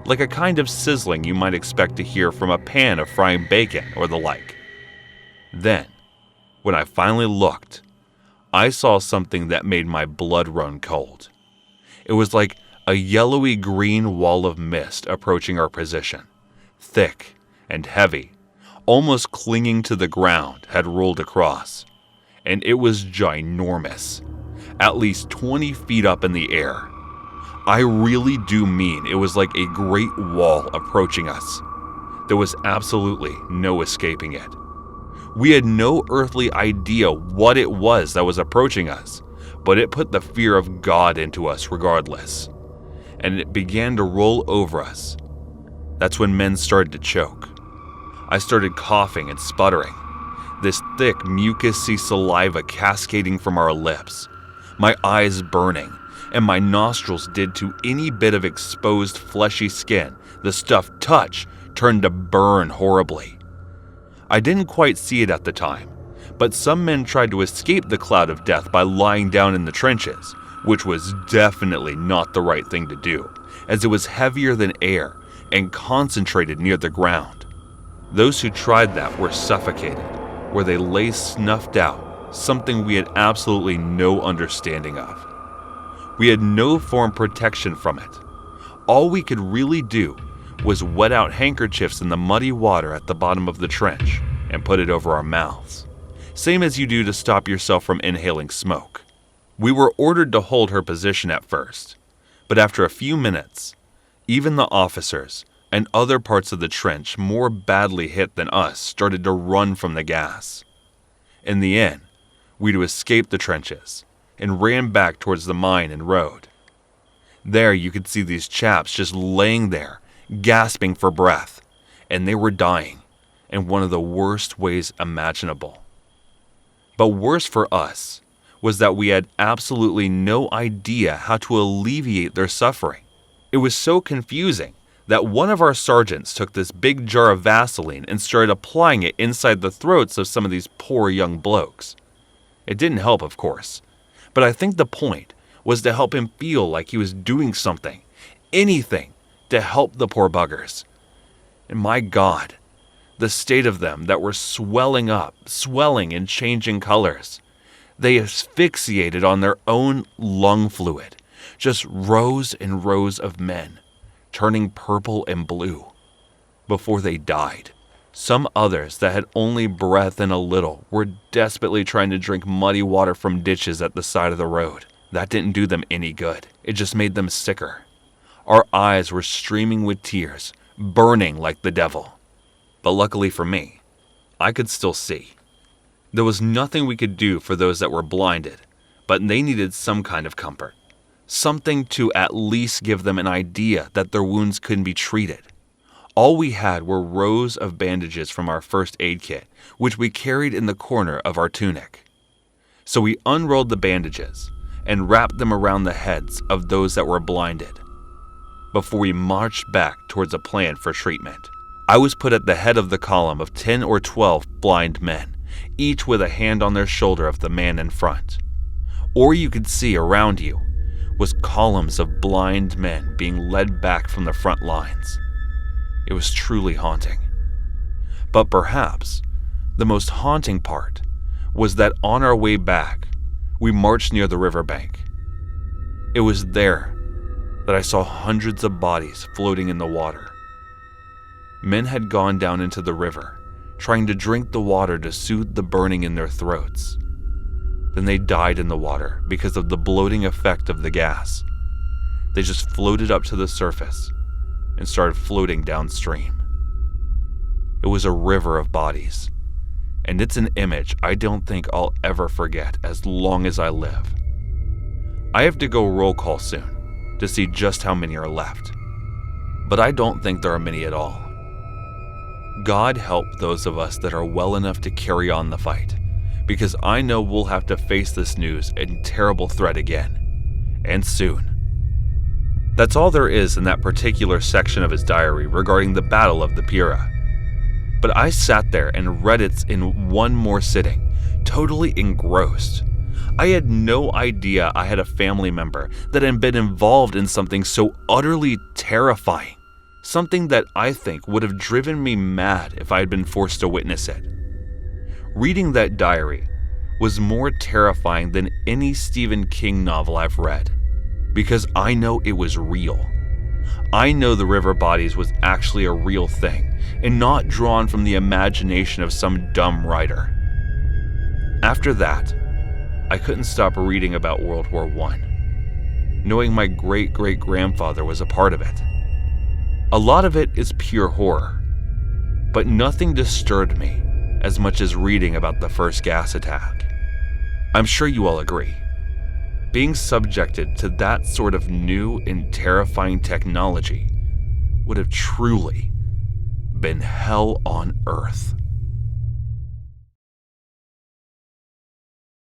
like a kind of sizzling you might expect to hear from a pan of frying bacon or the like. Then, when I finally looked, I saw something that made my blood run cold. It was like a yellowy green wall of mist approaching our position, thick and heavy, almost clinging to the ground, had rolled across, and it was ginormous, at least 20 feet up in the air. I really do mean it was like a great wall approaching us. There was absolutely no escaping it. We had no earthly idea what it was that was approaching us, but it put the fear of God into us regardless. And it began to roll over us. That's when men started to choke. I started coughing and sputtering, this thick, mucousy saliva cascading from our lips, my eyes burning, and my nostrils did to any bit of exposed fleshy skin the stuff touched turned to burn horribly. I didn't quite see it at the time, but some men tried to escape the cloud of death by lying down in the trenches, which was definitely not the right thing to do, as it was heavier than air and concentrated near the ground. Those who tried that were suffocated, where they lay snuffed out, something we had absolutely no understanding of. We had no form of protection from it. All we could really do was wet out handkerchiefs in the muddy water at the bottom of the trench and put it over our mouths, same as you do to stop yourself from inhaling smoke. We were ordered to hold her position at first, but after a few minutes, even the officers and other parts of the trench more badly hit than us started to run from the gas. In the end, we'd escaped the trenches and ran back towards the mine and road. There you could see these chaps just laying there, gasping for breath, and they were dying in one of the worst ways imaginable. But worse for us was that we had absolutely no idea how to alleviate their suffering. It was so confusing that one of our sergeants took this big jar of Vaseline and started applying it inside the throats of some of these poor young blokes. It didn't help, of course, but I think the point was to help him feel like he was doing something, anything, to help the poor buggers. And my God, the state of them that were swelling up, swelling and changing colors. They asphyxiated on their own lung fluid, just rows and rows of men, turning purple and blue, before they died. Some others that had only breath and a little were desperately trying to drink muddy water from ditches at the side of the road. That didn't do them any good. It just made them sicker. Our eyes were streaming with tears, burning like the devil. But luckily for me, I could still see. There was nothing we could do for those that were blinded, but they needed some kind of comfort. Something to at least give them an idea that their wounds couldn't be treated. All we had were rows of bandages from our first aid kit, which we carried in the corner of our tunic. So we unrolled the bandages and wrapped them around the heads of those that were blinded, before we marched back towards a plan for treatment. I was put at the head of the column of 10 or 12 blind men, each with a hand on their shoulder of the man in front. Or you could see around you was columns of blind men being led back from the front lines. It was truly haunting. But perhaps The most haunting part was that on our way back, we marched near the riverbank. It was there that I saw hundreds of bodies floating in the water. Men had gone down into the river, trying to drink the water to soothe the burning in their throats. Then they died in the water because of the bloating effect of the gas. They just floated up to the surface and started floating downstream. It was a river of bodies, and it's an image I don't think I'll ever forget as long as I live. I have to go roll call soon to see just how many are left, but I don't think there are many at all. God help those of us that are well enough to carry on the fight, because I know we'll have to face this news and terrible threat again, and soon. That's all there is in that particular section of his diary regarding the Battle of the Pira. But I sat there and read it in one more sitting, totally engrossed. I had no idea I had a family member that had been involved in something so utterly terrifying, something that I think would have driven me mad if I had been forced to witness it. Reading that diary was more terrifying than any Stephen King novel I've read, because I know it was real. I know the river bodies was actually a real thing and not drawn from the imagination of some dumb writer. After that, I couldn't stop reading about World War I, knowing my great-great-grandfather was a part of it. A lot of it is pure horror, but nothing disturbed me as much as reading about the first gas attack. I'm sure you all agree. Being subjected to that sort of new and terrifying technology would have truly been hell on earth.